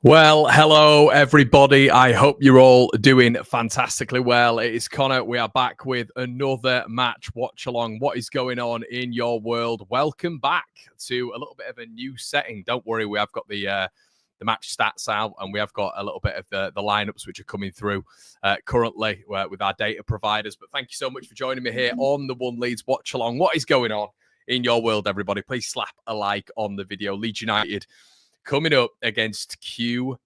Well, hello, everybody. I hope you're all doing fantastically well. It is Connor. We are back with another match watch along. What is going on in your world? Welcome back to a little bit of a new setting. Don't worry, we have got the match stats out, and we have got a little bit of the lineups which are coming through currently with our data providers. But thank you so much for joining me here on the One Leeds Watch Along. What is going on in your world, everybody? Please slap a like on the video. Leeds United coming up against QPR.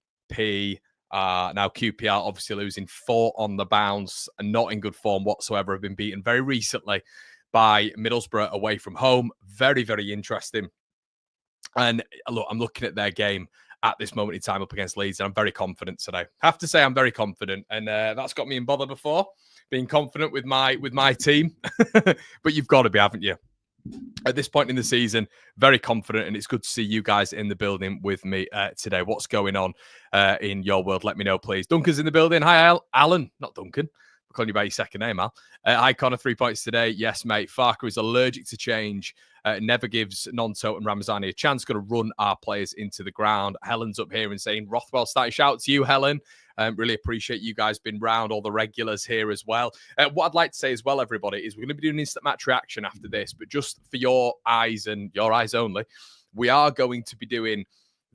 Now, QPR obviously losing 4 on the bounce and not in good form whatsoever. Have been beaten very recently by Middlesbrough away from home. Very, very interesting. And look, I'm looking at their game at this moment in time up against Leeds, and I'm very confident today. Have to say I'm very confident, and that's got me in bother before, being confident with my team. But you've got to be, haven't you? At this point in the season, very confident, and it's good to see you guys in the building with me today. What's going on in your world? Let me know, please. Duncan's in the building. Hi, Alan. Not Duncan. I'm calling you by your second name, Al. Hi, Connor. 3 points today. Yes, mate. Farker is allergic to change. Never gives Nonto and Ramazani a chance. Going to run our players into the ground. Helen's up here and saying, Rothwell starting. Shout out to you, Helen. Really appreciate you guys being round, all the regulars here as well. What I'd like to say as well, everybody, is we're going to be doing instant match reaction after this, but just for your eyes and your eyes only, we are going to be doing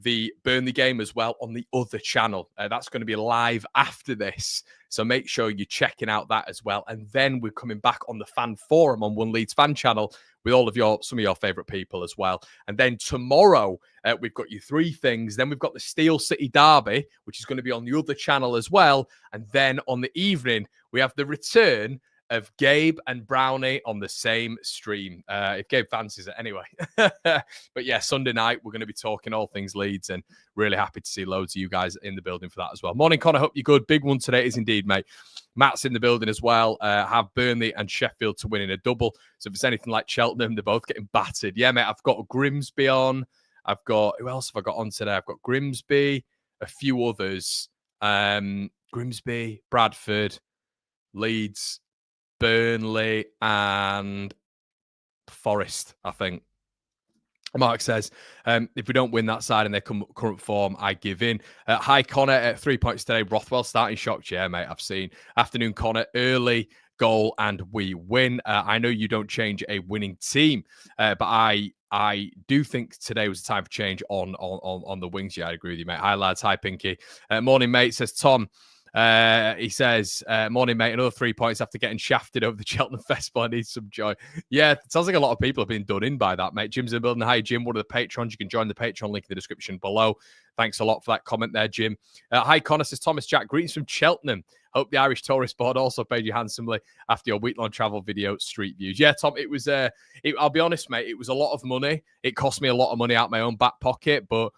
the Burnley game as well on the other channel. That's going to be live after this, so make sure you're checking out that as well. And then we're coming back on the fan forum on One Leeds fan channel with all of some of your favourite people as well. And then tomorrow, we've got you 3 things. Then we've got the Steel City Derby, which is going to be on the other channel as well. And then on the evening, we have the return of Gabe and Brownie on the same stream, if Gabe fancies it anyway. But yeah, Sunday night, we're going to be talking all things Leeds, and really happy to see loads of you guys in the building for that as well. Morning, Connor. Hope you're good. Big one today is indeed, mate. Matt's in the building as well. Have Burnley and Sheffield to win in a double. So if it's anything like Cheltenham, they're both getting battered. Yeah, mate, I've got Grimsby on. I've got, who else have I got on today? I've got Grimsby, a few others. Grimsby, Bradford, Leeds, Burnley, and Forest, I think. Mark says, if we don't win that side in their current form, I give in. Hi, Connor, at 3 points today. Rothwell starting shocked. Yeah, mate, I've seen. Afternoon, Connor, early goal, and we win. I know you don't change a winning team, but I do think today was a time for change on the wings. Yeah, I agree with you, mate. Hi, lads. Hi, Pinky. Morning, mate, says Tom. He says, morning, mate. Another 3 points after getting shafted over the Cheltenham Festival. I need some joy. Yeah, it sounds like a lot of people have been done in by that, mate. Jim's in the building. Hi, Jim. One of the patrons. You can join the Patreon link in the description below. Thanks a lot for that comment there, Jim. Hi, Connor, says Thomas Jack. Greetings from Cheltenham. Hope the Irish Tourist Board also paid you handsomely after your week-long travel video, Street Views. Yeah, Tom, it was, I'll be honest, mate, it was a lot of money. It cost me a lot of money out of my own back pocket, but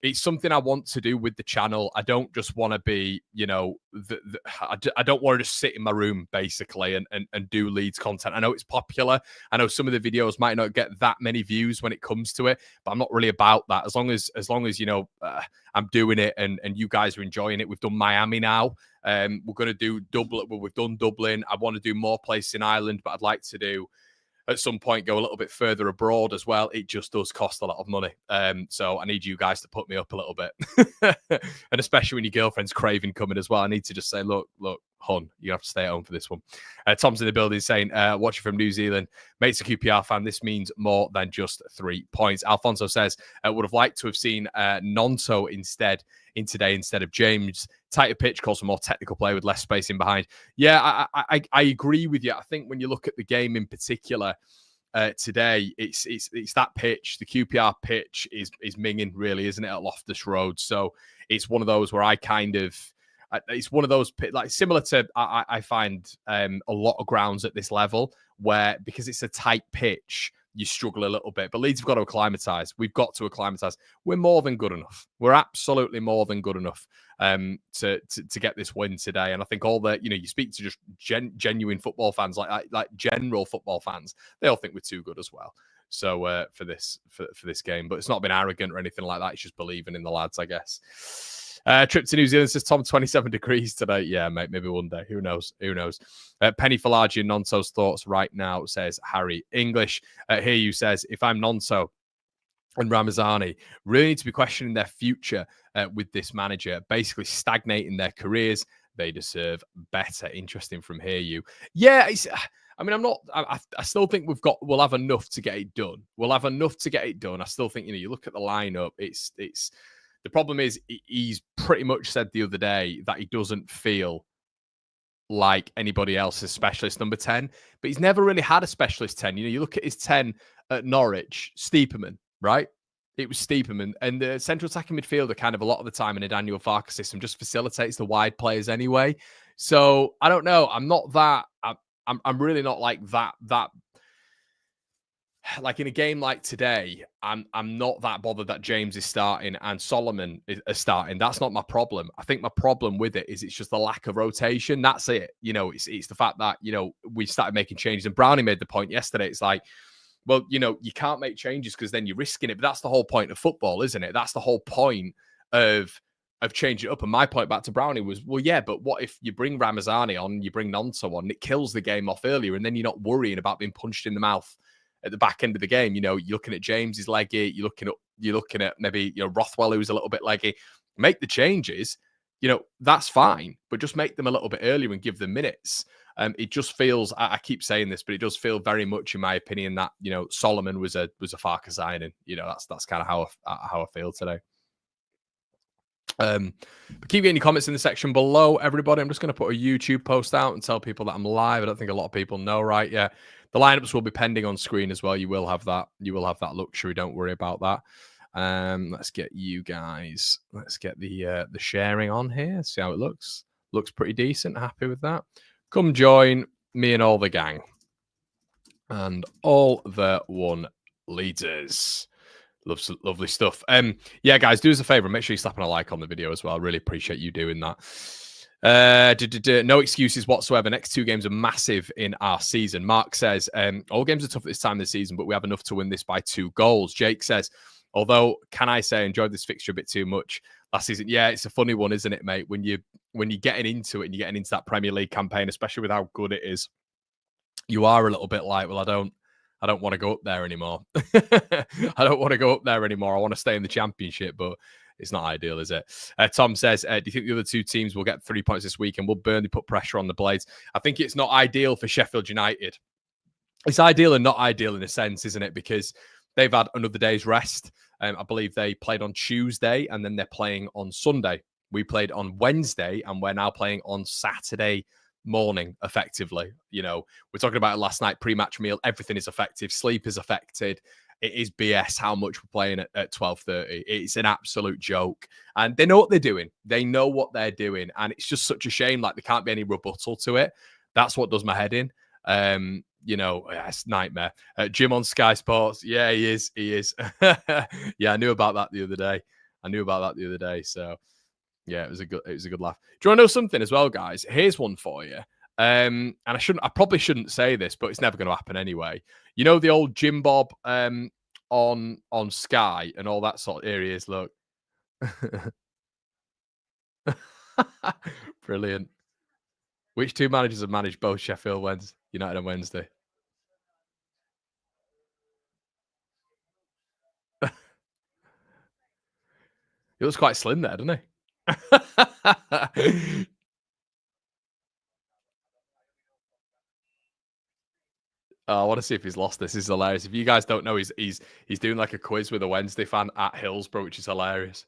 it's something I want to do with the channel. I don't just want to be, you know, I don't want to just sit in my room, basically, and do Leeds content. I know it's popular. I know some of the videos might not get that many views when it comes to it, but I'm not really about that. As long as you know, I'm doing it and you guys are enjoying it. We've done Miami now. We're going to do Dublin. Well, we've done Dublin. I want to do more places in Ireland, but I'd like to do, at some point, go a little bit further abroad as well. It just does cost a lot of money. So I need you guys to put me up a little bit. And especially when your girlfriend's craving coming as well. I need to just say, look, hon, you have to stay at home for this one. Tom's in the building saying, watching from New Zealand. Mate's a QPR fan. This means more than just 3 points. Alfonso says, would have liked to have seen Nonto instead of James. Tighter pitch calls for more technical play with less space in behind. Yeah, I agree with you. I think when you look at the game in particular today, it's that pitch. The QPR pitch is minging, really, isn't it, at Loftus Road? So it's one of those where I kind of, it's one of those, like, similar to, I find a lot of grounds at this level where, because it's a tight pitch, you struggle a little bit. But Leeds have got to acclimatise. We've got to acclimatise. We're more than good enough. We're absolutely more than good enough to get this win today. And I think all the, you know, you speak to just genuine football fans, like general football fans, they all think we're too good as well. So for this game, but it's not been arrogant or anything like that. It's just believing in the lads, I guess. Trip to New Zealand says Tom, 27 degrees today. Yeah, mate, maybe one day. Who knows? Who knows? Penny Falagia and Nonto's thoughts right now, says Harry English. Here you says, if I'm Nonto, and Ramazani really need to be questioning their future with this manager, basically stagnating their careers. They deserve better. Interesting from here, you. Yeah, I mean, I'm not. I still think we'll have enough to get it done. We'll have enough to get it done. I still think, you look at the lineup. It's the problem is he's pretty much said the other day that he doesn't feel like anybody else's specialist number 10, but he's never really had a specialist 10. You look at his 10 at Norwich, Steeperman, right? It was Steeperman, and the central attacking midfielder kind of a lot of the time in a Daniel Farke system just facilitates the wide players anyway. So I don't know. I'm not that. I'm really not like that. Like in a game like today, I'm not that bothered that James is starting and Solomon is starting. That's not my problem. I think my problem with it is it's just the lack of rotation. That's it. It's the fact that, we started making changes. And Brownie made the point yesterday. It's like, well, you can't make changes because then you're risking it. But that's the whole point of football, isn't it? That's the whole point of changing it up. And my point back to Brownie was, well, yeah, but what if you bring Ramazani on, you bring Nonso on, it kills the game off earlier, and then you're not worrying about being punched in the mouth at the back end of the game. You're looking at James is leggy. You're looking at maybe Rothwell, who's a little bit leggy. Make the changes. That's fine, but just make them a little bit earlier and give them minutes. It just feels. I keep saying this, but it does feel very much, in my opinion, that Solomon was a Farke signing. That's kind of how I feel today. But keep getting your comments in the section below, everybody. I'm just going to put a YouTube post out and tell people that I'm live. I don't think a lot of people know, right? Yeah, the lineups will be pending on screen as well. You will have that. You will have that luxury. Don't worry about that. Let's get you guys. Let's get the sharing on here. See how it looks. Looks pretty decent. Happy with that. Come join me and all the gang and all the one leaders. Lovely stuff. Yeah, guys, do us a favor. Make sure you're slapping a like on the video as well. I really appreciate you doing that. No excuses whatsoever. Next 2 games are massive in our season. Mark says, all games are tough at this time of the season, but we have enough to win this by 2 goals. Jake says, although, can I say I enjoyed this fixture a bit too much last season? Yeah, it's a funny one, isn't it, mate? When you're getting into it and you're getting into that Premier League campaign, especially with how good it is, you are a little bit like, well, I don't want to go up there anymore. I don't want to go up there anymore. I want to stay in the Championship, but it's not ideal, is it? Tom says, do you think the other 2 teams will get 3 points this week and will Burnley put pressure on the Blades? I think it's not ideal for Sheffield United. It's ideal and not ideal in a sense, isn't it? Because they've had another day's rest. I believe they played on Tuesday and then they're playing on Sunday. We played on Wednesday and we're now playing on Saturday morning, effectively. We're talking about it last night, pre-match meal. Everything is effective. Sleep is affected. It is BS how much we're playing at 12:30. It's an absolute joke. And they know what they're doing. They know what they're doing. And it's just such a shame. Like, there can't be any rebuttal to it. That's what does my head in. It's nightmare. Jim on Sky Sports. Yeah, he is. Yeah, I knew about that the other day. So yeah, it was a good laugh. Do you want to know something as well, guys? Here's one for you. And I probably shouldn't say this, but it's never going to happen anyway. The old Jim Bob on Sky and all that sort of areas. Look, brilliant. Which 2 managers have managed both Sheffield United on Wednesday? He looks quite slim there, doesn't he? I want to see if he's lost this. This is hilarious. If you guys don't know, he's doing like a quiz with a Wednesday fan at Hillsborough, which is hilarious.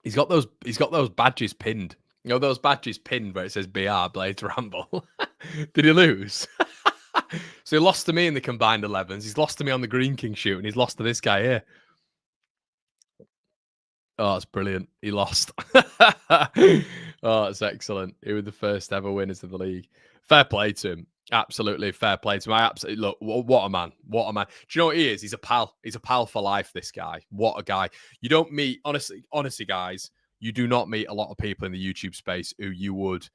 He's got those badges pinned. Those badges pinned where it says BR Blades Ramble. Did he lose? So he lost to me in the combined 11s. He's lost to me on the Green King shoot, and he's lost to this guy here. Oh, that's brilliant. He lost. Oh, that's excellent. He was the first ever winners of the league. Fair play to him. Absolutely fair play to him. I absolutely look, what a man. What a man. Do you know what he is? He's a pal. He's a pal for life, this guy. What a guy. You don't meet, honestly, guys, you do not meet a lot of people in the YouTube space who you would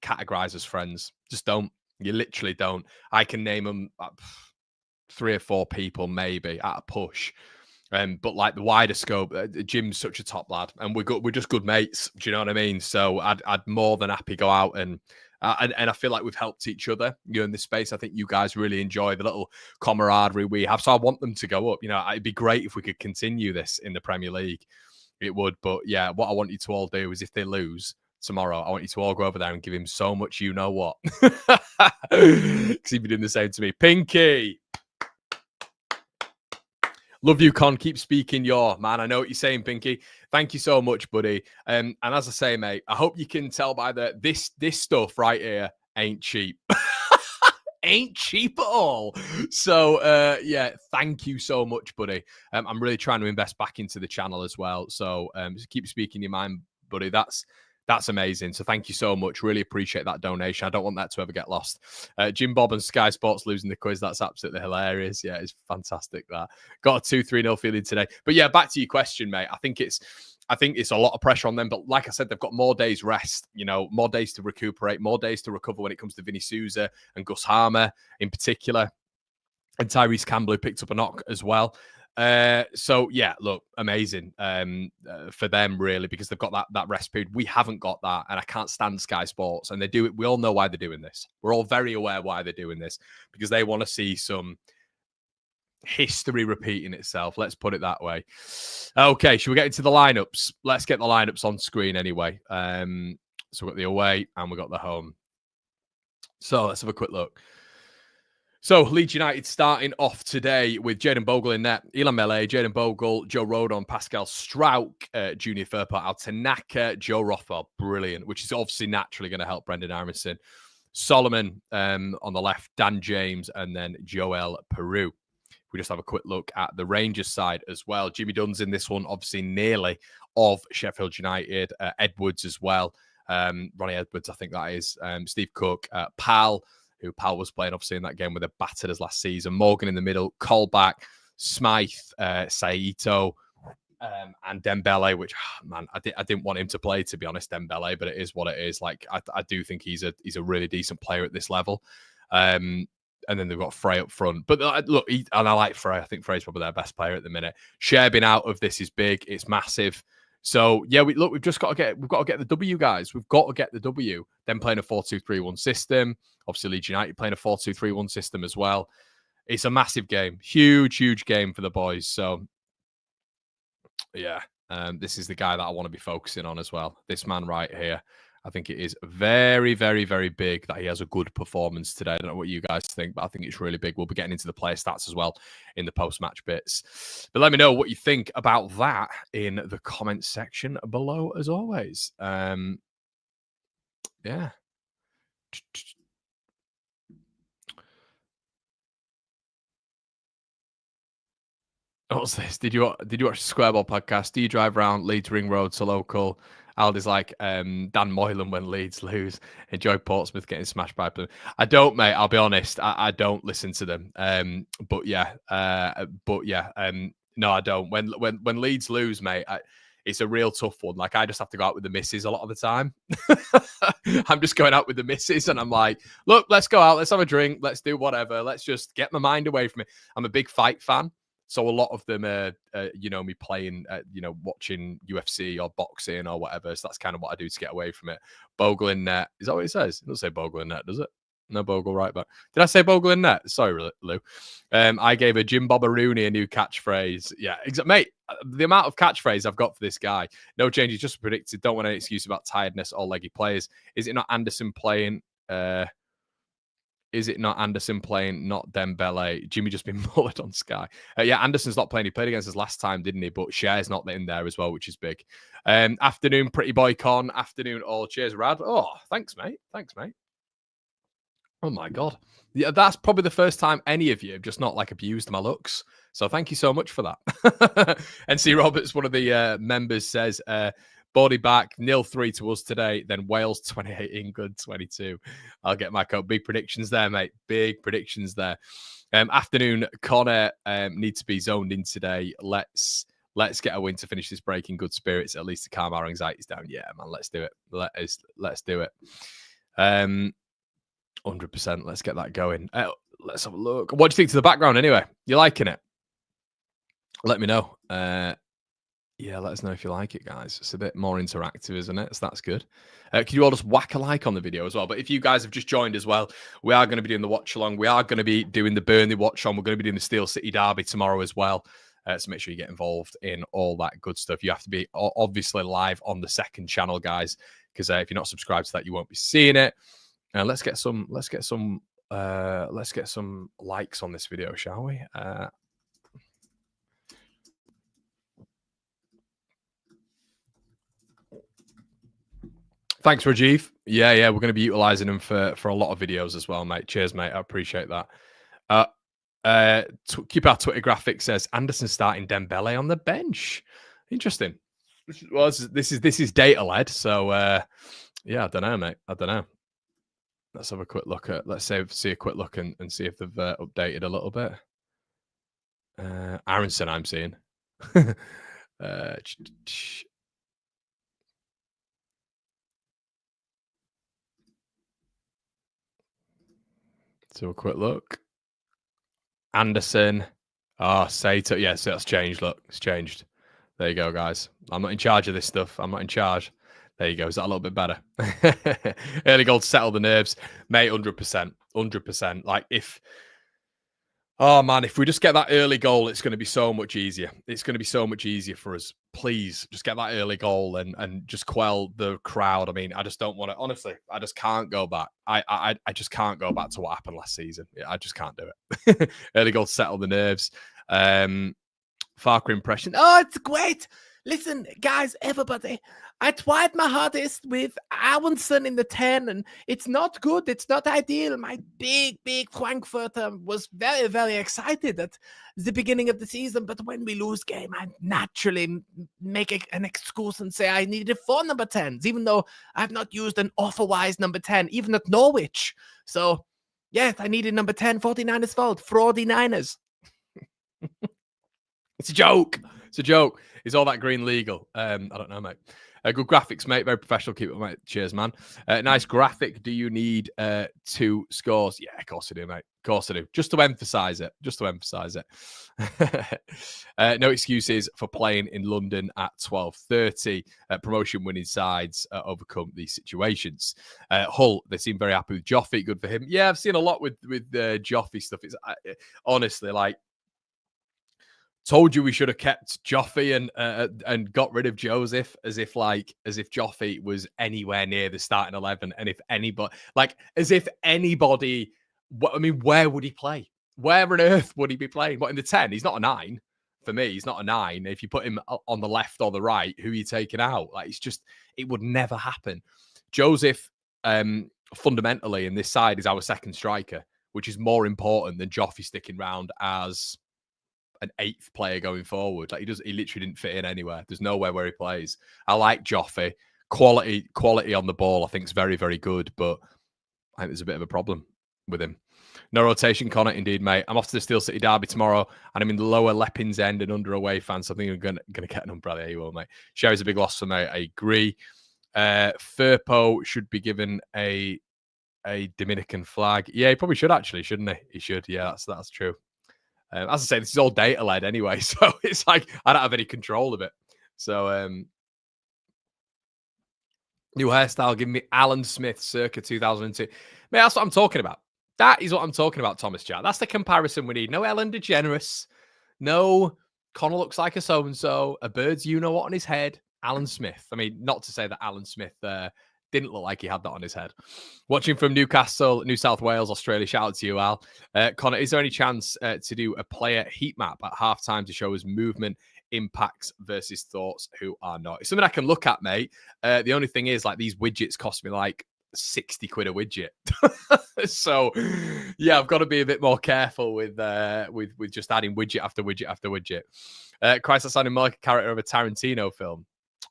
categorize as friends. Just don't. You literally don't. I can name them 3 or 4 people maybe at a push. But like the wider scope, Jim's such a top lad, and we're just good mates. Do you know what I mean? So I'd more than happy go out and And I feel like we've helped each other, in this space. I think you guys really enjoy the little camaraderie we have. So I want them to go up. It'd be great if we could continue this in the Premier League. It would. But yeah, what I want you to all do is if they lose tomorrow, I want you to all go over there and give him so much you know what. Because he'd be doing the same to me. Pinky. Love you, Con. Keep speaking your man. I know what you're saying, Pinky. Thank you so much, buddy. And as I say, mate, I hope you can tell by this stuff right here ain't cheap. Ain't cheap at all. So yeah, thank you so much, buddy. I'm really trying to invest back into the channel as well. So just keep speaking your mind, buddy. That's amazing. So thank you so much. Really appreciate that donation. I don't want that to ever get lost. Jim Bob and Sky Sports losing the quiz. That's absolutely hilarious. Yeah, it's fantastic that. Got a 2-3-0 feeling today. But yeah, back to your question, mate. I think it's a lot of pressure on them. But like I said, they've got more days rest, more days to recuperate, more days to recover when it comes to Vinny Souza and Gus Harmer in particular. And Tyrese Campbell, who picked up a knock as well. So yeah, look, amazing for them really, because they've got that rest period. We haven't got that, and I can't stand Sky Sports. And they do it. We all know why they're doing this. We're all very aware why they're doing this, because they want to see some history repeating itself. Let's put it that way. Okay, should we get into the lineups? Let's get the lineups on screen anyway. So we've got the away and we've got the home. So let's have a quick look. So, Leeds United starting off today with Jayden Bogle in net, Ilan Mele, Jayden Bogle, Joe Rodon, Pascal Strauch, Junior Firpo, Altanaka, Joe Rothwell, brilliant, which is obviously naturally going to help Brendan Aronson. Solomon on the left, Dan James, and then Joel Peru. We just have a quick look at the Rangers side as well. Jimmy Dunn's in this one, obviously nearly of Sheffield United. Edwards as well. Ronnie Edwards, I think that is. Steve Cook, Pal, who Powell was playing, obviously, in that game with the battered us last season. Morgan in the middle, Colback, Smythe, Saito, and Dembele, which, man, I didn't want him to play, to be honest, Dembele, but it is what it is. Like, I do think he's a really decent player at this level. And then they've got Frey up front. But look, and I like Frey. I think Frey's probably their best player at the minute. Share being out of this is big. It's massive. So yeah, we've got to get the W, guys. We've got to get the W. Then playing a 4-2-3-1 system. Obviously, Leeds United playing a 4-2-3-1 system as well. It's a massive game, huge game for the boys. So yeah, this is the guy that I want to be focusing on as well. This man right here. I think it is very big that he has a good performance today. I don't know what you guys think, but I think it's really big. We'll be getting into the player stats as well in the post-match bits. But let me know what you think about that in the comments section below, as always. Yeah. What's this? Did you watch the Square Ball podcast? Do you drive around Leeds Ring Road to local? Aldi's like Dan Moylan when Leeds lose. Enjoy Portsmouth getting smashed by them. I don't, mate. I'll be honest. I don't listen to them. But yeah. No, I don't. When Leeds lose, mate, it's a real tough one. Like, I just have to go out with the missus a lot of the time. I'm just going out with the missus, and I'm like, look, let's go out. Let's have a drink. Let's do whatever. Let's just get my mind away from it. I'm a big fight fan. So a lot of them are, me playing, watching UFC or boxing or whatever. So that's kind of what I do to get away from it. Bogle in net. Is that what it says? It doesn't say Bogle in net, does it? No Bogle right back. Did I say Bogle in net? Sorry, Lou. I gave a Jim Bobberoonie a new catchphrase. Yeah, mate, the amount of catchphrase I've got for this guy. No changes, just predicted. Don't want any excuse about tiredness or leggy players. Is it not Anderson playing? Is it not Anderson playing, not Dembele? Jimmy just been mullered on Sky. Yeah, Anderson's not playing. He played against us last time, didn't he? But Cher's not in there as well, which is big. Afternoon, pretty boy con. Afternoon, all. Cheers, Rad. Oh, thanks, mate. Oh, my God. Yeah, that's probably the first time any of you have just not, abused my looks. So thank you so much for that. NC Roberts, one of the members, says... Body back, 0-3 to us today. Then Wales 28, England 22. I'll get my code. Big predictions there, mate. Big predictions there. Afternoon, Connor needs to be zoned in today. Let's get a win to finish this break in good spirits, at least to calm our anxieties down. Yeah, man, let's do it. Let's do it. 100%. Let's get that going. Let's have a look. What do you think to the background anyway? You liking it? Let me know. Yeah, let us know if you like it, guys. It's a bit more interactive, isn't it? So that's good. Can you all just whack a like on the video as well? But if you guys have just joined as well, we are going to be doing the watch along. We are going to be doing the Burnley watch on. We're going to be doing the Steel City Derby tomorrow as well. So make sure you get involved in all that good stuff. You have to be obviously live on the second channel, guys, because if you're not subscribed to that, you won't be seeing it. And let's get some likes on this video, shall we? Thanks, Rajiv. Yeah, we're going to be utilizing them for a lot of videos as well, mate. Cheers, mate. I appreciate that. QPR Twitter graphic says Anderson starting Dembele on the bench. Interesting. Well, this is data led, so yeah, I don't know, mate. I don't know. Let's have a quick look at. Let's see a quick look and see if they've updated a little bit. Aronson, I'm seeing. So a quick look. Anderson. Oh, Sato. Yeah, so that's changed. Look, it's changed. There you go, guys. I'm not in charge of this stuff. I'm not in charge. There you go. Is that a little bit better? Early goal to settle the nerves. Mate, 100%. 100%. Like, oh, man, if we just get that early goal, it's going to be so much easier. It's going to be so much easier for us. Please, just get that early goal and just quell the crowd. I mean, I just don't want to. Honestly, I just can't go back. I just can't go back to what happened last season. Yeah, I just can't do it. Early goal to settle the nerves. Farker impression. Oh, it's great. Listen, guys, everybody, I tried my hardest with Aronson in the 10, and it's not good. It's not ideal. My big Frankfurter was very, very excited at the beginning of the season, but when we lose game, I naturally make an excuse and say I needed 4 number 10s, even though I've not used an offer-wise number 10, even at Norwich. So, yes, I needed number 10, 49ers fault, 49ers. It's a joke. It's a joke. Is all that green legal? I don't know, mate. Good graphics, mate. Very professional. Keep it, mate. Cheers, man. Nice graphic. Do you need 2 scores? Yeah, of course I do, mate. Of course I do. Just to emphasize it. Just to emphasize it. No excuses for playing in London at 12:30. Promotion winning sides overcome these situations. Hull, they seem very happy with Joffy. Good for him. Yeah, I've seen a lot with Joffy stuff. It's honestly like, told you we should have kept Joffy and got rid of Joseph, as if Joffy was anywhere near the starting 11, and if anybody, I mean, where would he play? Where on earth would he be playing? What, in the 10? He's not a 9 for me. He's not a 9. If you put him on the left or the right, who are you taking out? Like, it would never happen. Joseph, fundamentally, in this side, is our second striker, which is more important than Joffy sticking around as an 8th player going forward. Like, he literally didn't fit in anywhere. There's nowhere where he plays. I like Joffy. Quality on the ball, I think, is very, very good, but I think there's a bit of a problem with him. No rotation, Connor. Indeed, mate. I'm off to the Steel City Derby tomorrow, and I'm in the lower Leppings end and under away fans. So I think I'm going to get an umbrella. There you will, mate. Sherry's a big loss for me. I agree. Firpo should be given a Dominican flag. Yeah, he probably should, actually, shouldn't he? He should. Yeah, that's true. As I say, this is all data led anyway, so it's like I don't have any control of it. So, new hairstyle, give me Alan Smith circa 2002. Mate, that's what I'm talking about. That is what I'm talking about, Thomas Chat. That's the comparison we need. No Ellen DeGeneres. No Connor looks like a so-and-so. A bird's you-know-what on his head. Alan Smith. I mean, not to say that Alan Smith didn't look like he had that on his head. Watching from Newcastle, New South Wales, Australia. Shout out to you, Al. Connor, is there any chance to do a player heat map at halftime to show us movement, impacts versus thoughts who are not? It's something I can look at, mate. The only thing is, like, these widgets cost me like 60 quid a widget. So, yeah, I've got to be a bit more careful with just adding widget after widget after widget. Christ, that's sounding more like a character of a Tarantino film.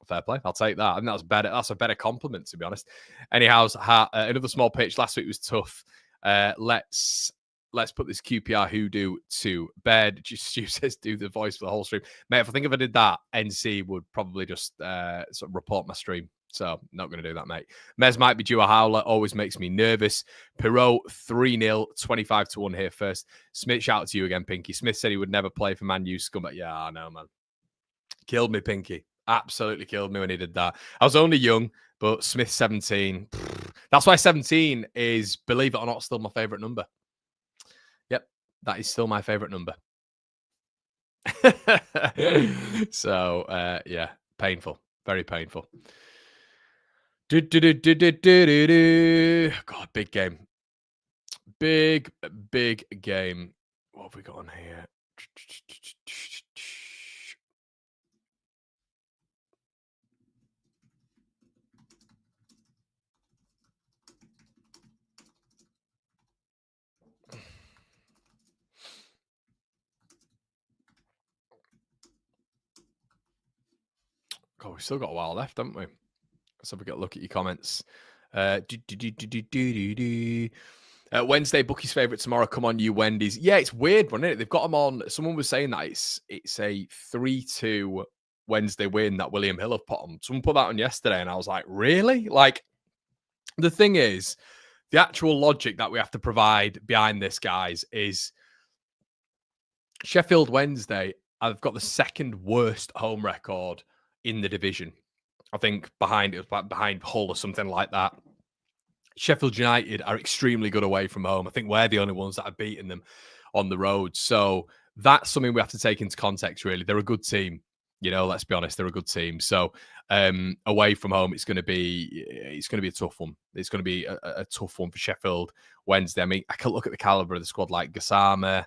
Fair play. I'll take that. I think that's better. That's a better compliment, to be honest. Anyhow, another small pitch. Last week was tough. Let's put this QPR hoodoo to bed. Stu says, do the voice for the whole stream. Mate, if I did that, NC would probably just sort of report my stream. So, not going to do that, mate. Mez might be due a howler. Always makes me nervous. Perot, 3-0, 25-1 here first. Smith, shout out to you again, Pinky. Smith said he would never play for Man U. Scumbag. Yeah, I know, man. Killed me, Pinky. Absolutely killed me when he did that. I was only young, but Smith 17. That's why 17 is, believe it or not, still my favourite number. Yep, that is still my favourite number. So, yeah, painful. Very painful. God, big game. Big game. What have we got on here? God, we've still got a while left, haven't we? Let's have a look at your comments. Wednesday, Bookie's favourite tomorrow. Come on, you Wendy's. Yeah, it's weird, wasn't it? They've got them on. Someone was saying that it's a 3-2 Wednesday win that William Hill have put on. Someone put that on yesterday, and I was like, really? Like, the thing is, the actual logic that we have to provide behind this, guys, is Sheffield Wednesday have got the second worst home record in the division. I think behind Hull or something like that. Sheffield United are extremely good away from home. I think we're the only ones that have beaten them on the road. So that's something we have to take into context, really. They're a good team. You know, let's be honest, they're a good team. So away from home, it's going to be a tough one. It's going to be a tough one for Sheffield Wednesday. I mean, I can look at the caliber of the squad like Gassama,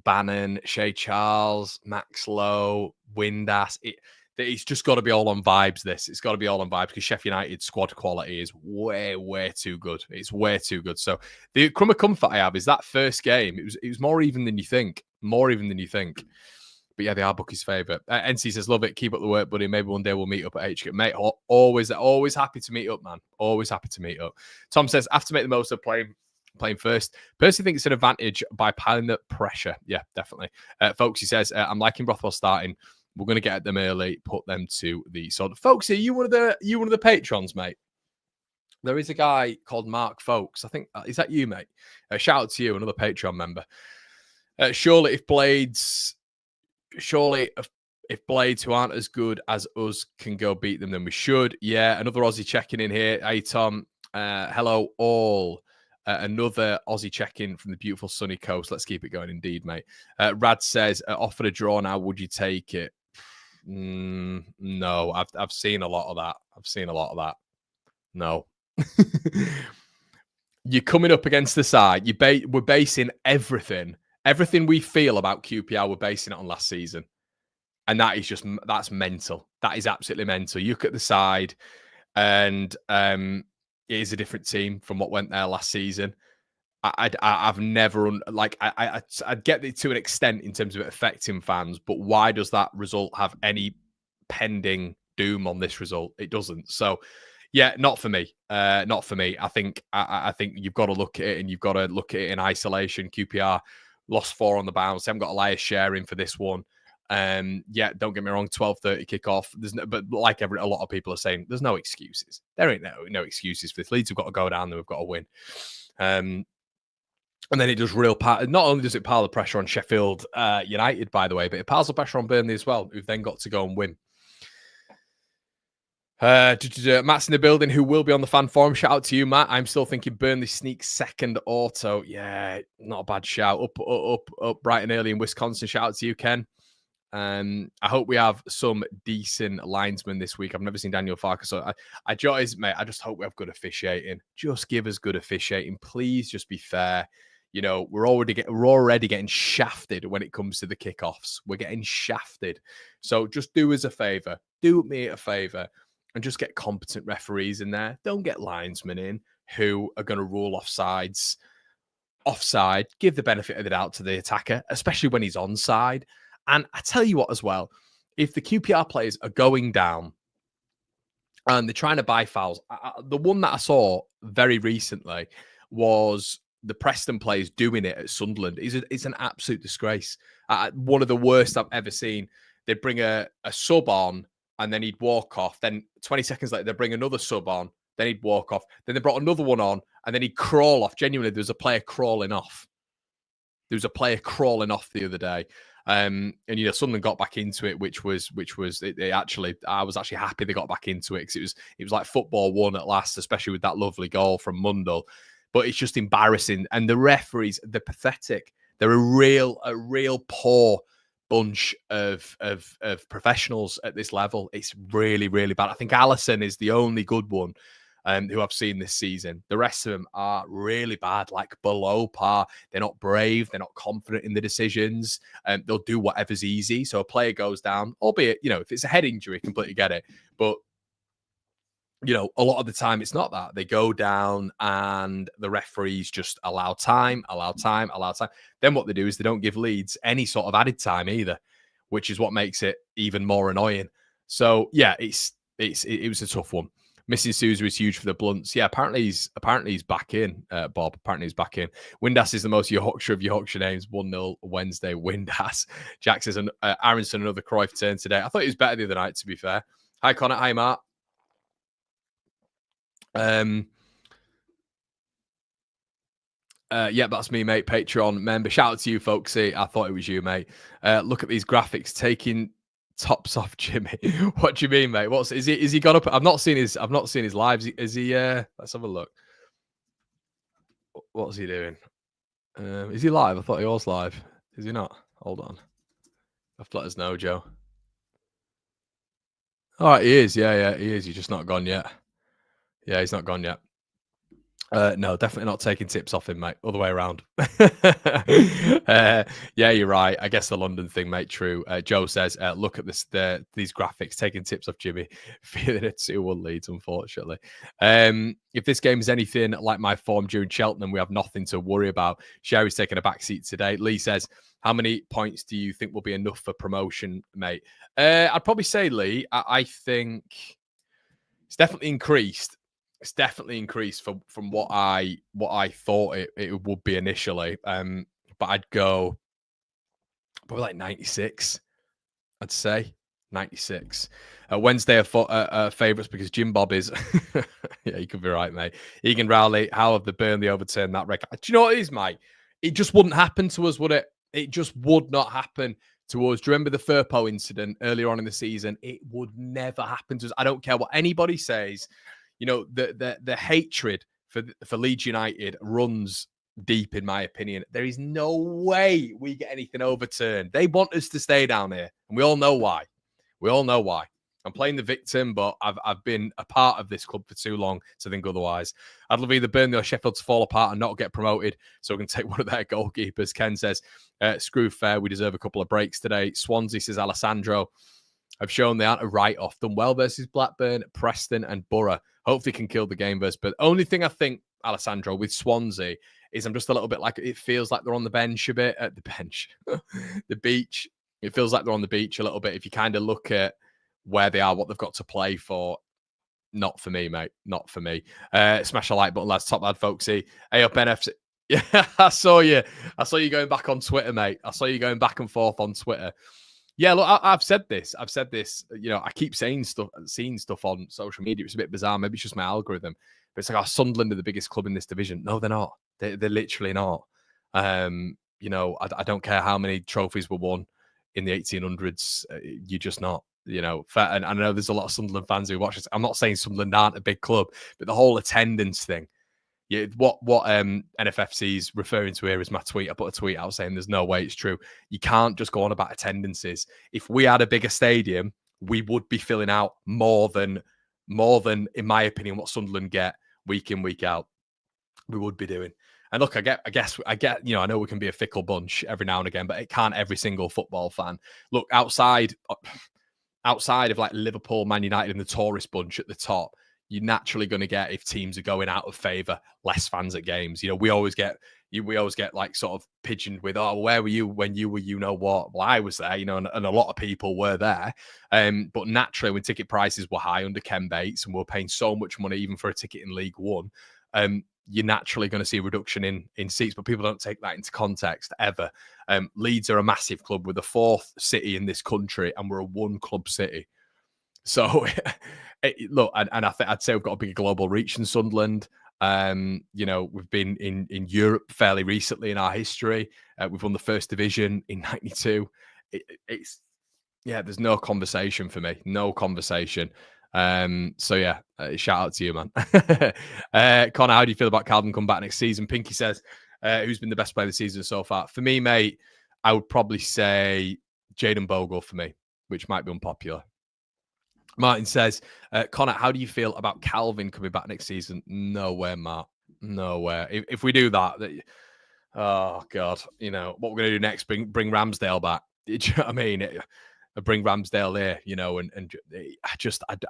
Bannon, Shea Charles, Max Lowe, Windass. It's just got to be all on vibes, It's got to be all on vibes because Sheffield United's squad quality is way too good. It's way too good. So the crumb of comfort I have is that first game. It was more even than you think. More even than you think. But yeah, they are Bookie's favourite. NC says, love it. Keep up the work, buddy. Maybe one day we'll meet up at HQ. Mate, always happy to meet up, man. Always happy to meet up. Tom says, I have to make the most of playing first. Personally think it's an advantage by piling the pressure. Yeah, definitely. Folks, he says, I'm liking Rothwell starting. We're going to get at them early, put them to the sod. Folks, are you one of the patrons, mate? There is a guy called Mark Folks. I think, is that you, mate? Shout out to you, another Patreon member. Surely if Blades who aren't as good as us can go beat them, then we should. Yeah, another Aussie checking in here. Hey, Tom. Hello, all. Another Aussie check-in from the beautiful sunny coast. Let's keep it going, indeed, mate. Rad says, offered a draw now, would you take it? No, I've seen a lot of that. No. You're coming up against the side. We're basing everything we feel about QPR, we're basing it on last season. And that's mental. That is absolutely mental. You look at the side and it is a different team from what went there last season. I've never I'd get it to an extent in terms of it affecting fans, but why does that result have any pending doom on this result? It doesn't. So, yeah, not for me. Not for me. I think you've got to look at it, and you've got to look at it in isolation. QPR lost 4 on the bounce. They haven't got Elias sharing for this one. Yeah, don't get me wrong. 12:30 kickoff. But like a lot of people are saying, there's no excuses. There ain't no excuses for this. Leeds have got to go down there. We've got to win. And then it does not only does it pile the pressure on Sheffield United, by the way, but it piles the pressure on Burnley as well, who've then got to go and win. Matt's in the building, who will be on the fan forum. Shout out to you, Matt. I'm still thinking Burnley sneaks second auto. Yeah, not a bad shout. Up bright and early in Wisconsin. Shout out to you, Ken. I hope we have some decent linesmen this week. I've never seen Daniel Farker, so I just hope we have good officiating. Just give us good officiating, please. Just be fair. You know, we're already getting shafted when it comes to the kickoffs. We're getting shafted. So just do us a favor. Do me a favor and just get competent referees in there. Don't get linesmen in who are going to rule offside. Give the benefit of the doubt to the attacker, especially when he's onside. And I tell you what as well, if the QPR players are going down and they're trying to buy fouls, the one that I saw very recently was the Preston players doing it at Sunderland. It's an absolute disgrace. One of the worst I've ever seen. They'd bring a sub on and then he'd walk off. Then 20 seconds later, they'd bring another sub on. Then he'd walk off. Then they brought another one on and then he'd crawl off. Genuinely, there was a player crawling off. There was a player crawling off the other day. And Sunderland got back into it, which was actually, I was actually happy they got back into it, because it was like football won at last, especially with that lovely goal from Mundell. But it's just embarrassing, and the referees, they're pathetic. They're a real poor bunch of professionals at this level. It's really, really bad. I think Allison is the only good one who I've seen this season. The rest of them are really bad, like below par. They're not brave. They're not confident in the decisions. They'll do whatever's easy. So a player goes down, albeit, if it's a head injury, completely get it. But a lot of the time it's not that. They go down and the referees just allow time. Then what they do is they don't give Leeds any sort of added time either, which is what makes it even more annoying. So yeah, it was a tough one. Missing Sousa is huge for the Blunts. Yeah, apparently he's back in, Bob. Apparently he's back in. Windass is the most Yorkshire of Yorkshire names. 1-0 Wednesday, Windass. Jack says, Aronson, another Cruyff turn today. I thought he was better the other night, to be fair. Hi, Connor. Hi, Mark. Yeah, that's me, mate. Patreon member. Shout out to you, folksy. I thought it was you, mate. Look at these graphics taking tops off Jimmy. What do you mean, mate? Is he got up? I've not seen his lives. Is he let's have a look. What's he doing? Is he live? I thought he was live. Is he not? Hold on. Have to let us know, Joe. All right, he is. Yeah, he is. He's just not gone yet. Yeah, he's not gone yet. No, definitely not taking tips off him, mate. Other way around. Yeah, you're right. I guess the London thing, mate. True. Joe says, look at these graphics, taking tips off Jimmy, feeling it 2-1 Leeds, unfortunately. If this game is anything like my form during Cheltenham, we have nothing to worry about. Sherry's taking a back seat today. Lee says, how many points do you think will be enough for promotion, mate? I'd probably say, Lee, I think it's definitely increased. It's definitely increased from what I thought it would be initially. But I'd go probably like 96. I'd say 96. Wednesday are favourites because Jim Bob is. Yeah, you could be right, mate. Egan Rowley, how have the Burnley overturned that record? Do you know what it is, mate? It just wouldn't happen to us, would it? It just would not happen to us. Do you remember the Firpo incident earlier on in the season? It would never happen to us. I don't care what anybody says. The hatred for Leeds United runs deep, in my opinion. There is no way we get anything overturned. They want us to stay down here, and we all know why. I'm playing the victim, but I've been a part of this club for too long to think otherwise. I'd love either Burnley or Sheffield to fall apart and not get promoted, so we can take one of their goalkeepers. Ken says, screw fair, we deserve a couple of breaks today. Swansea says, Alessandro, I've shown they aren't a write-off. Done well versus Blackburn, Preston and Borough. Hopefully can kill the game versus. But only thing I think, Alessandro, with Swansea is I'm just a little bit like, it feels like they're on the bench a bit. At the bench. The beach. It feels like they're on the beach a little bit. If you kind of look at where they are, what they've got to play for. Not for me, mate. Not for me. Smash a like button, lads. Top lad, folksy. Hey up, NFC. Yeah, I saw you. I saw you going back on Twitter, mate. I saw you going back and forth on Twitter. Yeah, look, I've said this. I keep seeing stuff on social media. It's a bit bizarre. Maybe it's just my algorithm. But it's like, Sunderland are the biggest club in this division. No, they're not. They're literally not. I don't care how many trophies were won in the 1800s. You're just not. Fair, and I know there's a lot of Sunderland fans who watch this. I'm not saying Sunderland aren't a big club, but the whole attendance thing. Yeah, what NFFC is referring to here is my tweet. I put a tweet out saying there's no way it's true. You can't just go on about attendances. If we had a bigger stadium, we would be filling out more than, in my opinion, what Sunderland get week in, week out. We would be doing. And look, I get, I know we can be a fickle bunch every now and again, but it can't every single football fan. Look, outside of like Liverpool, Man United, and the tourist bunch at the top, you're naturally going to get, if teams are going out of favour, less fans at games. We always get like sort of pigeoned with, oh, where were you when you were, what? Well, I was there, and a lot of people were there. But naturally, when ticket prices were high under Ken Bates and we were paying so much money even for a ticket in League One, you're naturally going to see a reduction in seats. But people don't take that into context ever. Leeds are a massive club. We're the fourth city in this country, and we're a one-club city. So, look, and I'd say we've got a big global reach in Sunderland. We've been in Europe fairly recently in our history. We've won the first division in '92. it's there's no conversation for me. No conversation. So yeah, shout out to you, man. Connor, how do you feel about Calvin come back next season? Pinky says, who's been the best player of the season so far? For me, mate, I would probably say Jayden Bogle for me, which might be unpopular. Martin says, Connor, how do you feel about Calvin coming back next season? Nowhere, Mark. Nowhere. If we do that, oh God, you know what we're going to do next? Bring Ramsdale back. Do you know what I mean? Bring Ramsdale here, you know, and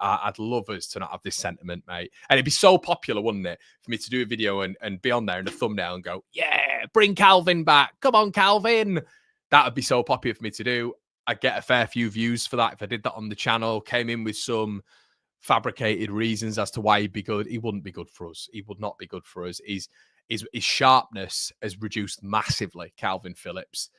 I'd love us to not have this sentiment, mate. And it'd be so popular, wouldn't it, for me to do a video and be on there in the thumbnail and go, yeah, bring Calvin back. Come on, Calvin. That would be so popular for me to do. I'd get a fair few views for that if I did that on the channel, came in with some fabricated reasons as to why he'd be good. He wouldn't be good for us. He would not be good for us. His sharpness has reduced massively, Calvin Phillips.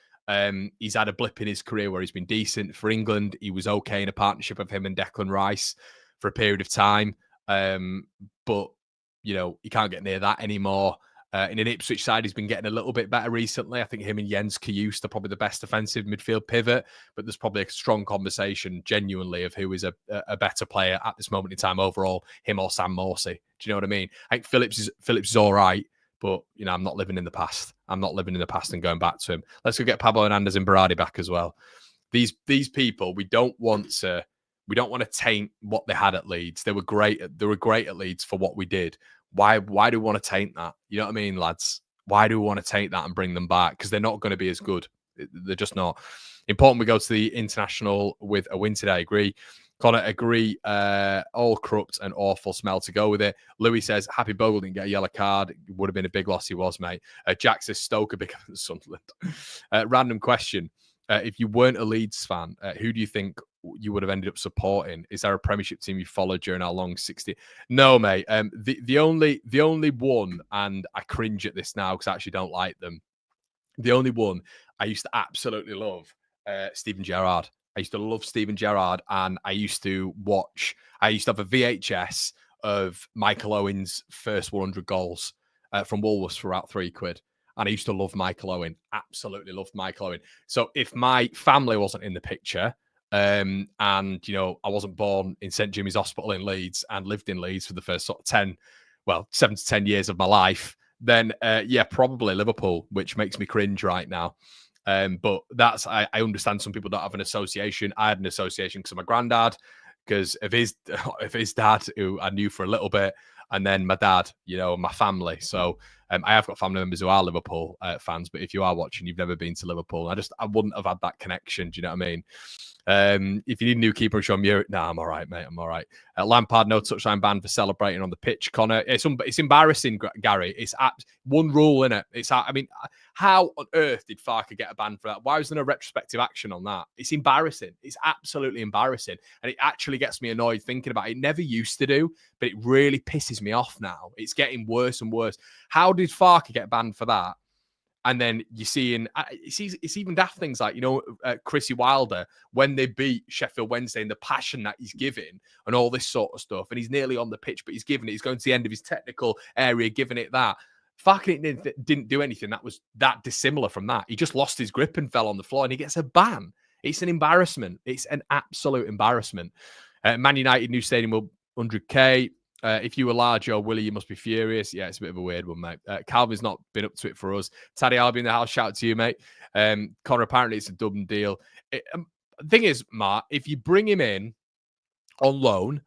He's had a blip in his career where he's been decent for England. He was okay in a partnership of him and Declan Rice for a period of time. But, you know, he can't get near that anymore. In an Ipswich side, he's been getting a little bit better recently. I think him and Jens Kajust are probably the best defensive midfield pivot, but there's probably a strong conversation genuinely of who is a better player at this moment in time overall, him or Sam Morsey. Do you know what I mean? I think Phillips is all right, but, you know, I'm not living in the past. I'm not living in the past and going back to him. Let's go get Pablo Hernandez and Berardi back as well. These people, we don't want to taint what they had at Leeds. They were great. They were great at Leeds for what we did. Why do we want to taint that? You know what I mean, lads? Why do we want to taint that and bring them back? Because they're not going to be as good. They're just not. Important we go to the international with a win today. I agree. Connor, agree. All corrupt and awful smell to go with it. Louis says, happy Bogle didn't get a yellow card. It would have been a big loss. He was, mate. Jack says, Stoker bigger than Sunderland. Random question. If you weren't a Leeds fan, who do you think you would have ended up supporting? Is there a Premiership team you followed during our long 60? No, mate. The only one, and I cringe at this now because I actually don't like them. The only one I used to absolutely love, Steven Gerrard. I used to love Steven Gerrard, and I used to have a VHS of Michael Owen's first 100 goals from Woolworths for about £3. And I used to love Michael Owen. Absolutely loved Michael Owen. So if my family wasn't in the picture, and, you know, I wasn't born in St. Jimmy's Hospital in Leeds and lived in Leeds for the first sort of 7 to 10 years of my life, then, probably Liverpool, which makes me cringe right now. But I understand some people don't have an association. I had an association because of my granddad, because of his dad, who I knew for a little bit, and then my dad, you know, my family. So I have got family members who are Liverpool fans, but if you are watching, you've never been to Liverpool. I wouldn't have had that connection. Do you know what I mean? If you need a new keeper, show me. Nah, I'm all right, mate. I'm all right. Lampard, no touchline ban for celebrating on the pitch. Connor, it's embarrassing, Gary. It's one rule in it. I mean, how on earth did Farke get a ban for that? Why was there no retrospective action on that? It's embarrassing. It's absolutely embarrassing, and it actually gets me annoyed thinking about it. It never used to do, but it really pisses me off now. It's getting worse and worse. How did Farke get banned for that? And then you're seeing, it's even daft things like, you know, Chrissy Wilder, when they beat Sheffield Wednesday and the passion that he's giving and all this sort of stuff. And he's nearly on the pitch, but he's giving it. He's going to the end of his technical area, giving it that. Fucking didn't do anything that was that dissimilar from that. He just lost his grip and fell on the floor and he gets a ban. It's an embarrassment. It's an absolute embarrassment. Man United, new stadium will 100K. If you were large, or Willie, you must be furious. Yeah, it's a bit of a weird one, mate. Calvin's not been up to it for us. Taddy Albi in the house, shout out to you, mate. Connor, apparently it's a Dublin deal. The thing is, Mark, if you bring him in on loan,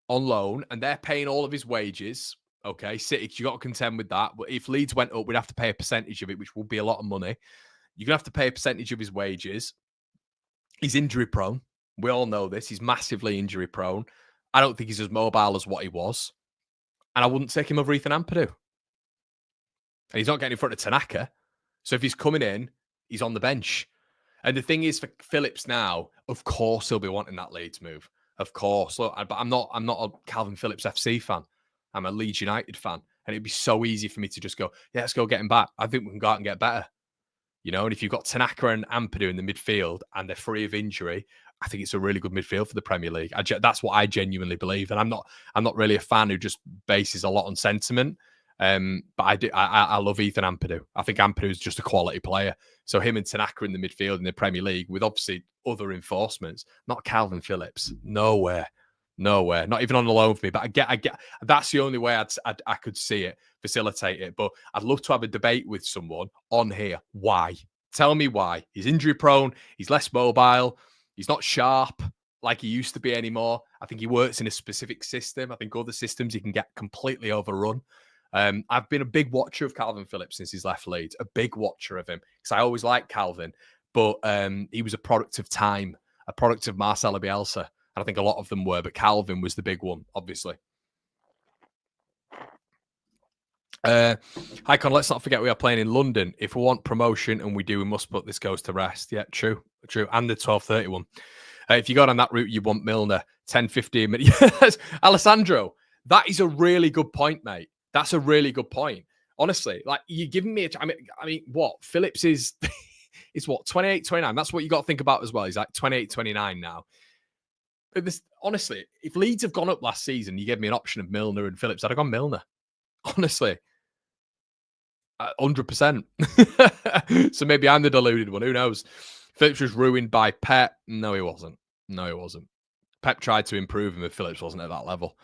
and they're paying all of his wages, okay, City, you got to contend with that. But if Leeds went up, we'd have to pay a percentage of it, which will be a lot of money. You're going to have to pay a percentage of his wages. He's injury prone. We all know this. He's massively injury prone. I don't think he's as mobile as what he was. And I wouldn't take him over Ethan Ampadu. And he's not getting in front of Tanaka. So if he's coming in, he's on the bench. And the thing is, for Phillips now, of course he'll be wanting that Leeds move. Of course. Look, but I'm not a Calvin Phillips FC fan. I'm a Leeds United fan. And it'd be so easy for me to just go, yeah, let's go get him back. I think we can go out and get better. You know, and if you've got Tanaka and Ampadu in the midfield and they're free of injury, I think it's a really good midfield for the Premier League. That's what I genuinely believe. And I'm not really a fan who just bases a lot on sentiment. But I love Ethan Ampadu. I think Ampadu is just a quality player. So him and Tanaka in the midfield in the Premier League with obviously other reinforcements. Not Calvin Phillips. Nowhere. Not even on the loan for me. But I get. That's the only way I could see it, facilitate it. But I'd love to have a debate with someone on here. Why? Tell me why. He's injury prone. He's less mobile. He's not sharp like he used to be anymore. I think he works in a specific system. I think other systems he can get completely overrun. I've been a big watcher of Calvin Phillips since he's left Leeds, a big watcher of him because I always liked Calvin, but he was a product of time, a product of Marcelo Bielsa. And I think a lot of them were, but Calvin was the big one, obviously. Hi, Con, let's not forget we are playing in London. If we want promotion, and we do, we must put this goes to rest. Yeah, true. And the 12:31. If you go down that route, you want Milner, 10, 15 minutes. Yes, Alessandro, that is a really good point, mate. That's a really good point. Honestly, like you're giving me I mean, what? Phillips is what, 28, 29. That's what you got to think about as well. He's like 28, 29 now. But this, honestly, if Leeds have gone up last season, you gave me an option of Milner and Phillips, I'd have gone Milner. Honestly. 100%. So maybe I'm the deluded one. Who knows? Phillips was ruined by Pep. No, he wasn't. Pep tried to improve him if Phillips wasn't at that level.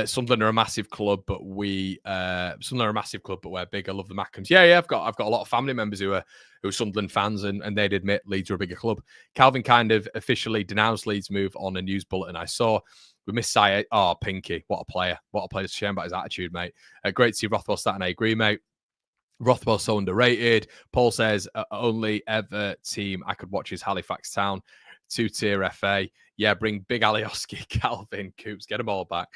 Sunderland are a massive club, but we're big. I love the Mackhams. Yeah. I've got a lot of family members who are Sunderland fans, and they'd admit Leeds are a bigger club. Calvin kind of officially denounced Leeds' move on a news bulletin I saw. We miss Saïd. Oh, Pinky, what a player! Shame about his attitude, mate. Great to see Rothwell starting. I agree, mate. Rothwell's so underrated. Paul says only ever team I could watch is Halifax Town. 2-tier FA. Yeah, bring Big Alioski, Calvin, Coops, get them all back.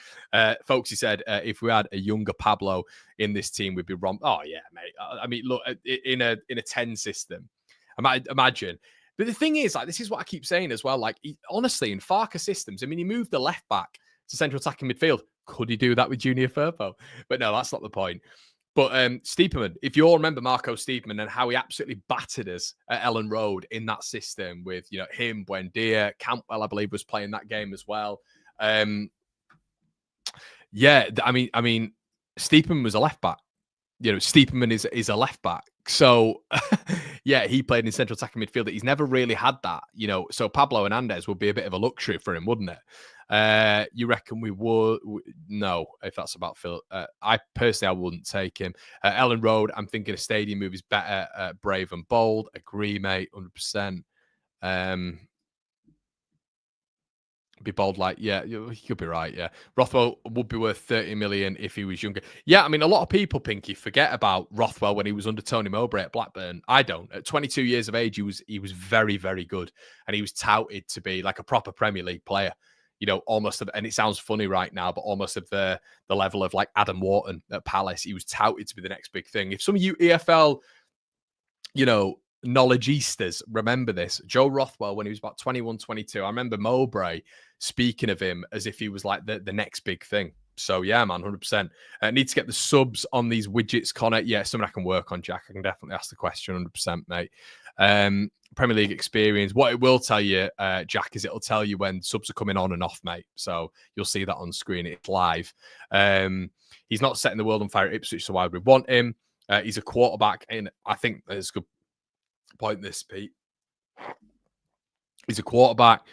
Folks, he said, if we had a younger Pablo in this team, we'd be wrong. Oh, yeah, mate. I mean, look, in a 10 system, imagine. But the thing is, like, this is what I keep saying as well. Like, honestly, in Farker systems, I mean, he moved the left back to central attacking midfield. Could he do that with Junior Firpo? But no, that's not the point. But Stiepermann, if you all remember Marco Stiepermann and how he absolutely battered us at Ellen Road in that system with, you know, him, Buendia, Campbell, I believe, was playing that game as well. Yeah, I mean, Stiepermann was a left back. You know, Stiepermann is a left back. So, yeah, he played in central attacking midfield. He's never really had that, you know. So Pablo Hernandez would be a bit of a luxury for him, wouldn't it? You reckon we would? No, if that's about Phil. I personally, I wouldn't take him. Ellen Road, I'm thinking a stadium move is better. Brave and bold. Agree, mate, 100%. Be bold, like, yeah, you could be right. Yeah, Rothwell would be worth 30 million if he was younger. Yeah, I mean, a lot of people, Pinky, forget about Rothwell when he was under Tony Mowbray at Blackburn. I don't. At 22 years of age, he was very, very good, and he was touted to be like a proper Premier League player. You know, almost, and it sounds funny right now, but almost of the level of like Adam Wharton at Palace. He was touted to be the next big thing. If some of you EFL, you know, knowledgeistas remember this, Joe Rothwell, when he was about 21, 22, I remember Mowbray speaking of him as if he was like the next big thing. So yeah, man, 100%. Need to get the subs on these widgets, Connor. Yeah, something I can work on, Jack. I can definitely ask the question, 100%, mate. Premier League experience. What it will tell you, Jack, is it'll tell you when subs are coming on and off, mate. So you'll see that on screen. It's live. He's not setting the world on fire at Ipswich, so why would we want him? He's a quarterback, and I think there's a good point this, Pete. He's a quarterback,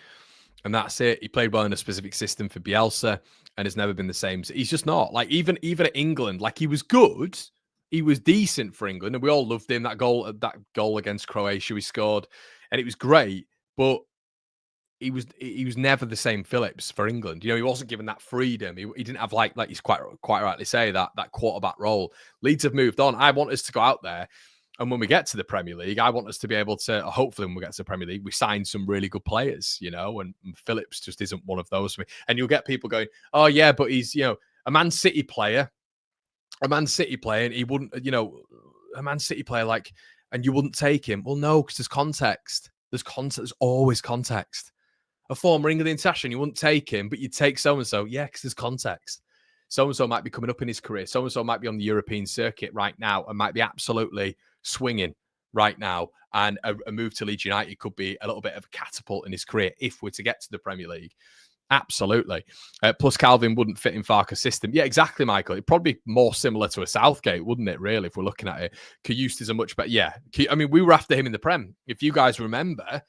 and that's it. He played well in a specific system for Bielsa and has never been the same. So he's just not. Like, even at England, like, he was good. He was decent for England, and we all loved him. That goal against Croatia he scored, and it was great, but he was never the same Phillips for England. You know, he wasn't given that freedom. He didn't have like he's quite rightly say that quarterback role. Leeds have moved on. I want us to go out there, and when we get to the Premier League, I want us to be able to, hopefully when we get to the Premier League, we sign some really good players, you know, and Phillips just isn't one of those for me. And you'll get people going, oh yeah, but he's, you know, a Man City player, and he wouldn't, you know, a Man City player, like, and you wouldn't take him. Well, no, because there's context. There's always context. A former England international, you wouldn't take him, but you'd take so-and-so. Yeah, because there's context. So-and-so might be coming up in his career. So-and-so might be on the European circuit right now and might be absolutely swinging right now. And a move to Leeds United could be a little bit of a catapult in his career if we're to get to the Premier League. Absolutely. Plus, Calvin wouldn't fit in Farke's system. Yeah, exactly, Michael. It'd probably be more similar to a Southgate, wouldn't it, really, if we're looking at it? Kajust is a much better... Yeah, I mean, we were after him in the Prem. If you guys remember,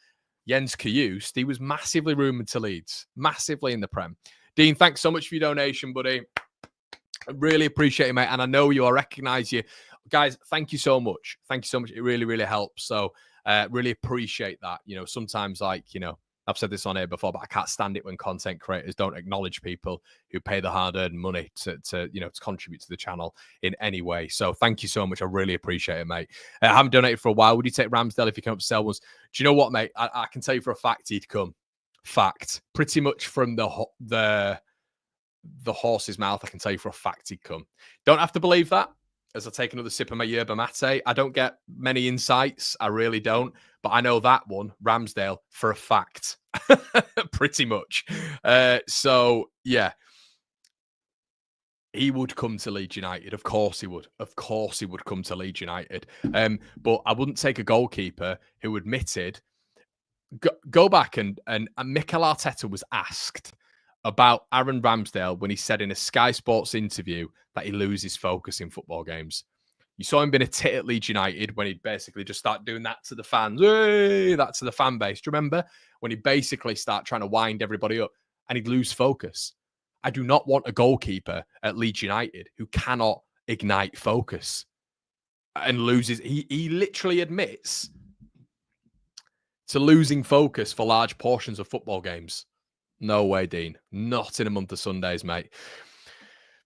Jens Kajust, he was massively rumoured to Leeds. Massively in the Prem. Dean, thanks so much for your donation, buddy. I really appreciate it, mate. And I know you. I recognise you. Guys, thank you so much. Thank you so much. It really, really helps. So, really appreciate that. You know, sometimes, like, you know, I've said this on air before, but I can't stand it when content creators don't acknowledge people who pay the hard-earned money to contribute to the channel in any way. So thank you so much. I really appreciate it, mate. I haven't donated for a while. Would you take Ramsdale if you come up to sell ones? Do you know what, mate? I can tell you for a fact he'd come. Fact. Pretty much from the horse's mouth, I can tell you for a fact he'd come. Don't have to believe that. As I take another sip of my yerba mate, I don't get many insights. I really don't. But I know that one, Ramsdale, for a fact. Pretty much. So, yeah. He would come to Leeds United. Of course he would. Of course he would come to Leeds United. But I wouldn't take a goalkeeper who admitted... Go back and Mikel Arteta was asked about Aaron Ramsdale when he said in a Sky Sports interview that he loses focus in football games. You saw him being a tit at Leeds United when he'd basically just start doing that to the fans. Hey, that to the fan base. Do you remember? When he'd basically start trying to wind everybody up and he'd lose focus. I do not want a goalkeeper at Leeds United who cannot ignite focus and loses. He literally admits to losing focus for large portions of football games. No way, Dean. Not in a month of Sundays, mate.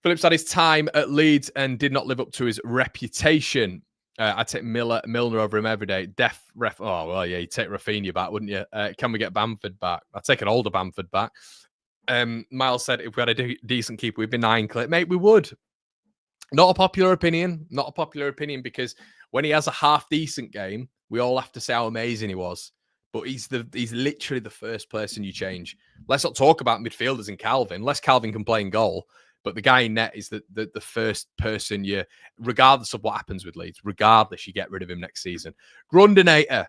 Phillips had his time at Leeds and did not live up to his reputation. I'd take Milner over him every day. Oh, well, yeah, you'd take Rafinha back, wouldn't you? Can we get Bamford back? I'd take an older Bamford back. Miles said if we had a decent keeper, we'd be 9 clear. Mate, we would. Not a popular opinion. Not a popular opinion because when he has a half-decent game, we all have to say how amazing he was. But he's literally the first person you change. Let's not talk about midfielders in Calvin. Unless Calvin can play in goal. But the guy in net is the first person you, regardless of what happens with Leeds, regardless, you get rid of him next season. Grundinator,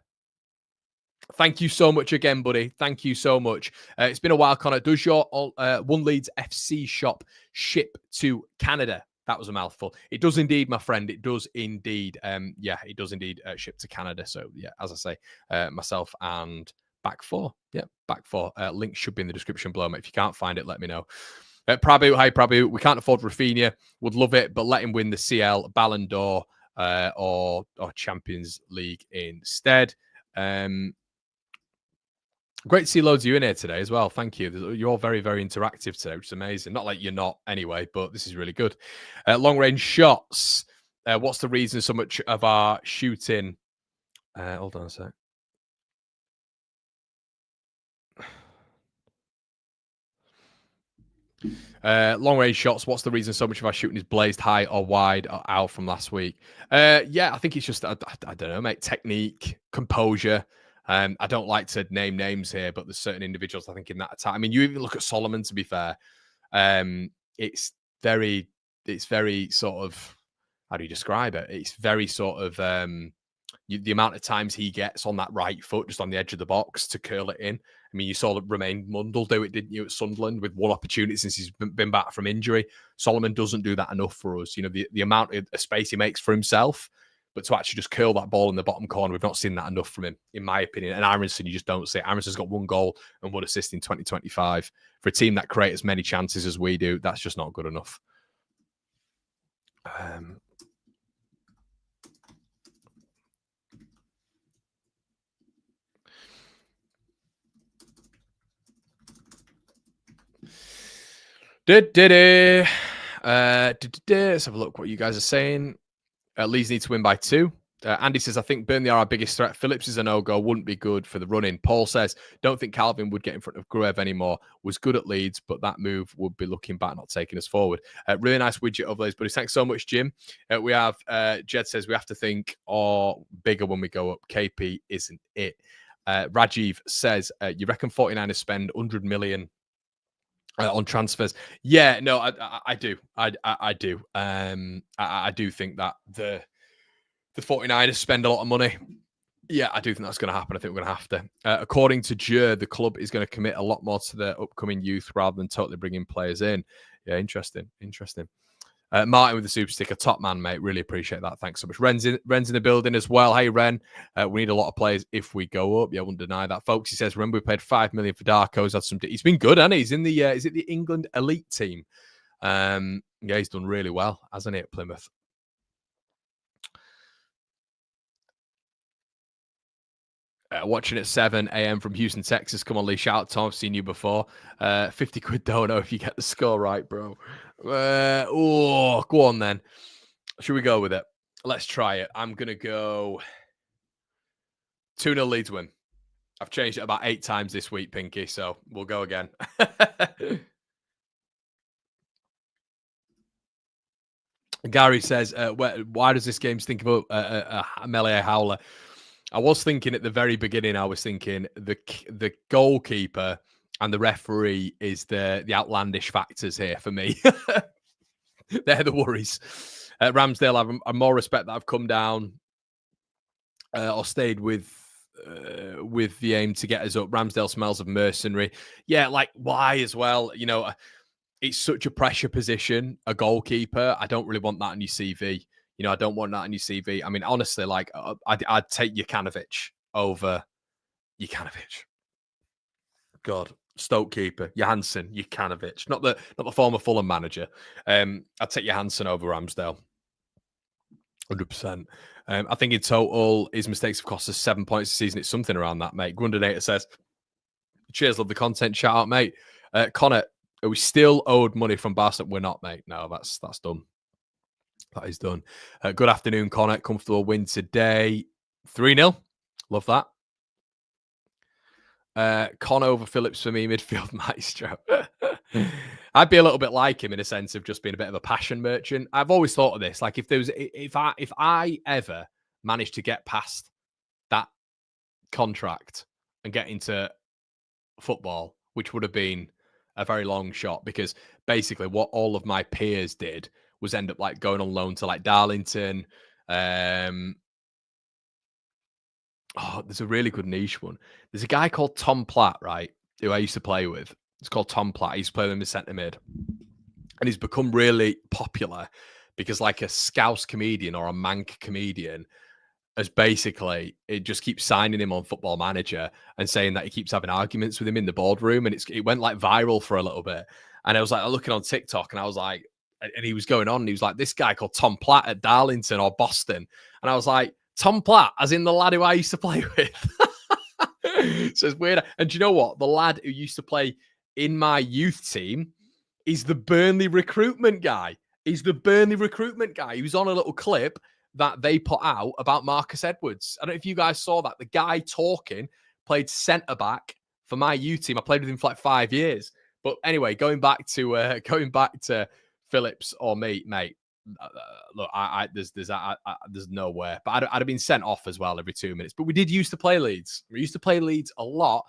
thank you so much again, buddy. Thank you so much. It's been a while, Connor. Does your One Leeds FC shop ship to Canada? That was a mouthful. It does indeed, my friend. It does indeed. Yeah, it does indeed ship to Canada. So, yeah, as I say, myself and Back 4. Yeah, Back 4. Link should be in the description below, mate. If you can't find it, let me know. Prabu, hi, Prabu. We can't afford Rafinha. Would love it, but let him win the CL, Ballon d'Or, or Champions League instead. Great to see loads of you in here today as well. Thank you. You're all very, very interactive today, which is amazing. Not like you're not anyway, but this is really good. Long range shots. What's the reason so much of our shooting? Hold on a sec. Long range shots. What's the reason so much of our shooting is blazed high or wide or out from last week? Yeah, I think it's just, I don't know, mate, technique, composure. I don't like to name names here, but there's certain individuals I think in that attack. I mean, you even look at Solomon, to be fair. It's very sort of, how do you describe it? It's very sort of the amount of times he gets on that right foot, just on the edge of the box to curl it in. I mean, you saw Romain Mundle do it, didn't you, at Sunderland with one opportunity since he's been back from injury. Solomon doesn't do that enough for us. You know, the amount of space he makes for himself. But to actually just curl that ball in the bottom corner, we've not seen that enough from him, in my opinion. And Aronson, you just don't see it. Aronson's got 1 goal and 1 assist in 2025. For a team that creates as many chances as we do, that's just not good enough. Let's have a look what you guys are saying. Leeds need to win by 2. Andy says, I think Burnley are our biggest threat. Phillips is a no-go. Wouldn't be good for the run-in. Paul says, don't think Calvin would get in front of Gruev anymore. Was good at Leeds, but that move would be looking back, not taking us forward. Really nice widget of those, buddies. Thanks so much, Jim. We have, Jed says, we have to think bigger when we go up. KP isn't it. Rajiv says, you reckon 49ers spend 100 million on transfers? Yeah, no, I do. I do. I do think that the 49ers spend a lot of money. Yeah, I do think that's going to happen. I think we're going to have to. According to Jer, the club is going to commit a lot more to their upcoming youth rather than totally bringing players in. Yeah, interesting. Interesting. Martin with the super sticker, top man, mate. Really appreciate that. Thanks so much. Ren's in the building as well. Hey, Ren. We need a lot of players if we go up. Yeah, I wouldn't deny that, folks. He says, remember we paid $5 million for Darko's. Had some. He's been good, hasn't he? He's in the. Is it the England elite team? Yeah, he's done really well, hasn't he, at Plymouth? Watching at 7 a.m. from Houston, Texas. Come on, Lee. Shout out, Tom. I've seen you before. 50 quid dono if you get the score right, bro. Go on then. Should we go with it? Let's try it. I'm going to go 2-0 Leeds win. I've changed it about 8 times this week, Pinky, so we'll go again. Gary says, why does this game think about a melee howler? I was thinking at the very beginning, I was thinking the goalkeeper and the referee is the outlandish factors here for me. They're the worries. Ramsdale, I'm more respect that I've come down or stayed with the aim to get us up. Ramsdale smells of mercenary. Yeah, like why as well? You know, it's such a pressure position, a goalkeeper. I don't really want that on your CV. You know, I don't want that on your CV. I mean, honestly, like I'd take Jokanovic over Jokanovic. God, Stoke keeper, Johansson, Jokanovic, not the former Fulham manager. I'd take Johansson over Ramsdale. 100%. I think in total, his mistakes have cost us 7 points this season. It's something around that, mate. Grundonator says, cheers, love the content. Shout out, mate. Connor, are we still owed money from Barcelona? We're not, mate. No, that's done. That is done. Good afternoon, Connor. Comfortable win today. 3-0. Love that. Connor over Phillips for me, midfield maestro. I'd be a little bit like him in a sense of just being a bit of a passion merchant. I've always thought of this. Like if I ever managed to get past that contract and get into football, which would have been a very long shot, because basically what all of my peers did was end up like going on loan to like Darlington. There's a really good niche one. There's a guy called Tom Platt, right, who I used to play with. It's called Tom Platt. I used to play with him in centre mid. And he's become really popular because like a Scouse comedian or a Manc comedian has basically, it just keeps signing him on Football Manager and saying that he keeps having arguments with him in the boardroom. And it went like viral for a little bit. And I was like looking on TikTok and I was like, and he was going on and he was like, this guy called Tom Platt at Darlington or Boston. And I was like, Tom Platt, as in the lad who I used to play with. So it's weird. And do you know what? The lad who used to play in my youth team is the Burnley recruitment guy. He's the Burnley recruitment guy. He was on a little clip that they put out about Marcus Edwards. I don't know if you guys saw that. The guy talking played centre-back for my youth team. I played with him for like 5 years. But anyway, going back to Phillips or me, mate. Look, there's nowhere. But I'd have been sent off as well every 2 minutes. But we did used to play Leeds. We used to play Leeds a lot.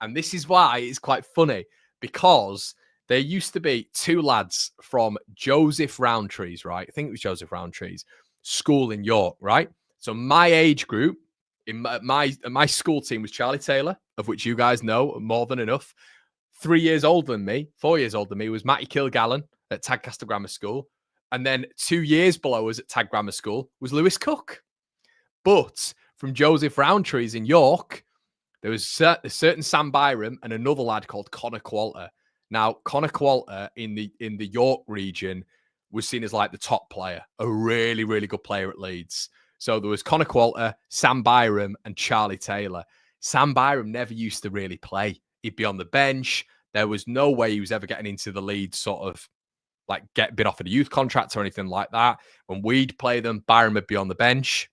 And this is why it's quite funny, because there used to be 2 lads from Joseph Roundtree's, right? I think it was Joseph Roundtree's school in York, right? So my age group, in my school team was Charlie Taylor, of which you guys know more than enough. 3 years older than me, 4 years older than me was Matty Kilgallen at Tadcaster Grammar School. And then 2 years below us at Tag Grammar School was Lewis Cook. But from Joseph Roundtree's in York, there was a certain Sam Byram and another lad called Connor Qualter. Now, Connor Qualter in the York region was seen as like the top player, a really, really good player at Leeds. So there was Connor Qualter, Sam Byram, and Charlie Taylor. Sam Byram never used to really play. He'd be on the bench. There was no way he was ever getting into the Leeds sort of like been offered a youth contract or anything like that. When we'd play them, Byram would be on the bench.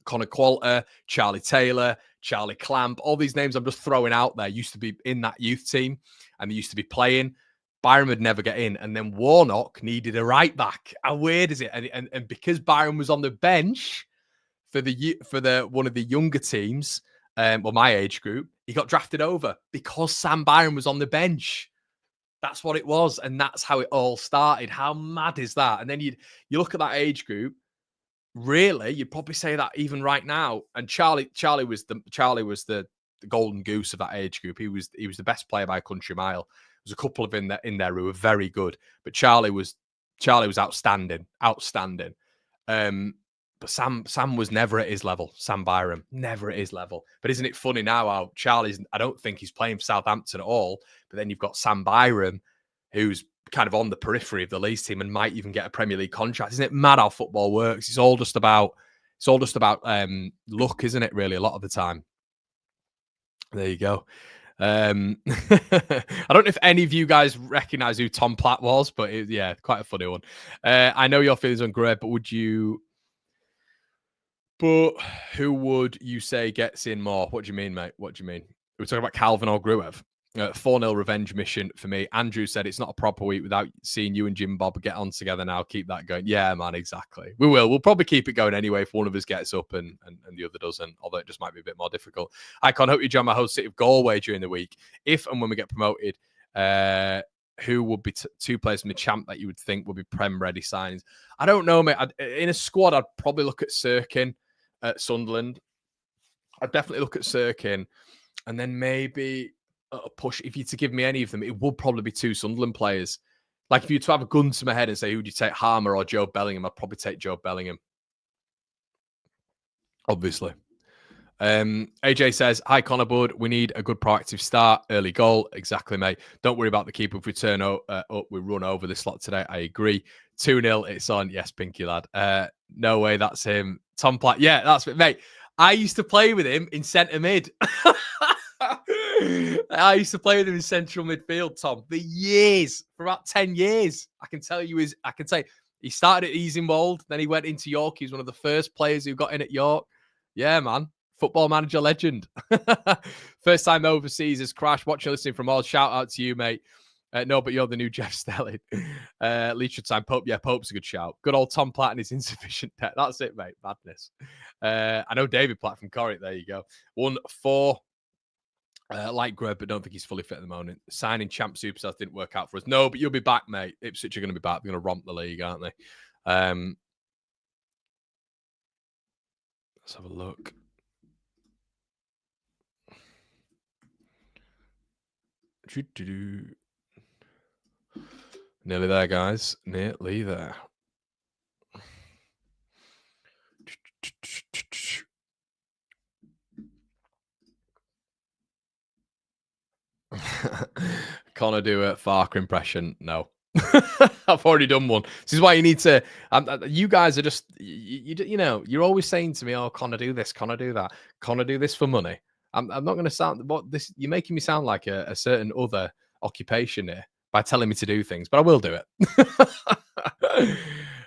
Connor Qualter, Charlie Taylor, Charlie Clamp, all these names I'm just throwing out there used to be in that youth team and they used to be playing. Byram would never get in. And then Warnock needed a right back. How weird is it? And because Byram was on the bench for one of the younger teams, my age group, he got drafted over because Sam Byram was on the bench. That's what it was. And that's how it all started. How mad is that? And then you look at that age group Really, you'd probably say that even right now. And Charlie was the golden goose of that age group. He was the best player by a country mile. There's a couple of in there who were very good, but Charlie was outstanding, outstanding. But Sam was never at his level. Sam Byram, never at his level. But isn't it funny now how Charlie's? I don't think he's playing for Southampton at all. But then you've got Sam Byram, who's kind of on the periphery of the Leeds team and might even get a Premier League contract. Isn't it mad how football works? It's all just about luck, isn't it? Really, a lot of the time. There you go. I don't know if any of you guys recognize who Tom Platt was, but yeah, quite a funny one. I know your feelings on Gray, but who would you say gets in more? What do you mean, mate? What do you mean? We're talking about Calvin or Gruev. 4-0 revenge mission for me. Andrew said it's not a proper week without seeing you and Jim Bob get on together now. Keep that going. Yeah, man, exactly. We will. We'll probably keep it going anyway if one of us gets up and the other doesn't, although it just might be a bit more difficult. I can't hope you join my host City of Galway during the week. If and when we get promoted, who would be two players from the champ that you would think would be Prem ready signings? I don't know, mate. In a squad, I'd probably look at Sirkin at Sunderland. I'd definitely look at Sirkin, and then maybe a push. If you to give me any of them, it would probably be two Sunderland players. Like if you to have a gun to my head and say, who do you take, Harmer or Joe Bellingham? I'd probably take Joe Bellingham. Obviously. AJ says, hi, Connor Bud. We need a good proactive start. Early goal. Exactly, mate. Don't worry about the keeper. If we turn up, we run over the slot today. I agree. 2-0. It's on. Yes, Pinky lad. No way. That's him. Tom Platt. Yeah, that's it, mate. I used to play with him in centre mid. I used to play with him in central midfield, Tom, for years, for about 10 years. I can tell you he started at Easingwold, then he went into York. He was one of the first players who got in at York. Yeah, man. Football manager legend. First time overseas is Crash. Watching, listening from all. Shout out to you, mate. No, but you're the new Jeff Stelling. Leadership time. Pope. Yeah, Pope's a good shout. Good old Tom Platt and his insufficient debt. That's it, mate. Madness. I know David Platt from Corrie. There you go. 1-4. Like Greg, but don't think he's fully fit at the moment. Signing champ superstars didn't work out for us. No, but you'll be back, mate. Ipswich are going to be back. They're going to romp the league, aren't they? Let's have a look. Nearly there, guys. Nearly there. Connor do a Farker impression? No. I've already done one. This is why you need to. You guys are just, you know, you're always saying to me, "Oh, Connor do this, Connor do that, Connor do this for money." I'm not going to sound. What this? You're making me sound like a certain other occupation here by telling me to do things, but I will do it.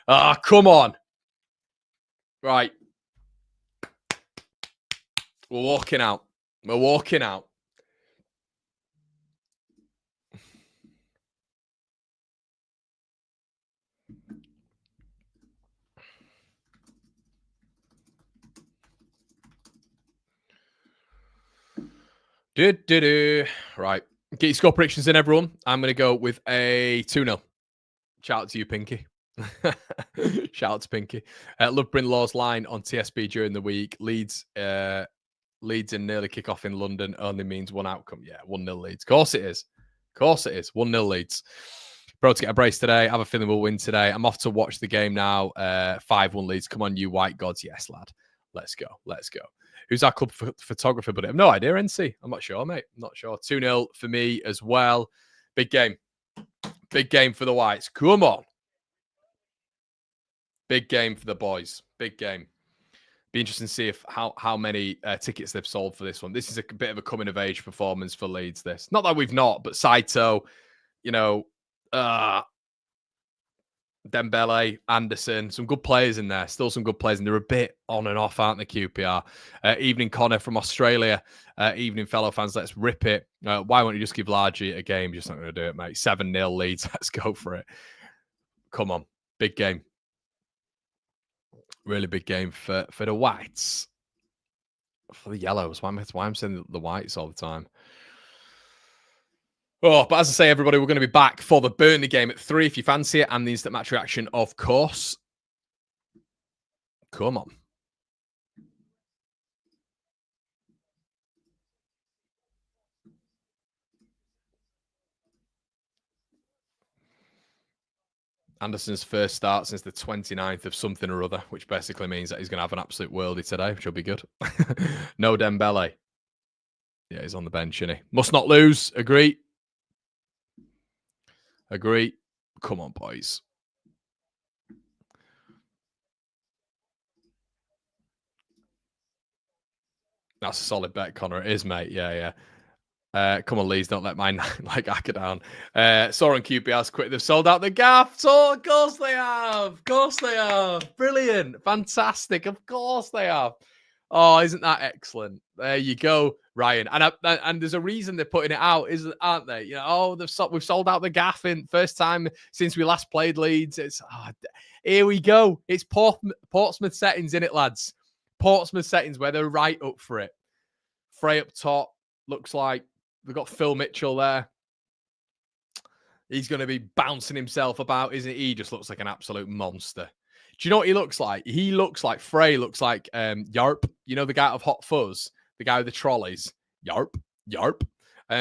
Ah, come on. Right. We're walking out. We're walking out. Right. Get your score predictions in, everyone. I'm going to go with a 2-0. Shout out to you, Pinky. Shout out to Pinky. Love Brynlaw's line on TSB during the week. Leeds in nearly kick off in London only means one outcome. Yeah, 1-0 Leeds. Of course it is. Of course it is. 1-0 Leeds. Bro, to get a brace today. I have a feeling we'll win today. I'm off to watch the game now. 5-1 Leeds. Come on, you white gods. Yes, lad. Let's go. Let's go. Who's our club photographer? But I have no idea, NC. I'm not sure, mate. I'm not sure. 2-0 for me as well. Big game. Big game for the Whites. Come on. Big game for the boys. Big game. Be interesting to see how many tickets they've sold for this one. This is a bit of a coming of age performance for Leeds. This, not that we've not, but Saito, you know, Dembele, Anderson, some good players in there. Still some good players, and they're a bit on and off, aren't they, QPR? Evening Connor from Australia. Evening fellow fans, let's rip it. Why won't you just give Largy a game? You're just not going to do it, mate. 7-0 Leeds. Let's go for it. Come on. Big game. Really big game for the Whites. For the Yellows. Why I'm saying the Whites all the time? Oh, but as I say, everybody, we're going to be back for the Burnley game at 3 if you fancy it, and the instant match reaction, of course. Come on. Anderson's first start since the 29th of something or other, which basically means that he's going to have an absolute worldie today, which will be good. No Dembele. Yeah, he's on the bench, isn't he? Must not lose. Agree. Agree. Come on, boys. That's a solid bet, Connor. It is, mate. Yeah. Come on, Leeds, don't let mine like Acker down. Saw on QPR's quit. They've sold out the gaff. So, of course they have. Of course they have. Brilliant. Fantastic. Of course they have. Oh, isn't that excellent? There you go, Ryan. And there's a reason they're putting it out, aren't they? You know, we've sold out the gaff in first time since we last played Leeds. Here we go. It's Portsmouth settings, in it, lads. Portsmouth settings where they're right up for it. Frey up top. Looks like we've got Phil Mitchell there. He's going to be bouncing himself about, isn't he? He just looks like an absolute monster. Do you know what he looks like? He looks like looks like Yarp. You know, the guy of Hot Fuzz, the guy with the trolleys. Yarp.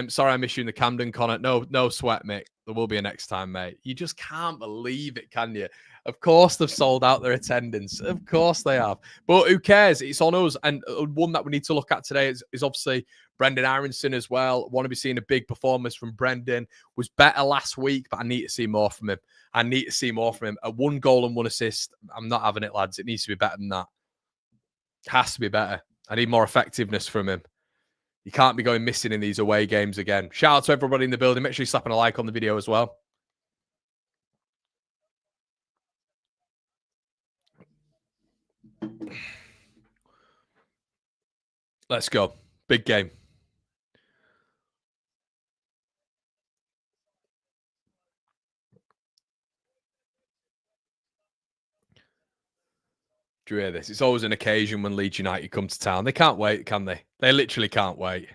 Sorry I missed you in the Camden, Connor. No sweat, mate. There will be a next time, mate. You just can't believe it, can you? Of course they've sold out their attendance. Of course they have. But who cares? It's on us. And one that we need to look at today is obviously Brendan Aronson as well. Want to be seeing a big performance from Brendan. Was better last week, but I need to see more from him. A 1 goal and 1 assist. I'm not having it, lads. It needs to be better than that. Has to be better. I need more effectiveness from him. You can't be going missing in these away games again. Shout out to everybody in the building. Make sure you're slapping a like on the video as well. Let's go. Big game. Do you hear this? It's always an occasion when Leeds United come to town. They can't wait, can they? They literally can't wait.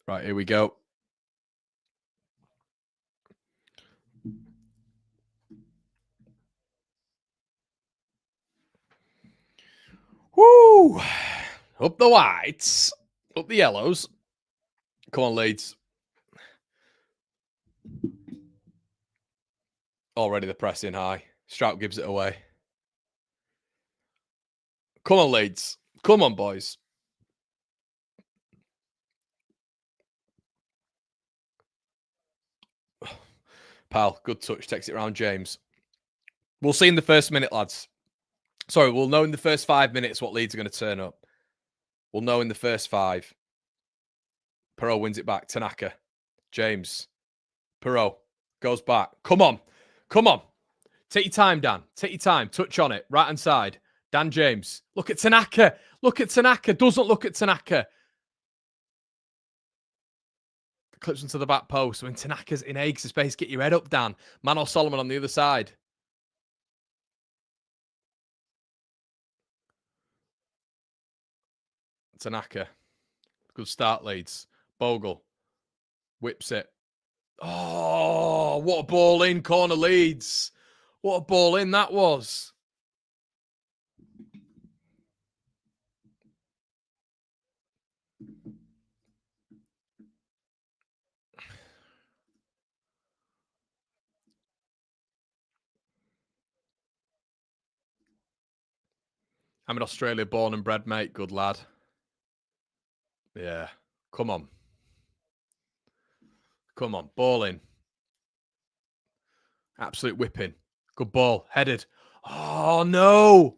Right, here we go. Woo! Up the whites. Up the yellows. Come on, Leeds. Already the pressing high. Strout gives it away. Come on, Leeds. Come on, boys. Pal, good touch. Takes it around James. We'll see in the first minute, lads. Sorry, we'll know in the first 5 minutes what Leeds are going to turn up. We'll know in the first 5. Perot wins it back. Tanaka. James. Perot goes back. Come on. Take your time, Dan. Take your time. Touch on it. Right hand side. Dan James. Look at Tanaka. Doesn't look at Tanaka. Clips into the back post. When Tanaka's in eggs of space, get your head up, Dan. Manor Solomon on the other side. Tanaka. Good start, Leeds. Bogle. Whips it. Oh, what a ball in, corner Leeds. What a ball in that was. I'm in Australia, born and bred, mate. Good lad. Yeah. Come on. Ball in. Absolute whipping. Good ball. Headed. Oh, no.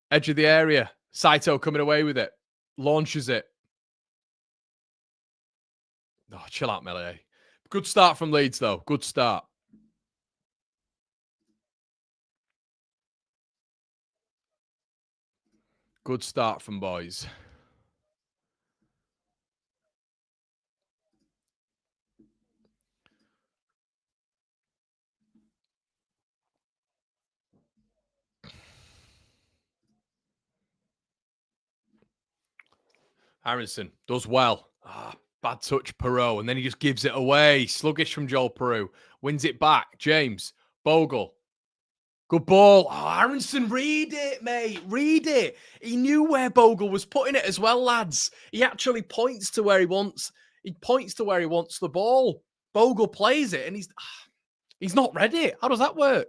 Edge of the area. Saito coming away with it. Launches it. Oh, chill out, Melee. Good start from Leeds, though. Good start. Good start from boys. Aronson does well. Bad touch, Perot, and then he just gives it away. Sluggish from Joel Peru. Wins it back. James. Bogle. Good ball. Oh, Aronson, read it, mate. Read it. He knew where Bogle was putting it as well, lads. He actually points to where he wants. He points to where he wants the ball. Bogle plays it, and he's not ready. How does that work?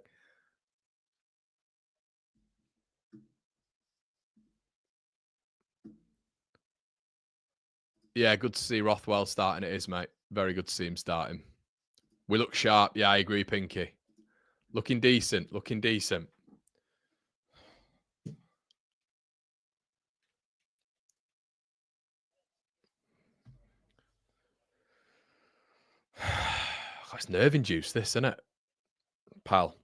Yeah, good to see Rothwell starting. It is, mate. Very good to see him starting. We look sharp. Yeah, I agree, Pinky. Looking decent. Looking decent. That's nerve induced, this, isn't it? Pal.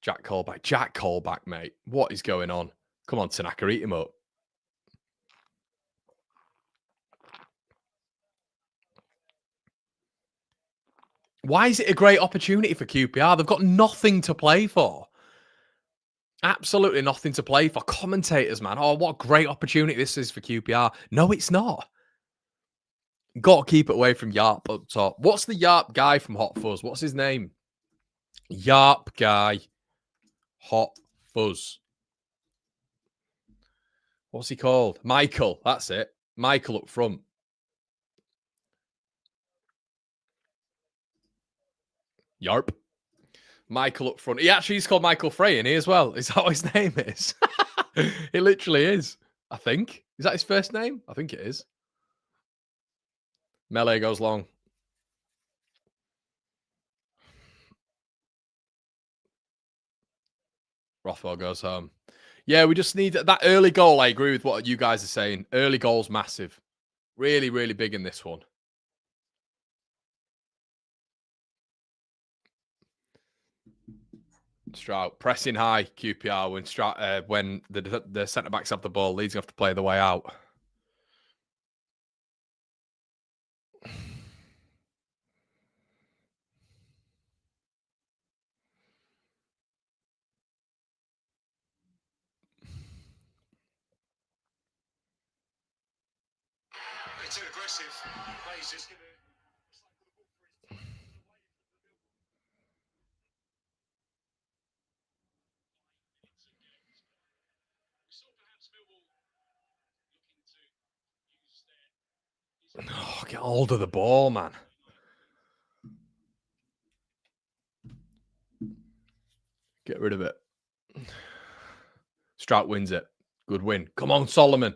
Jack Callback. Jack Callback, mate. What is going on? Come on, Tanaka, eat him up. Why is it a great opportunity for QPR? They've got nothing to play for. Absolutely nothing to play for. Commentators, man. Oh, what a great opportunity this is for QPR. No, it's not. Got to keep it away from Yarp up top. What's the Yarp guy from Hot Fuzz? What's his name? Yarp guy. Hot Fuzz. What's he called? Michael. That's it. Michael up front. Yarp. Michael up front. He actually is called Michael Frey in here as well. Is that what his name is? It literally is. I think. Is that his first name? I think it is. Melee goes long. Rothwell goes home. Yeah, we just need that early goal. I agree with what you guys are saying. Early goal's massive. Really, really big in this one. Strout pressing high. QPR when when the centre backs have the ball, Leeds have to play the way out. It's too aggressive. Oh, get hold of the ball, man. Get rid of it. Strout wins it. Good win. Come on, Solomon.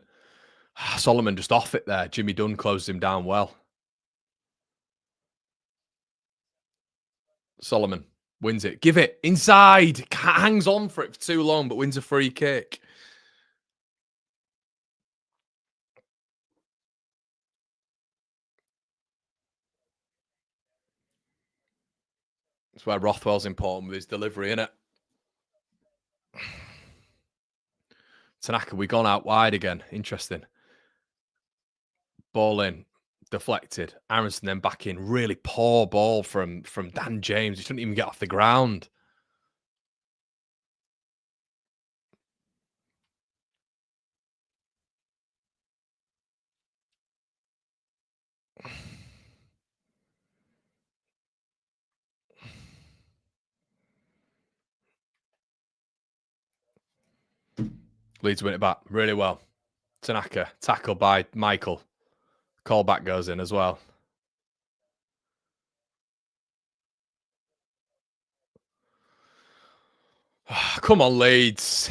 Solomon just off it there. Jimmy Dunn closed him down well. Solomon wins it. Give it inside. Hangs on for it for too long, but wins a free kick. That's where Rothwell's important with his delivery, innit? Tanaka, we gone out wide again. Interesting. Ball in, deflected. Aronson then back in. Really poor ball from Dan James. He couldn't even get off the ground. Leeds win it back really well. Tanaka, tackled by Michael. Callback goes in as well. Come on, Leeds.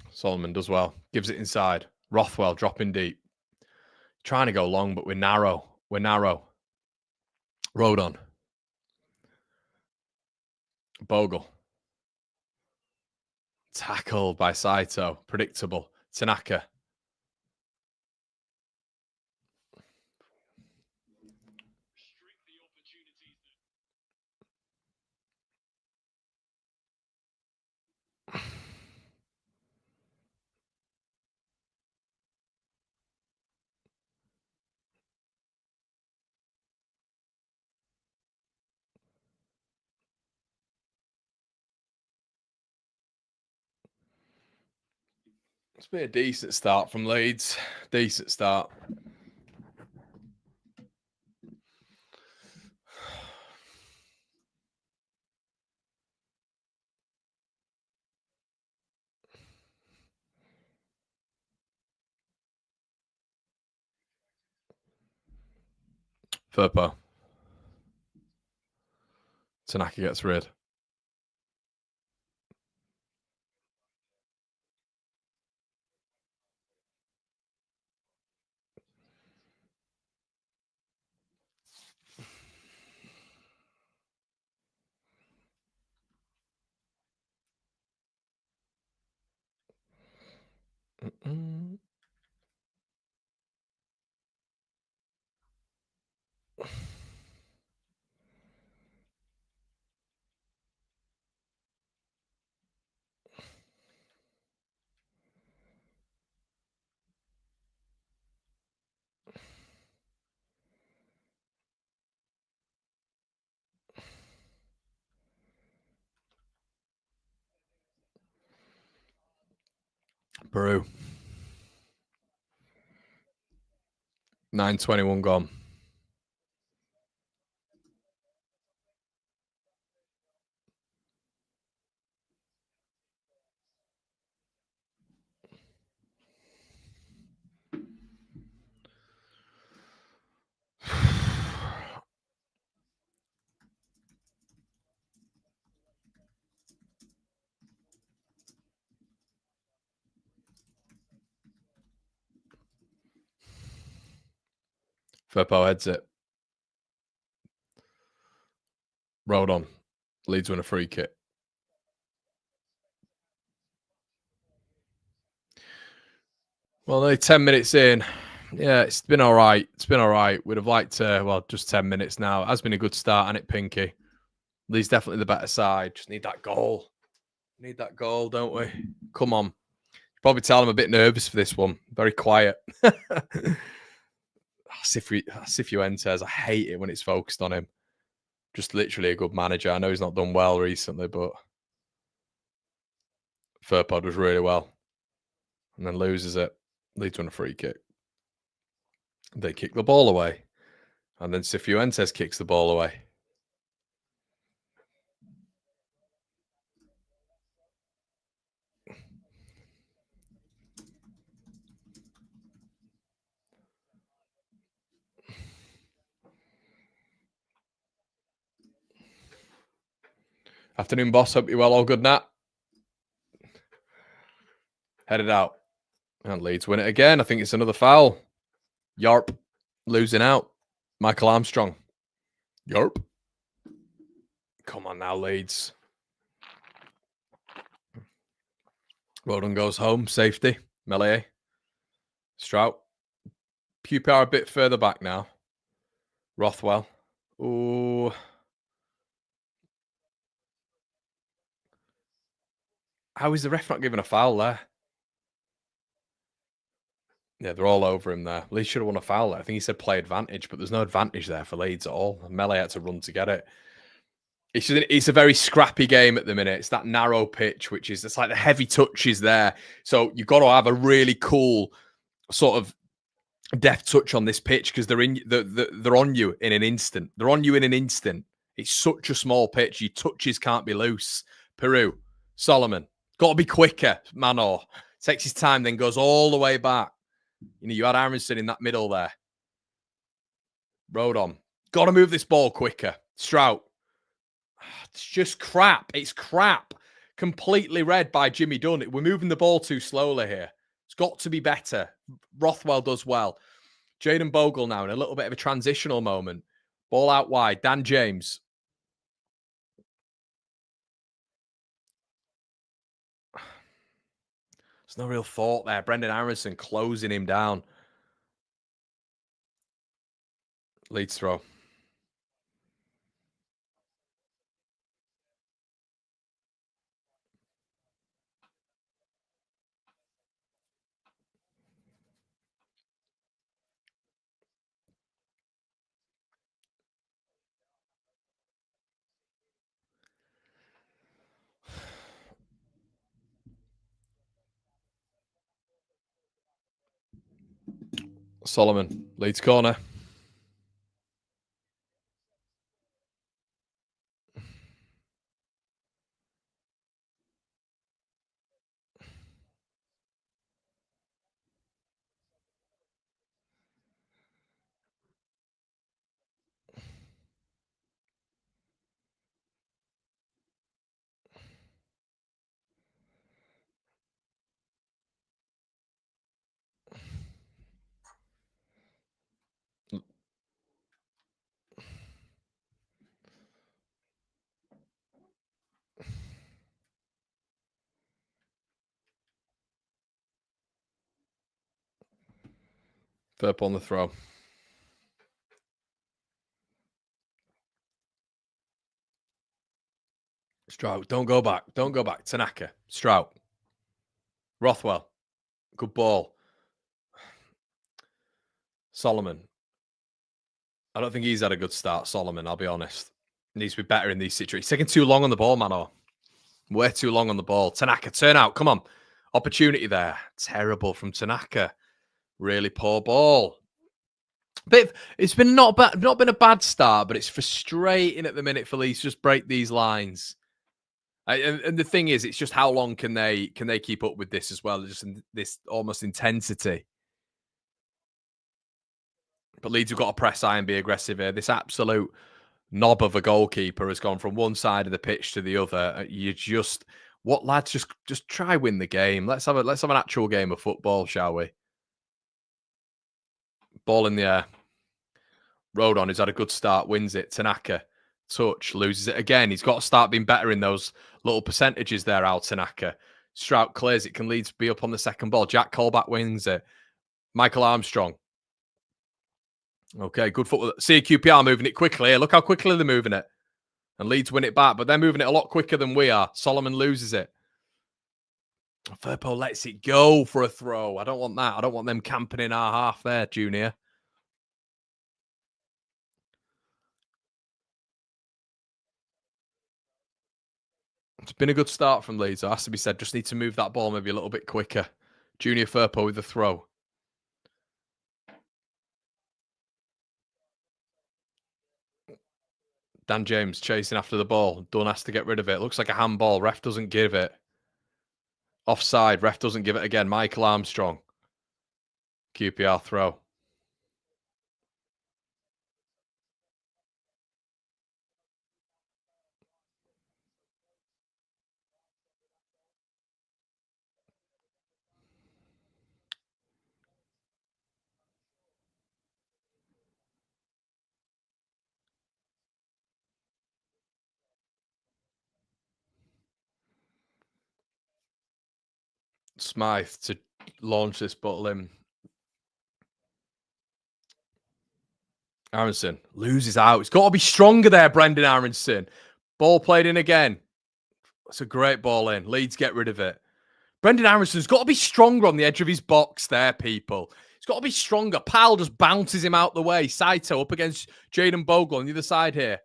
Solomon does well. Gives it inside. Rothwell dropping deep. Trying to go long, but we're narrow. We're narrow. Road on. Bogle. Tackled by Saito. Predictable. Tanaka. It's been a decent start from Leeds. Decent start. Furpo. Tanaka gets rid. Mm-mm. Peru. 9:21 gone. Furpo heads it. Road on. Leeds win a free kick. Well, only 10 minutes in. Yeah, it's been all right. It's been all right. We'd have liked to, well, just 10 minutes now. It has been a good start, and it, Pinky. Leeds definitely the better side. Just need that goal. Need that goal, don't we? Come on. Probably tell I'm a bit nervous for this one. Very quiet. Cifuentes, I hate it when it's focused on him. Just literally a good manager. I know he's not done well recently, but Furpo does really well. And then loses it. Leeds win a free kick. They kick the ball away. And then Cifuentes kicks the ball away. Afternoon, boss. Hope you're well. All good, Nat. Headed out. And Leeds win it again. I think it's another foul. Yarp. Losing out. Michael Armstrong. Yarp. Come on now, Leeds. Roden goes home. Safety. Melee. Strout. QPR a bit further back now. Rothwell. Ooh. How is the ref not giving a foul there? Yeah, they're all over him there. Leeds should have won a foul there. I think he said play advantage, but there's no advantage there for Leeds at all. Melee had to run to get it. It's a very scrappy game at the minute. It's that narrow pitch, which is it's like the heavy touches there. So you've got to have a really cool sort of deft touch on this pitch because they're on you in an instant. They're on you in an instant. It's such a small pitch. Your touches can't be loose. Peru, Solomon, got to be quicker. Manor takes his time, then goes all the way back. You know, you had Aronson in that middle there. Road on. Got to move this ball quicker. Strout. It's just crap. It's crap. Completely read by Jimmy Dunn. We're moving the ball too slowly here. It's got to be better. Rothwell does well. Jaden Bogle now in a little bit of a transitional moment. Ball out wide. Dan James. There's no real thought there. Brendan Aronson closing him down. Leeds throw. Solomon, Leeds corner. Verp on the throw. Strout, don't go back. Don't go back. Tanaka, Strout. Rothwell, good ball. Solomon. I don't think he's had a good start, Solomon, I'll be honest. Needs to be better in these situations. He's taking too long on the ball, Mano. Way too long on the ball. Tanaka, turn out. Come on. Opportunity there. Terrible from Tanaka. Really poor ball. But it's been not been a bad start, but it's frustrating at the minute for Leeds. Just break these lines. And the thing is, it's just how long can they keep up with this as well? Just this almost intensity. But Leeds have got to press high and be aggressive here. This absolute knob of a goalkeeper has gone from one side of the pitch to the other. You just, what lads, just try win the game. Let's have an actual game of football, shall we? Ball in the air. Rodon, who's had a good start, wins it. Tanaka, touch, loses it again. He's got to start being better in those little percentages there, Al Tanaka. Strout clears it, can Leeds be up on the second ball. Jack Colback wins it. Michael Armstrong. Okay, good football. See QPR moving it quickly. Look how quickly they're moving it. And Leeds win it back, but they're moving it a lot quicker than we are. Solomon loses it. Firpo lets it go for a throw. I don't want that. I don't want them camping in our half there, Junior. It's been a good start from Leeds. It has to be said. Just need to move that ball maybe a little bit quicker. Junior Firpo with the throw. Dan James chasing after the ball. Dunn has to get rid of it. Looks like a handball. Ref doesn't give it. Offside. Ref doesn't give it again. Michael Armstrong. QPR throw. Smythe to launch this bottle in. Aronson loses out. It's got to be stronger there, Brendan Aronson. Ball played in again. It's a great ball in. Leeds get rid of it. Brendan Aronson's got to be stronger on the edge of his box there, people. He's got to be stronger. Powell just bounces him out the way. Saito up against Jaden Bogle on the other side here.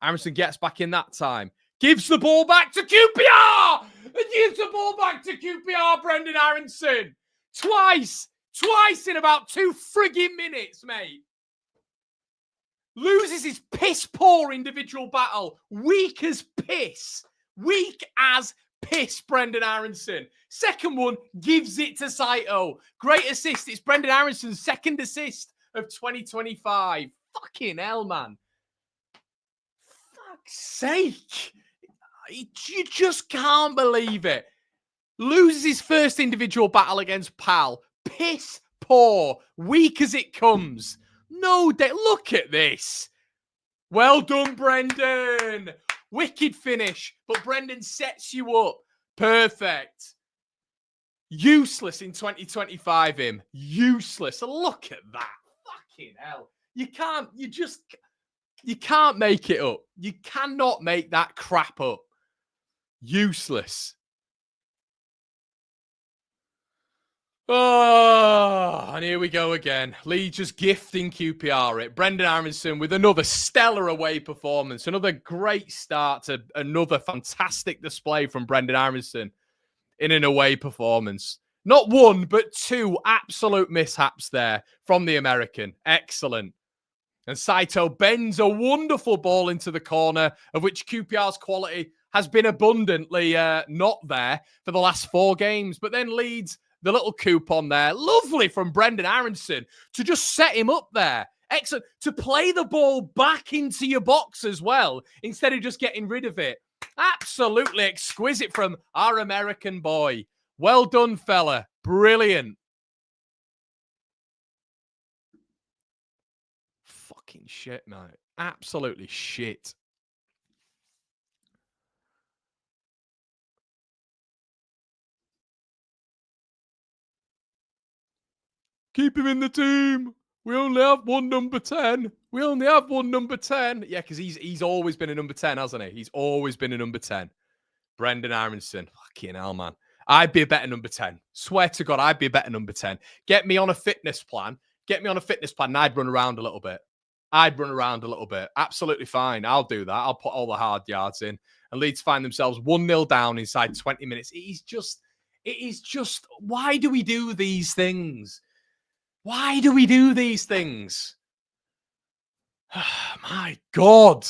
Aronson gets back in that time. Gives the ball back to QPR! And gives the ball back to QPR, Brendan Aronson. Twice in about 2 frigging minutes, mate. Loses his piss-poor individual battle. Weak as piss. Weak as piss, Brendan Aronson. Second one, gives it to Saito. Great assist. It's Brendan Aronson's second assist of 2025. Fucking hell, man. Fuck's sake. You just can't believe it. Loses his first individual battle against Pal. Piss poor. Weak as it comes. No, look at this. Well done, Brendan. Wicked finish, but Brendan sets you up. Perfect. Useless in 2025, him. Useless. Look at that. Fucking hell. You can't make it up. You cannot make that crap up. Useless. Oh, and here we go again. Leeds just gifting QPR it. Brendan Aronson with another stellar away performance. Another great start to another fantastic display from Brendan Aronson in an away performance. Not one, but two absolute mishaps there from the American. Excellent. And Saito bends a wonderful ball into the corner, of which QPR's quality has been abundantly not there for the last 4 games. But then Leeds, the little coupon there, lovely from Brendan Aronson to just set him up there. Excellent. To play the ball back into your box as well, instead of just getting rid of it. Absolutely exquisite from our American boy. Well done, fella. Brilliant. Fucking shit, mate. Absolutely shit. Keep him in the team. We only have one number 10. We only have one number 10. Yeah, because he's always been a number 10, hasn't he? He's always been a number 10. Brendan Aronson. Fucking hell, man. I'd be a better number 10. Swear to God, I'd be a better number 10. Get me on a fitness plan. Get me on a fitness plan and I'd run around a little bit. Absolutely fine. I'll do that. I'll put all the hard yards in. And Leeds find themselves 1-0 down inside 20 minutes. It is just, why do we do these things? Why do we do these things? My God.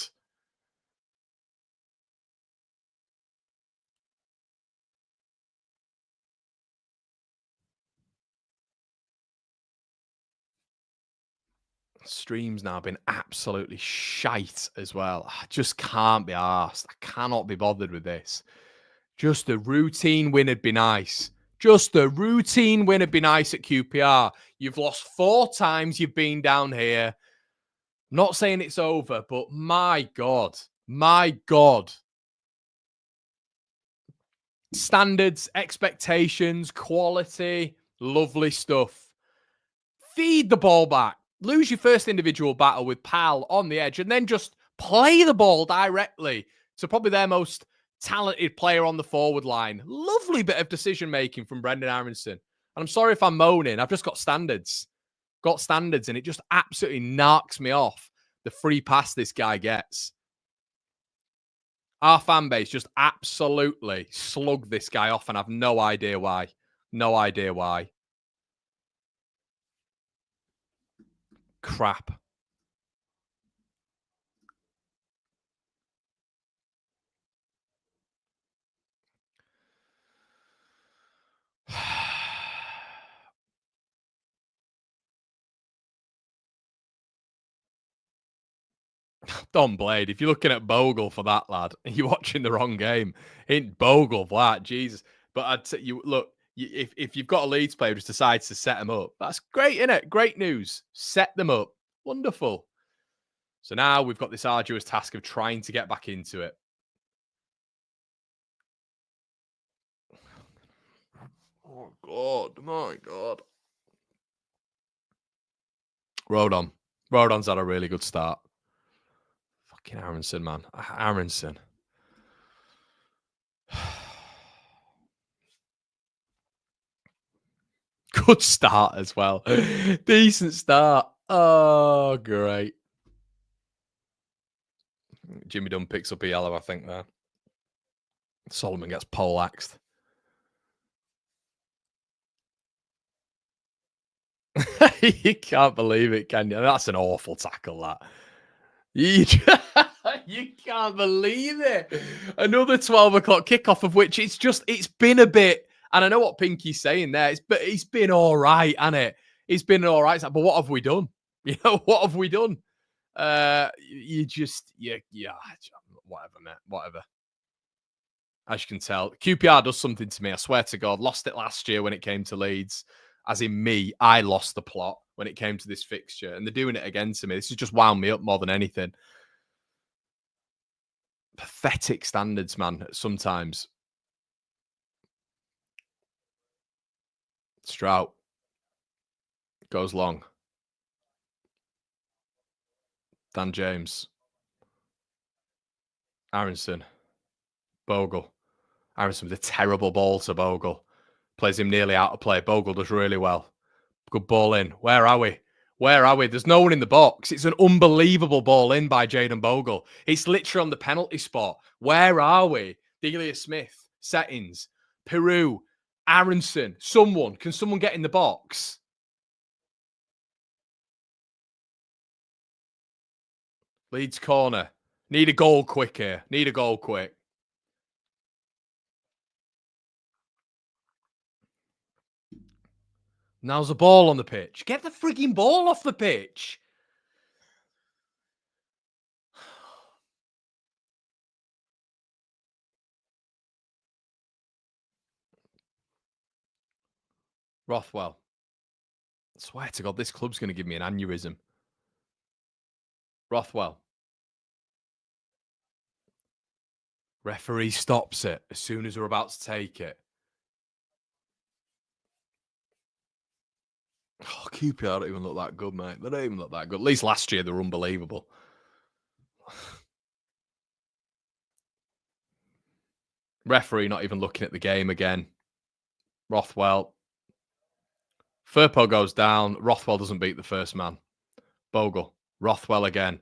Stream's now been absolutely shite as well. I just can't be arsed. I cannot be bothered with this. Just a routine win would be nice. Just a routine win would be nice at QPR. You've lost 4 times you've been down here. Not saying it's over, but my God. My God. Standards, expectations, quality, lovely stuff. Feed the ball back. Lose your first individual battle with Pal on the edge and then just play the ball directly to probably their most talented player on the forward line. Lovely bit of decision-making from Brendan Aronson. And I'm sorry if I'm moaning. I've just got standards. And it just absolutely knocks me off the free pass this guy gets. Our fan base just absolutely slugged this guy off and I've no idea why. No idea why. Crap. Don Blade, if you're looking at Bogle for that, lad, you're watching the wrong game. Ain't Bogle that, Jesus. But I'd say you look, if you've got a Leeds player who just decides to set them up, that's great, isn't it? Great news. Set them up. Wonderful. So now we've got this arduous task of trying to get back into it. Oh, God. My God. Rodon's had a really good start. Fucking Aronson, man. Aronson. Good start as well. Decent start. Oh, great. Jimmy Dunn picks up a yellow, I think, there. Solomon gets poleaxed. You can't believe it, can you? That's an awful tackle, that. You can't believe it. Another 12 o'clock kickoff, of which it's been a bit, and I know what Pinky's saying there, but it's been all right, hasn't it? It's been all right. But what have we done? You know, what have we done? Yeah, whatever, mate. Whatever. As you can tell, QPR does something to me. I swear to God, lost it last year when it came to Leeds. As in me, I lost the plot when it came to this fixture. And they're doing it again to me. This has just wound me up more than anything. Pathetic standards, man, sometimes. Strout. Goes long. Dan James. Aronson. Bogle. Aronson with a terrible ball to Bogle. Plays him nearly out of play. Bogle does really well. Good ball in. Where are we? There's no one in the box. It's an unbelievable ball in by Jayden Bogle. It's literally on the penalty spot. Where are we? Delia Smith. Settings. Peru. Aronson, someone. Can someone get in the box? Leeds corner. Need a goal quick here. Need a goal quick. Now's the ball on the pitch. Get the frigging ball off the pitch. Rothwell. I swear to God, this club's going to give me an aneurysm. Rothwell. Referee stops it as soon as we're about to take it. Oh, QPR don't even look that good, mate. They don't even look that good. At least last year, they were unbelievable. Referee not even looking at the game again. Rothwell. Firpo goes down. Rothwell doesn't beat the first man. Bogle. Rothwell again.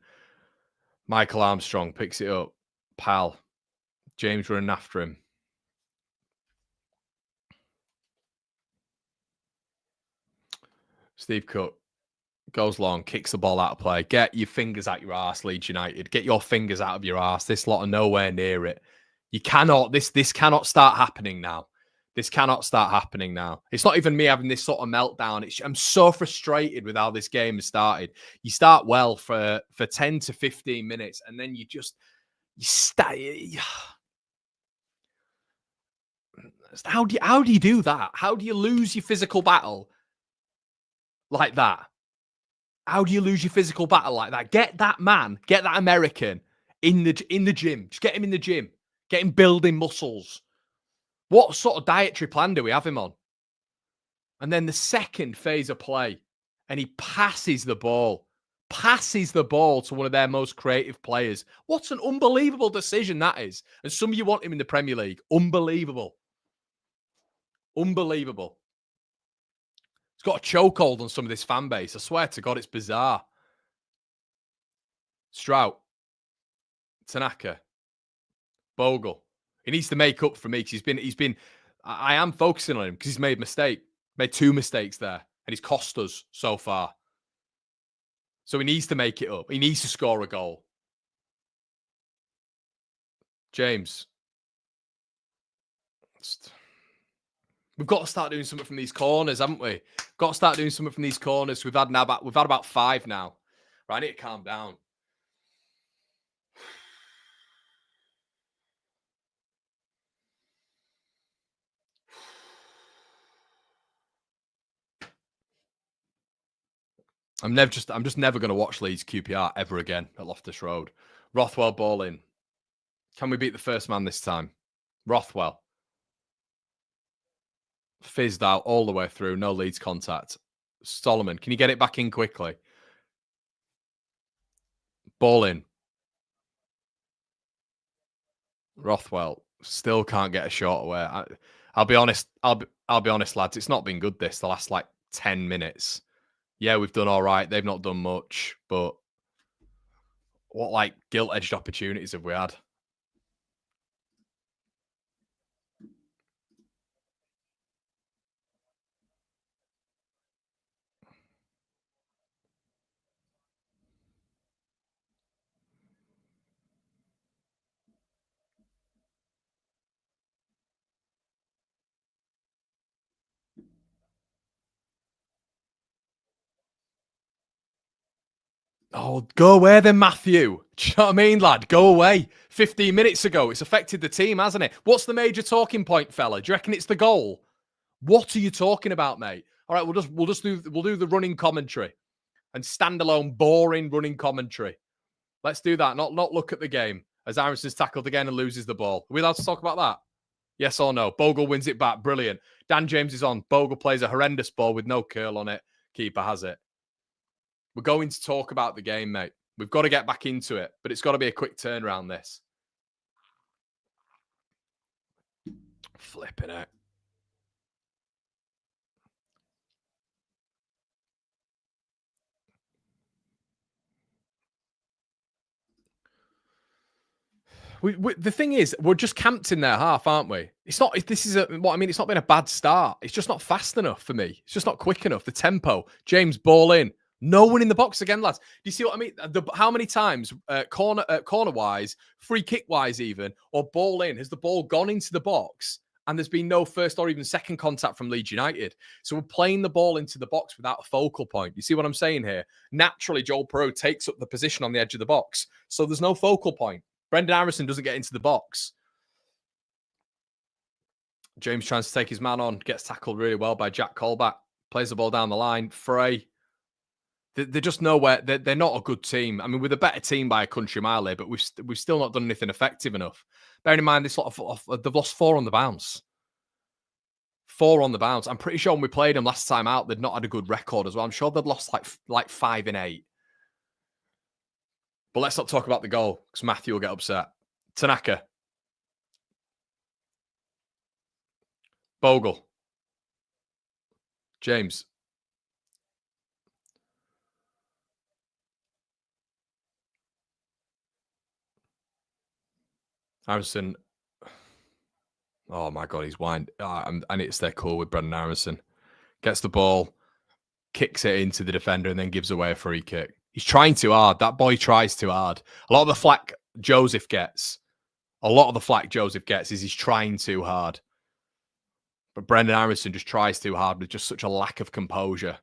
Michael Armstrong picks it up. Pal. James running after him. Steve Cook goes long, kicks the ball out of play. Get your fingers out your arse, Leeds United. Get your fingers out of your arse. This lot are nowhere near it. You cannot, this cannot start happening now. This cannot start happening now. It's not even me having this sort of meltdown. I'm so frustrated with how this game has started. You start well for 10 to 15 minutes, and then you stay. How do you do that? How do you lose your physical battle like that? How do you lose your physical battle like that? Get that man, get that American in the gym. Just get him in the gym. Get him building muscles. What sort of dietary plan do we have him on? And then the second phase of play, and he passes the ball to one of their most creative players. What an unbelievable decision that is. And some of you want him in the Premier League. Unbelievable. Unbelievable. He's got a chokehold on some of this fan base. I swear to God, it's bizarre. Strout. Tanaka. Bogle. He needs to make up for me because he's been. I am focusing on him because he's made two mistakes there, and he's cost us so far. So he needs to make it up. He needs to score a goal. James. We've got to start doing something from these corners, haven't we? Got to start doing something from these corners. We've had about 5 now. Right, I need to calm down. I'm just never going to watch Leeds QPR ever again at Loftus Road. Rothwell ball in. Can we beat the first man this time? Rothwell. Fizzed out all the way through. No Leeds contact. Solomon, can you get it back in quickly? Ball in. Rothwell still can't get a shot away. I'll be honest. I'll be honest, lads. It's not been good the last 10 minutes. Yeah, we've done all right. They've not done much, but what gilt-edged opportunities have we had? Oh, go away then, Matthew. Do you know what I mean, lad? Go away. 15 minutes ago, it's affected the team, hasn't it? What's the major talking point, fella? Do you reckon it's the goal? What are you talking about, mate? All right, we'll do the running commentary and standalone boring running commentary. Let's do that. Not look at the game as Aronson's tackled again and loses the ball. Are we allowed to talk about that? Yes or no? Bogle wins it back. Brilliant. Dan James is on. Bogle plays a horrendous ball with no curl on it. Keeper has it. We're going to talk about the game, mate. We've got to get back into it, but it's got to be a quick turnaround, this. Flipping it. The thing is, we're just camped in their half, aren't we? It's not. This is what I mean. It's not been a bad start. It's just not fast enough for me. It's just not quick enough. The tempo. James ball in. No one in the box again, lads. Do you see what I mean? How many times corner wise, free kick wise, even or ball in has the ball gone into the box and there's been no first or even second contact from Leeds United? So we're playing the ball into the box without a focal point. You see what I'm saying here? Naturally, Joel Pro takes up the position on the edge of the box, so there's no focal point. Brendan Harrison doesn't get into the box. James trying to take his man on, gets tackled really well by Jack Colback, plays the ball down the line. Frey, they're just nowhere. They're not a good team. I mean, we're the better team by a country mile here, but we've still not done anything effective enough. Bearing in mind, they've lost 4 on the bounce. 4 on the bounce. I'm pretty sure when we played them last time out, they'd not had a good record as well. I'm sure they'd lost like 5 and 8. But let's not talk about the goal because Matthew will get upset. Tanaka. Bogle. James. Harrison. Oh my God, he's whined. And it's their call with Brendan Harrison. Gets the ball, kicks it into the defender, and then gives away a free kick. He's trying too hard. That boy tries too hard. A lot of the flack Joseph gets is he's trying too hard. But Brendan Harrison just tries too hard with just such a lack of composure.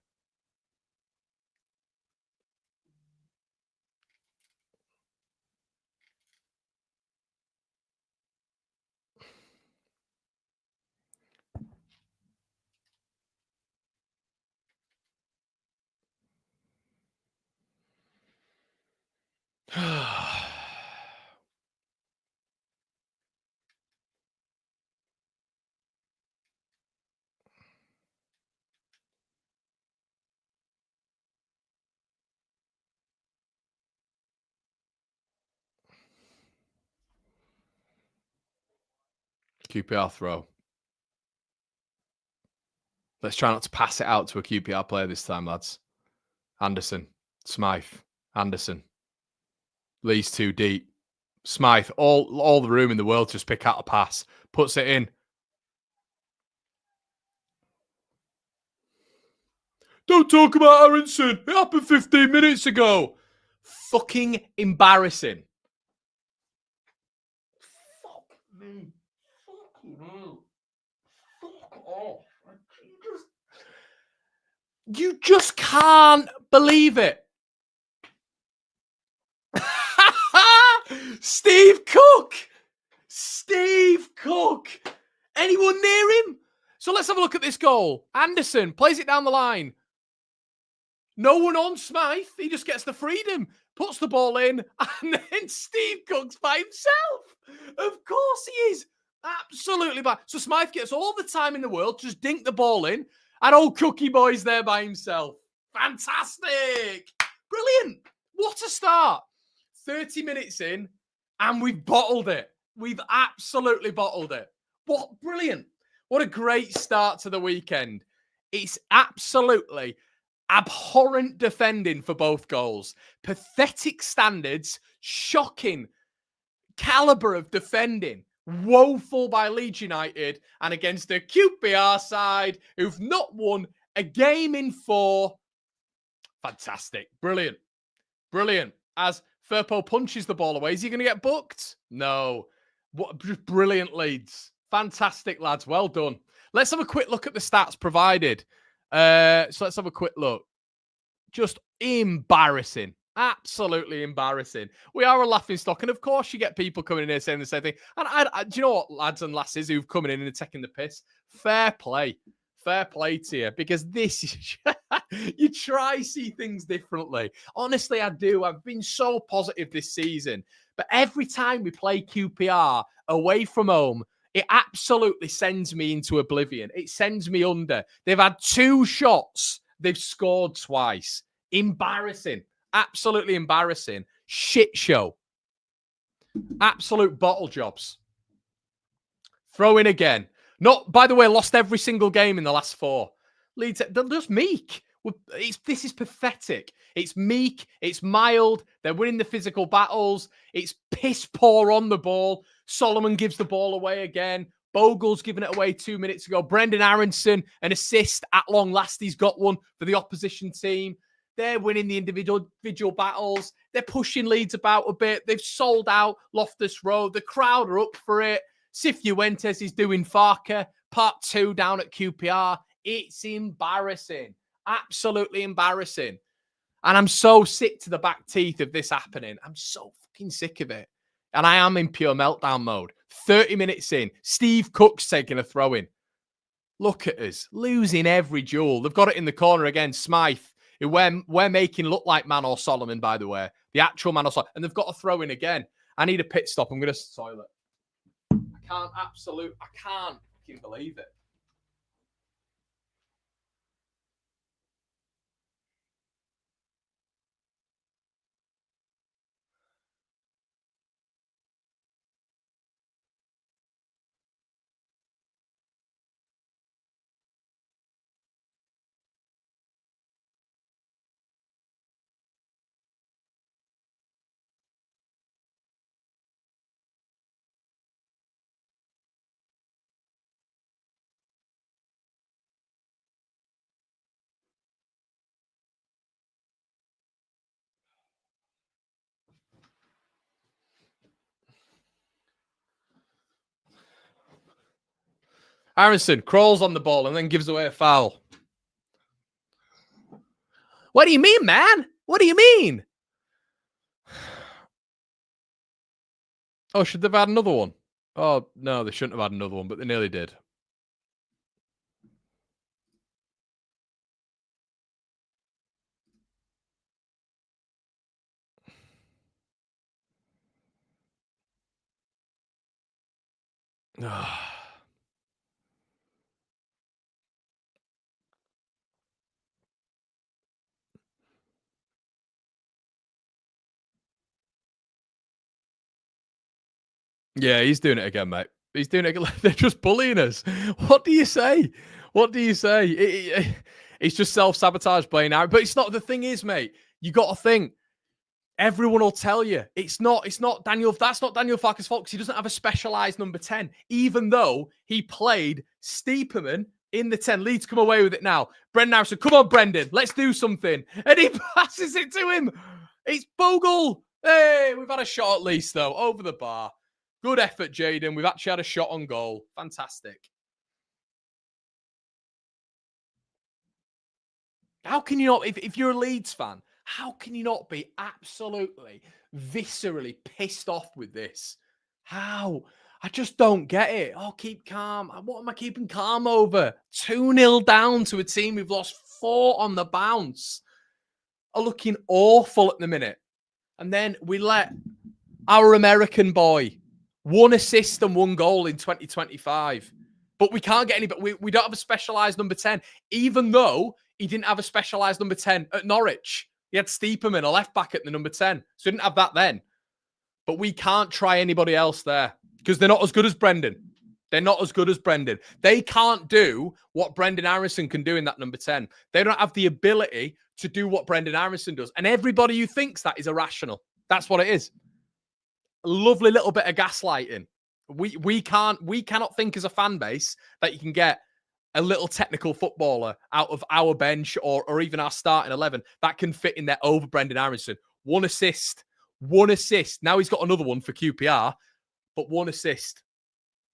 QPR throw. Let's try not to pass it out to a QPR player this time, lads. Anderson, Smythe, Anderson. Lee's too deep. Smythe, all the room in the world to just pick out a pass. Puts it in. Don't talk about Aronson. It happened 15 minutes ago. Fucking embarrassing. Fuck me. Fucking hell. Fuck off. You just can't believe it. Steve Cook. Anyone near him? So let's have a look at this goal. Anderson plays it down the line. No one on Smythe. He just gets the freedom, puts the ball in, and then Steve Cook's by himself. Of course he is. Absolutely bad. So Smythe gets all the time in the world to just dink the ball in, and old Cookie Boy's there by himself. Fantastic. Brilliant. What a start. 30 minutes in, and we've bottled it. We've absolutely bottled it. What brilliant. What a great start to the weekend. It's absolutely abhorrent defending for both goals. Pathetic standards, shocking caliber of defending. Woeful by Leeds United and against the QPR side who've not won a game in 4. Fantastic. Brilliant. Brilliant. As Firpo punches the ball away, is he going to get booked? No. What just brilliant Leeds. Fantastic, lads. Well done. Let's have a quick look at the stats provided. So let's have a quick look. Just embarrassing. Absolutely embarrassing. We are a laughing stock. And of course, you get people coming in here saying the same thing. And I do you know what, lads and lasses who've come in and taking the piss? Fair play. Fair play to you. Because this is... you try see things differently. Honestly, I do. I've been so positive this season. But every time we play QPR away from home, it absolutely sends me into oblivion. It sends me under. They've had 2 shots. They've scored twice. Embarrassing. Absolutely embarrassing. Shit show. Absolute bottle jobs. Throw in again. Not, by the way, lost every single game in the last 4. Leeds, they're just meek. This is pathetic. It's meek. It's mild. They're winning the physical battles. It's piss poor on the ball. Solomon gives the ball away again. Bogle's given it away 2 minutes ago. Brendan Aronson, an assist at long last. He's got one for the opposition team. They're winning the individual battles. They're pushing Leeds about a bit. They've sold out Loftus Road. The crowd are up for it. Cifuentes is doing Farker. Part 2 down at QPR. It's embarrassing. Absolutely embarrassing. And I'm so sick to the back teeth of this happening. I'm so fucking sick of it. And I am in pure meltdown mode. 30 minutes in, Steve Cook's taking a throw in. Look at us, losing every duel. They've got it in the corner again, Smythe, who we're making look like Man or Solomon, by the way. The actual Man or Solomon. And they've got a throw in again. I need a pit stop. I'm going to toilet. I can't fucking believe it. Aronson crawls on the ball and then gives away a foul. What do you mean, man? What do you mean? Oh, should they have had another one? Oh, no, they shouldn't have had another one, but they nearly did. Yeah, he's doing it again, mate. He's doing it again. They're just bullying us. What do you say? What do you say? It's just self-sabotage playing out. But it's not. The thing is, mate, you got to think. Everyone will tell you it's not Daniel. That's not Daniel Farker's fault because he doesn't have a specialised number 10, even though he played Steeperman in the 10. Leeds come away with it now. Brendan Harrison, come on, Brendan, let's do something. And he passes it to him. It's Bogle. Hey, we've had a shot at least, though, over the bar. Good effort, Jaden. We've actually had a shot on goal. Fantastic. How can you not, if you're a Leeds fan, how can you not be absolutely, viscerally pissed off with this? How? I just don't get it. Oh, keep calm. What am I keeping calm over? 2-0 down to a team who've lost 4 on the bounce. Are looking awful at the minute. And then we let our American boy 1 assist and 1 goal in 2025. But we can't get any, but we don't have a specialised number 10, even though he didn't have a specialised number 10 at Norwich. He had Steeperman, a left back at the number 10. So he didn't have that then. But we can't try anybody else there because they're not as good as Brendan. They're not as good as Brendan. They can't do what Brendan Aronson can do in that number 10. They don't have the ability to do what Brendan Aronson does. And everybody who thinks that is irrational. That's what it is. A lovely little bit of gaslighting. We cannot think as a fan base that you can get a little technical footballer out of our bench or even our starting 11 that can fit in there over Brendan Aronson. 1 assist. 1 assist. Now he's got another one for QPR, but 1 assist.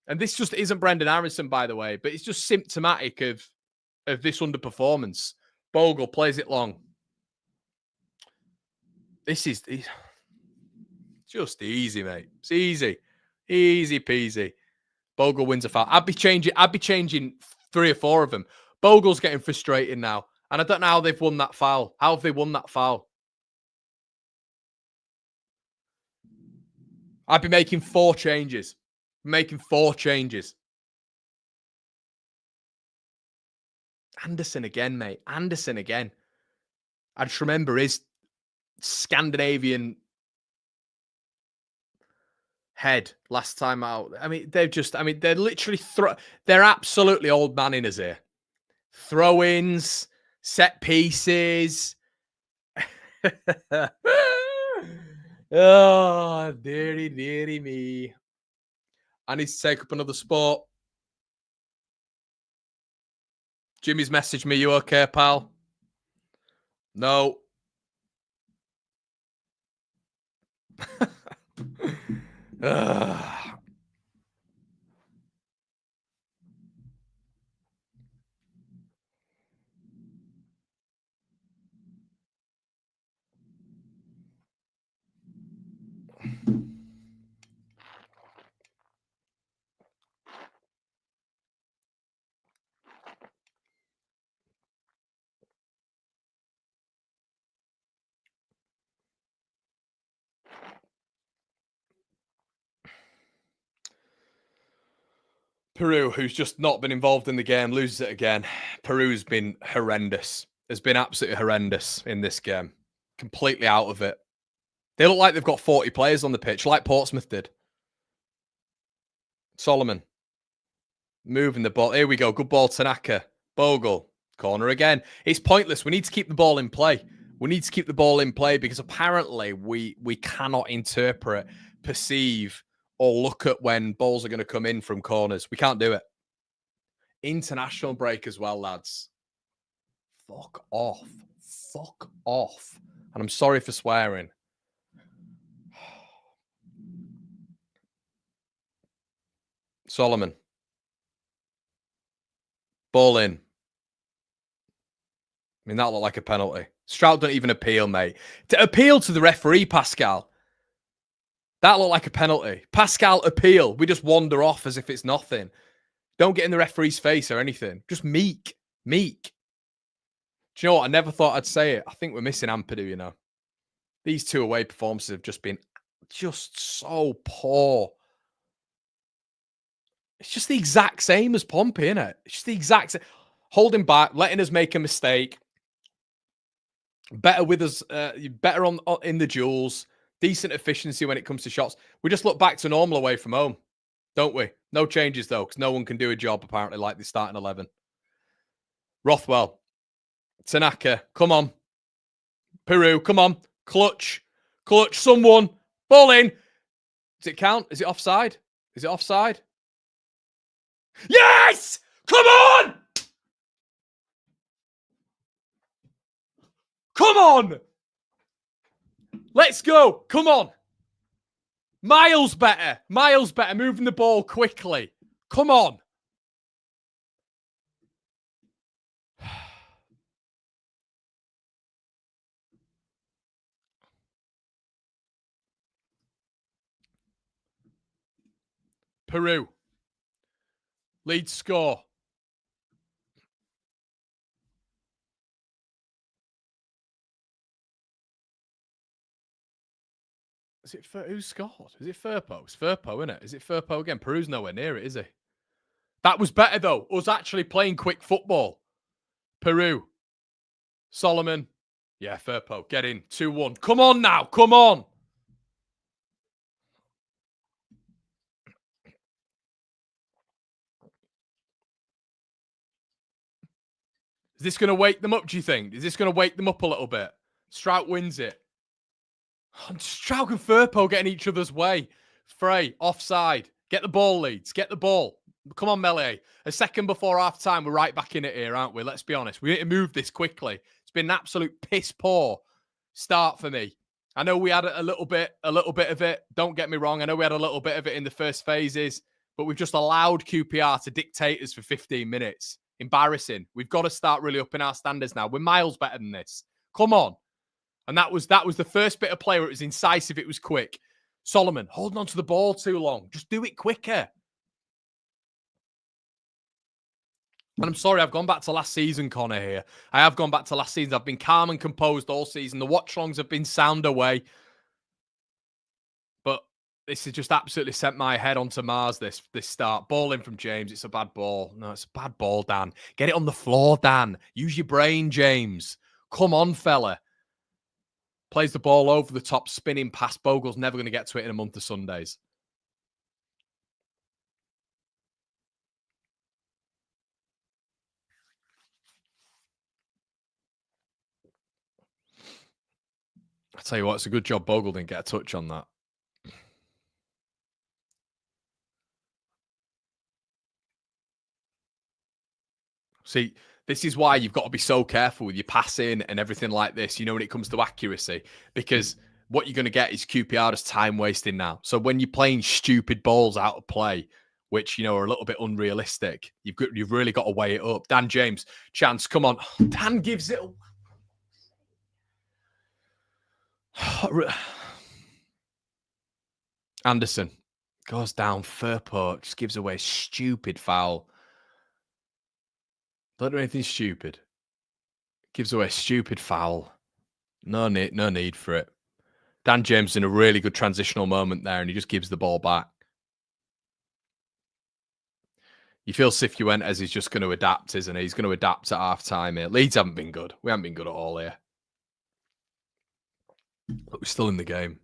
And this just isn't Brendan Aronson, by the way, but it's just symptomatic of this underperformance. Bogle plays it long. This is just easy, mate. It's easy. Easy peasy. Bogle wins a foul. I'd be changing 3 or 4 of them. Bogle's getting frustrated now. And I don't know how they've won that foul. How have they won that foul? I'd be making 4 changes. Making 4 changes. Anderson again, mate. Anderson again. I just remember his Scandinavian head last time out. I mean, they're literally they're absolutely old man in us here. Throw-ins, Set pieces. Oh, dearie, dearie me. I need to take up another sport. Jimmy's messaged me. You okay, pal? No. Ugh. Peru, who's just not been involved in the game, loses it again. Peru's been horrendous. Has been absolutely horrendous in this game. Completely out of it. They look like they've got 40 players on the pitch, like Portsmouth did. Solomon. Moving the ball. Here we go. Good ball, Tanaka. Bogle. Corner again. It's pointless. We need to keep the ball in play. We need to keep the ball in play because apparently we cannot interpret, perceive, or look at when balls are going to come in from corners. We can't do it. International break as well, lads. Fuck off. Fuck off. And I'm sorry for swearing. Solomon. Ball in. I mean, that looked like a penalty. Stroud don't even appeal, mate. To appeal to the referee, Pascal, that looked like a penalty. Pascal, appeal. We just wander off as if it's nothing. Don't get in the referee's face or anything. Just meek. Meek. Do you know what? I never thought I'd say it. I think we're missing Ampadu, you know. These two away performances have just been just so poor. It's just the exact same as Pompey, isn't it? It's just the exact same. Holding back, letting us make a mistake. Better with us, better on in the duels, decent efficiency when it comes to shots. We just look back to normal away from home, don't we? No changes though, because no one can do a job apparently like the starting 11. Rothwell, Tanaka, come on. Peru, come on. Clutch, someone. Ball in. Does it count? Is it offside? Is it offside? Yes! Come on! Come on! Let's go. Come on. Miles better. Miles better. Moving the ball quickly. Come on. Peru. Leeds score. Is it who scored? Is it Firpo? It's Firpo, isn't it? Is it Firpo again? Peru's nowhere near it, is he? That was better though. Us actually playing quick football. Peru. Solomon. Yeah, Firpo. Get in. 2-1. Come on now. Come on. Is this going to wake them up, do you think? Is this going to wake them up a little bit? Strout wins it. Strout and Firpo getting each other's way. Frey, offside. Get the ball, Leeds. Get the ball. Come on, Melee. A second before half time, we're right back in it here, aren't we? Let's be honest. We need to move this quickly. It's been an absolute piss poor start for me. I know we had a little bit of it. Don't get me wrong. I know we had a little bit of it in the first phases, but we've just allowed QPR to dictate us for 15 minutes. Embarrassing. We've got to start really upping our standards now. We're miles better than this. Come on. And that was the first bit of play where it was incisive. It was quick. Solomon holding on to the ball too long. Just do it quicker. And I'm sorry, I've gone back to last season, Connor, here. I have gone back to last season. I've been calm and composed all season. The watchalongs have been sound away. But this has just absolutely sent my head onto Mars, this start. Ball in from James. It's a bad ball. No, it's a bad ball, Dan. Get it on the floor, Dan. Use your brain, James. Come on, fella. Plays the ball over the top, spinning past. Bogle's never going to get to it in a month of Sundays. I tell you what, it's a good job Bogle didn't get a touch on that. See, this is why you've got to be so careful with your passing and everything like this, when it comes to accuracy, because what you're going to get is QPR just time wasting now. So when you're playing stupid balls out of play, which, are a little bit unrealistic, you've really got to weigh it up. Dan James, chance, come on. Dan gives it. Anderson goes down, Firpo just gives away a stupid foul. Don't do anything stupid. Gives away a stupid foul. No need for it. Dan James in a really good transitional moment there, and he just gives the ball back. You feel Cifuentes is just going to adapt, isn't he? He's going to adapt at half-time here. Leeds haven't been good. We haven't been good at all here. But we're still in the game.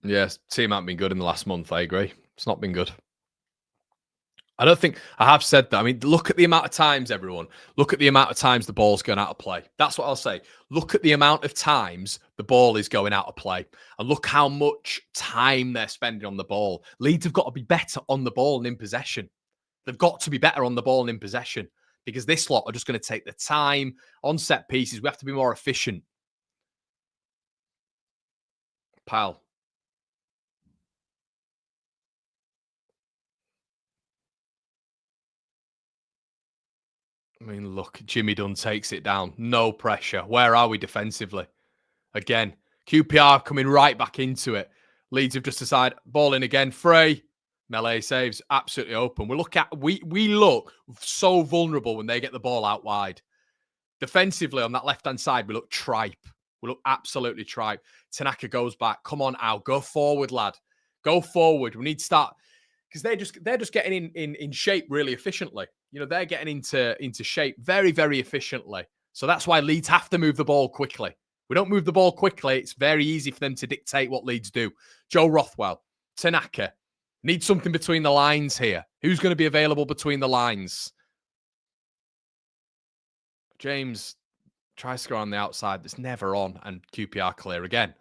Yes, team haven't been good in the last month. I agree. It's not been good. I don't think I have said that. I mean, look at the amount of times, everyone. Look at the amount of times the ball's going out of play. That's what I'll say. Look at the amount of times the ball is going out of play. And look how much time they're spending on the ball. Leeds have got to be better on the ball and in possession. They've got to be better on the ball and in possession, because this lot are just going to take the time on set pieces. We have to be more efficient. Pal. I mean, look, Jimmy Dunn takes it down. No pressure. Where are we defensively? Again, QPR coming right back into it. Leeds have just decided, ball in again, Frey. Melee saves, absolutely open. We look so vulnerable when they get the ball out wide. Defensively on that left-hand side, we look tripe. We look absolutely tripe. Tanaka goes back. Come on, Al. Go forward, lad. Go forward. We need to start, because they're just getting in shape really efficiently. They're getting into shape very, very efficiently. So that's why Leeds have to move the ball quickly. We don't move the ball quickly, it's very easy for them to dictate what Leeds do. Joe Rothwell, Tanaka, need something between the lines here. Who's going to be available between the lines? James tries to go on the outside. That's never on, and QPR clear again.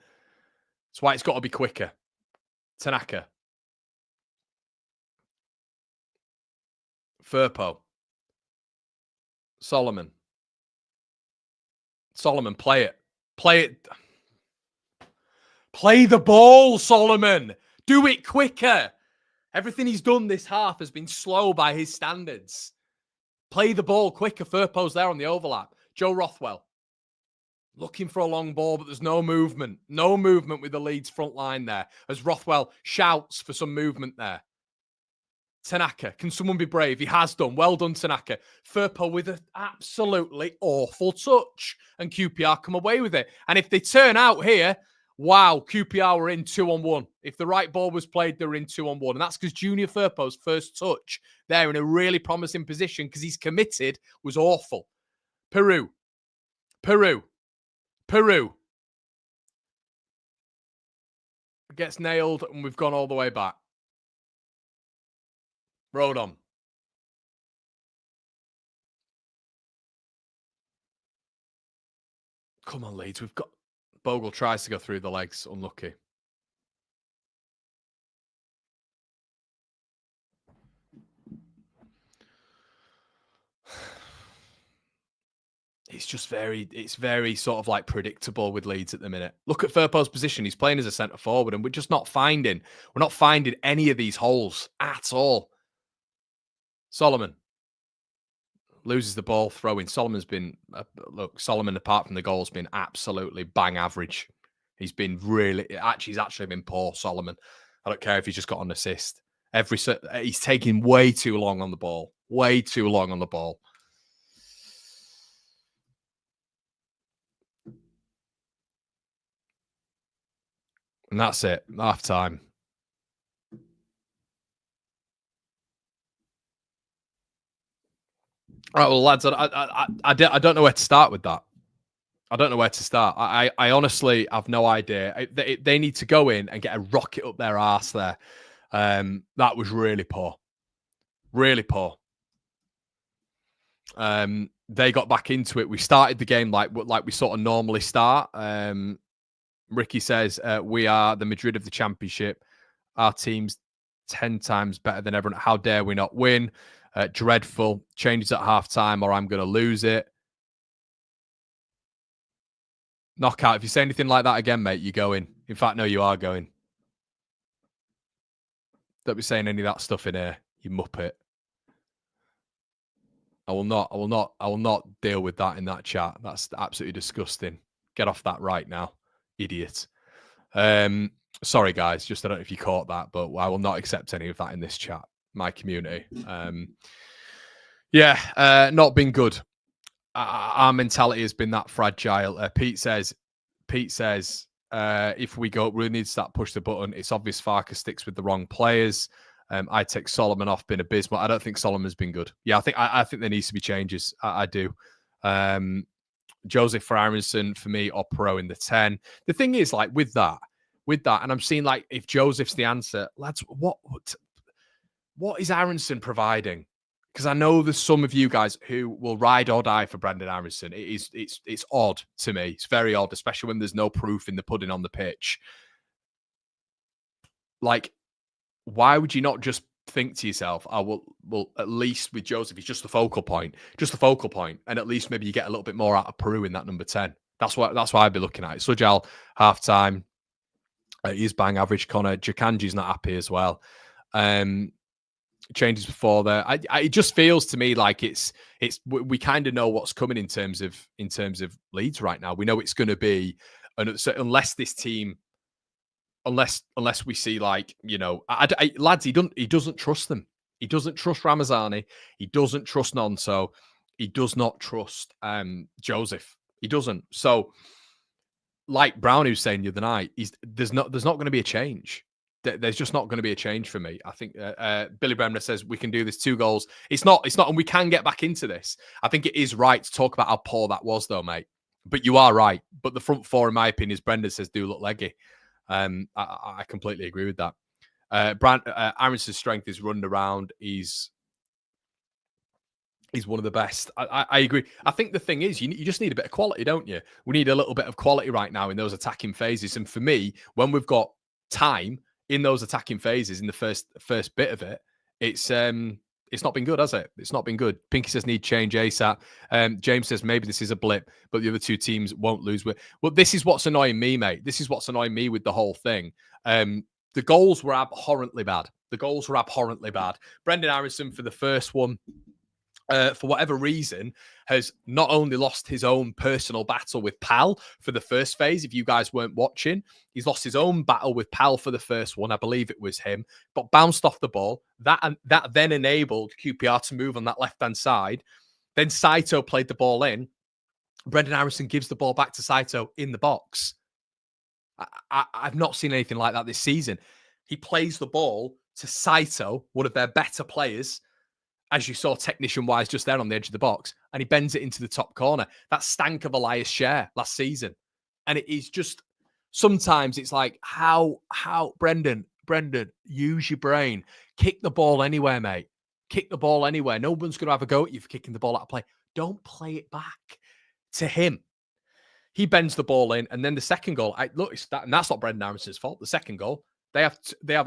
That's why it's got to be quicker. Tanaka. Firpo. Solomon, play it. Play it. Play the ball, Solomon. Do it quicker. Everything he's done this half has been slow by his standards. Play the ball quicker. Firpo's there on the overlap. Joe Rothwell. Looking for a long ball, but there's no movement. No movement with the Leeds front line there, as Rothwell shouts for some movement there. Tanaka, can someone be brave? He has done. Well done, Tanaka. Firpo with an absolutely awful touch, and QPR come away with it. And if they turn out here, wow, QPR were in 2-on-1. If the right ball was played, they were in 2-on-1. And that's because Junior Firpo's first touch there in a really promising position, because he's committed, was awful. Peru. Gets nailed, and we've gone all the way back. Road on. Come on, Leeds. We've got... Bogle tries to go through the legs. Unlucky. It's very sort of like predictable with Leeds at the minute. Look at Firpo's position. He's playing as a centre forward, and we're not finding any of these holes at all. Solomon loses the ball throwing. Solomon's been, Solomon, apart from the goal, has been absolutely bang average. He's been he's actually been poor, Solomon. I don't care if he's just got an assist. He's taking way too long on the ball. Way too long on the ball. And that's it. Half time. All right, well, lads, I don't know where to start with that. I don't know where to start. I honestly have no idea. They need to go in and get a rocket up their arse there. That was really poor. Really poor. They got back into it. We started the game like we sort of normally start. Ricky says, we are the Madrid of the championship. Our team's 10 times better than everyone. How dare we not win? Dreadful. Changes at half-time or I'm going to lose it. Knockout. If you say anything like that again, mate, you're going. In fact, no, you are going. Don't be saying any of that stuff in here, you muppet. I will not deal with that in that chat. That's absolutely disgusting. Get off that right now, idiot. Sorry, guys. Just I don't know if you caught that, but I will not accept any of that in this chat. My community. Not been good. Our mentality has been that fragile. Pete says, if we go, we need to start push the button. It's obvious Farker sticks with the wrong players. I take Solomon off, been abysmal. I don't think Solomon's been good. Yeah, I think there needs to be changes. I do. Joseph for Aronson for me, or Pro in the 10. The thing is, like with that, and I'm seeing like if Joseph's the answer, lads, what is Aronson providing? Because I know there's some of you guys who will ride or die for Brendan Aronson. It's odd to me. It's very odd, especially when there's no proof in the pudding on the pitch. Like, why would you not just think to yourself, well, at least with Joseph, he's just the focal point, and at least maybe you get a little bit more out of Peru in that number 10. That's why I'd be looking at it. Sujal, half-time. He's bang average. Connor Jakanji's not happy as well. Changes before there. It just feels to me like we kind of know what's coming in terms of Leeds right now. We know it's going to be, and so unless this team, unless we see like lads, he doesn't trust them. He doesn't trust Ramazani. He doesn't trust Nonso. He does not trust Joseph. He doesn't. So, like Brown was saying the other night, there's not going to be a change. There's just not going to be a change for me. I think Billy Bremner says we can do this 2 goals. It's not, and we can get back into this. I think it is right to talk about how poor that was, though, mate. But you are right. But the front 4, in my opinion, as Brendan says, do look leggy. I completely agree with that. Aronson's strength is running around. He's one of the best. I agree. I think the thing is, you just need a bit of quality, don't you? We need a little bit of quality right now in those attacking phases. And for me, when we've got time in those attacking phases in the first bit of it, it's not been good, has it? It's not been good. Pinky says need change ASAP. James says maybe this is a blip, but the other 2 teams won't lose. Well, this is what's annoying me, mate. This is what's annoying me with the whole thing. The goals were abhorrently bad. Brendan Aronson for the first one, for whatever reason, has not only lost his own personal battle with Pal for the first phase. If you guys weren't watching, he's lost his own battle with Pal for the first one. I believe it was him, but bounced off the ball. That then enabled QPR to move on that left-hand side. Then Saito played the ball in. Brendan Aronson gives the ball back to Saito in the box. I've not seen anything like that this season. He plays the ball to Saito, one of their better players, as you saw technician-wise just there on the edge of the box, and he bends it into the top corner. That stank of Elias Share last season. And it is just, sometimes it's like, how, Brendan, use your brain. Kick the ball anywhere, mate. Kick the ball anywhere. No one's going to have a go at you for kicking the ball out of play. Don't play it back to him. He bends the ball in, and then the second goal, and that's not Brendan Aronson's fault. The second goal, they have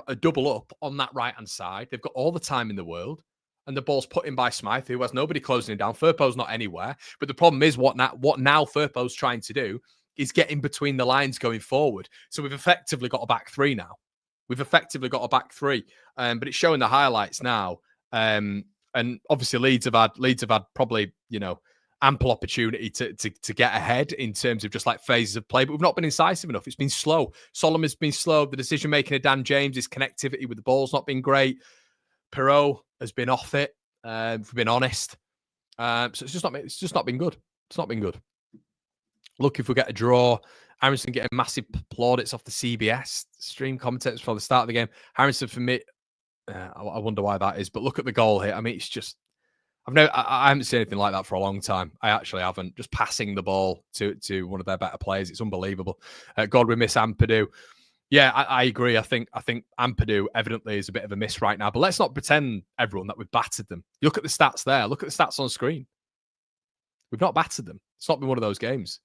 a double up on that right-hand side. They've got all the time in the world. And the ball's put in by Smythe, who has nobody closing him down. Firpo's not anywhere. But the problem is what now Firpo's trying to do is get in between the lines going forward. So we've effectively got a back 3 now. But it's showing the highlights now. And obviously Leeds have had probably, ample opportunity to get ahead in terms of just like phases of play, but we've not been incisive enough. It's been slow. Solomon's been slow. The decision making of Dan James, his connectivity with the ball's not been great. Perot has been off it, if we've been honest. So it's just not been good. It's not been good. Look, if we get a draw, Aronson getting massive plaudits off the CBS stream commentators for the start of the game. Aronson, for me, I wonder why that is. But look at the goal here. I mean, it's just, I haven't seen anything like that for a long time. I actually haven't. Just passing the ball to one of their better players. It's unbelievable. God, we miss Ampadu. Yeah, I agree. I think Ampadu evidently is a bit of a miss right now, but let's not pretend, everyone, that we've battered them. You look at the stats there. Look at the stats on screen. We've not battered them. It's not been one of those games.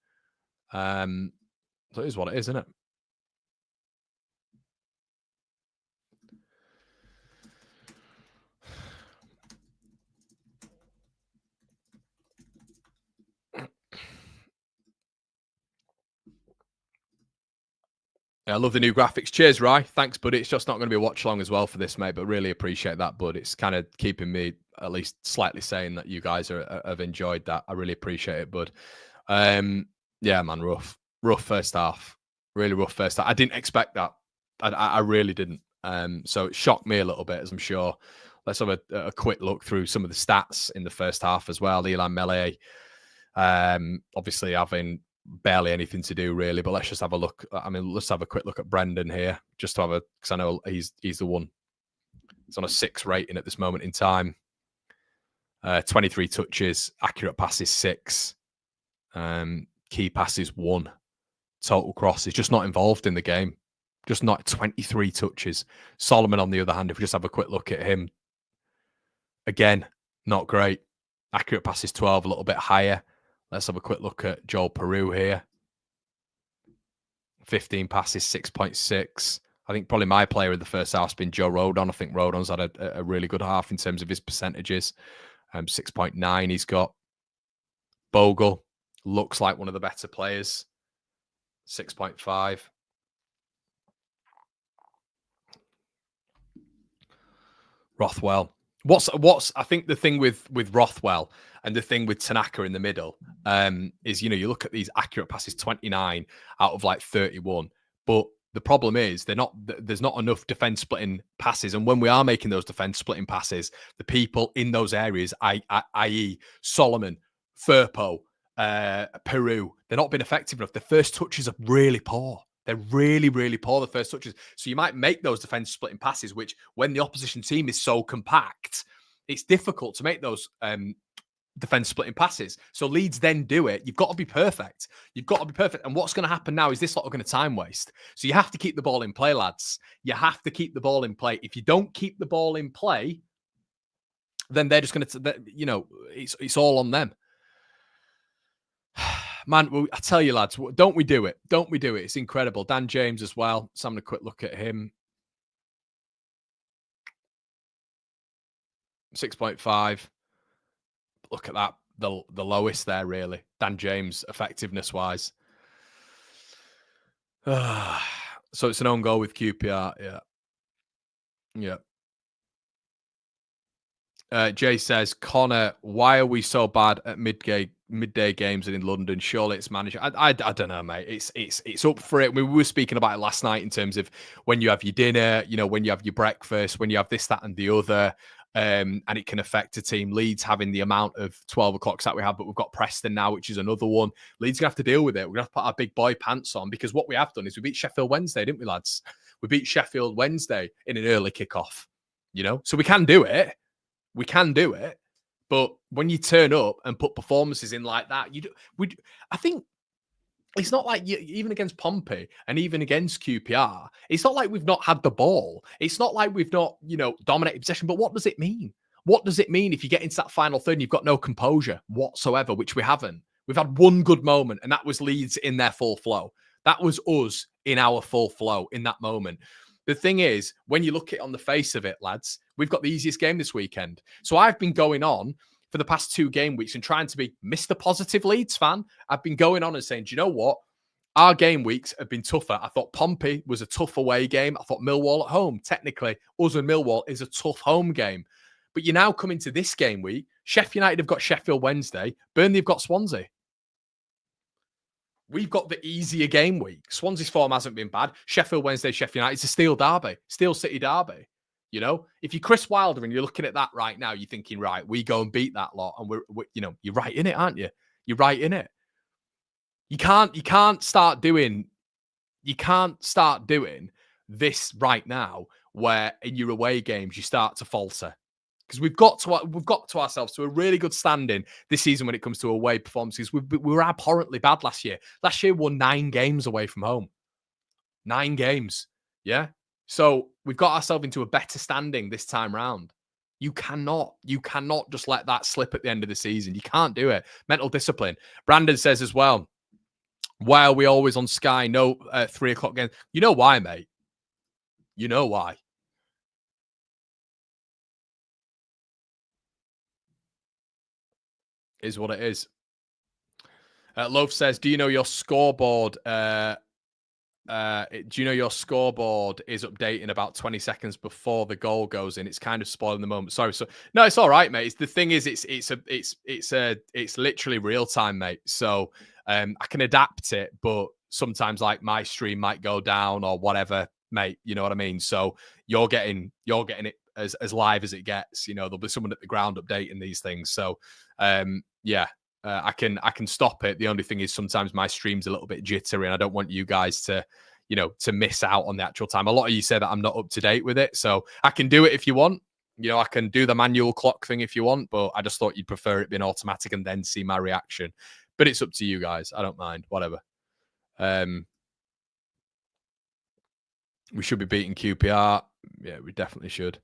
So it is what it is, isn't it? Yeah, I love the new graphics. Cheers, Rye. Thanks, buddy. It's just not going to be a watch long as well for this, mate, but really appreciate that, bud. It's kind of keeping me at least slightly saying that you guys have enjoyed that. I really appreciate it, bud. Yeah, man, rough first half. Really rough first half. I didn't expect that. I really didn't. So it shocked me a little bit, as I'm sure. Let's have a quick look through some of the stats in the first half as well. Elan Melee, obviously having barely anything to do really, but let's just have a look. I mean, let's have a quick look at Brendan here, just to have a, because I know he's the one. He's on a 6 rating at this moment in time. 23 touches, accurate passes 6, key passes 1, total crosses, just not involved in the game. Just not 23 touches. Solomon, on the other hand, if we just have a quick look at him, again, not great. Accurate passes 12, a little bit higher. Let's have a quick look at Joel Peru here. 15 passes, 6.6. I think probably my player of the first half has been Joe Rodon. I think Rodon's had a really good half in terms of his percentages. 6.9 he's got. Bogle looks like one of the better players. 6.5. Rothwell. What's I think the thing with Rothwell and the thing with Tanaka in the middle is, you know, you look at these accurate passes, 29 out of like 31, but the problem is there's not enough defense splitting passes, and when we are making those defense splitting passes, the people in those areas, i.e. Solomon, Firpo, Peru, they're not been effective enough. The first touches are really poor. They're really, really poor, the first touches. So you might make those defense splitting passes, which when the opposition team is so compact, it's difficult to make those defense splitting passes. So Leeds then do it. You've got to be perfect. You've got to be perfect. And what's going to happen now is this lot are going to time waste. So you have to keep the ball in play, lads. You have to keep the ball in play. If you don't keep the ball in play, then they're just going to, you know, it's all on them. Man, I tell you, lads, don't we do it? Don't we do it? It's incredible. Dan James as well. So I'm having a quick look at him. 6.5. Look at that. The lowest there, really. Dan James, effectiveness-wise. So it's an own goal with QPR. Yeah. Yeah. Jay says, Connor, why are we so bad at midday games in London? Surely it's managed. I don't know, mate. It's up for it. We were speaking about it last night in terms of when you have your dinner, you know, when you have your breakfast, when you have this, that, and the other. And it can affect a team. Leeds having the amount of 12 o'clocks that we have, but we've got Preston now, which is another one. Leeds gonna have to deal with it. We're gonna have to put our big boy pants on, because what we have done is we beat Sheffield Wednesday, didn't we, lads? We beat Sheffield Wednesday in an early kickoff, you know, so we can do it. We can do it, but when you turn up and put performances in like that, I think it's not like even against Pompey and even against QPR, it's not like we've not had the ball. It's not like we've not, you know, dominated possession. But what does it mean? What does it mean if you get into that final third and you've got no composure whatsoever, which we haven't? We've had one good moment, and that was Leeds in their full flow. That was us in our full flow in that moment. The thing is, when you look at it on the face of it, lads, we've got the easiest game this weekend. So I've been going on for the past 2 game weeks and trying to be Mr. Positive Leeds fan. I've been going on and saying, do you know what? Our game weeks have been tougher. I thought Pompey was a tough away game. I thought Millwall at home, technically, us and Millwall is a tough home game. But you now come into this game week, Sheffield United have got Sheffield Wednesday, Burnley have got Swansea. We've got the easier game week. Swansea's form hasn't been bad. Sheffield Wednesday, Sheffield United, it's a Steel derby, Steel City derby. You know, if you're Chris Wilder and you're looking at that right now, you're thinking, right, we go and beat that lot, and we're you know, you're right in it, aren't you? You're right in it. You can't start doing this right now, where in your away games you start to falter. Because we've got to ourselves to a really good standing this season when it comes to away performances. We were abhorrently bad last year. Last year, we won 9 games away from home. 9 games. Yeah. So we've got ourselves into a better standing this time round. You cannot just let that slip at the end of the season. You can't do it. Mental discipline. Brandon says as well, why are we always on Sky? No, 3 o'clock game. You know why, mate? You know why? Is what it is. Love says, do you know your scoreboard? Do you know your scoreboard is updating about 20 seconds before the goal goes in? It's kind of spoiling the moment. Sorry. So no, it's all right, mate. The thing is, it's literally real time, mate. So I can adapt it, but sometimes like my stream might go down or whatever, mate. You know what I mean? So you're getting it as live as it gets. You know, there'll be someone at the ground updating these things. So yeah. I can stop it. The only thing is sometimes my stream's a little bit jittery, and I don't want you guys to, to miss out on the actual time. A lot of you say that I'm not up to date with it, so I can do it if you want. I can do the manual clock thing if you want, but I just thought you'd prefer it being automatic and then see my reaction. But it's up to you guys. I don't mind. Whatever. We should be beating QPR. Yeah, we definitely should.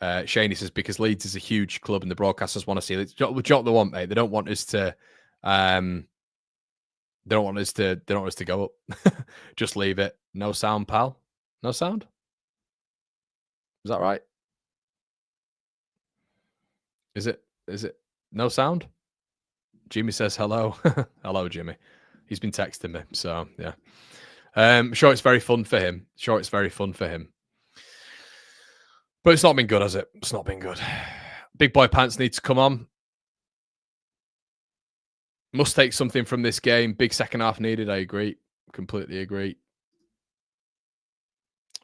Shaney says because Leeds is a huge club and the broadcasters want to see it. Do you know what they want, mate? They don't want us to. They don't want us to go up. Just leave it. No sound, pal. No sound. Is that right? Is it? No sound? Jimmy says hello. Hello, Jimmy. He's been texting me, so yeah. Sure, it's very fun for him. But it's not been good, has it? It's not been good. Big boy pants need to come on. Must take something from this game. Big second half needed. I agree. Completely agree.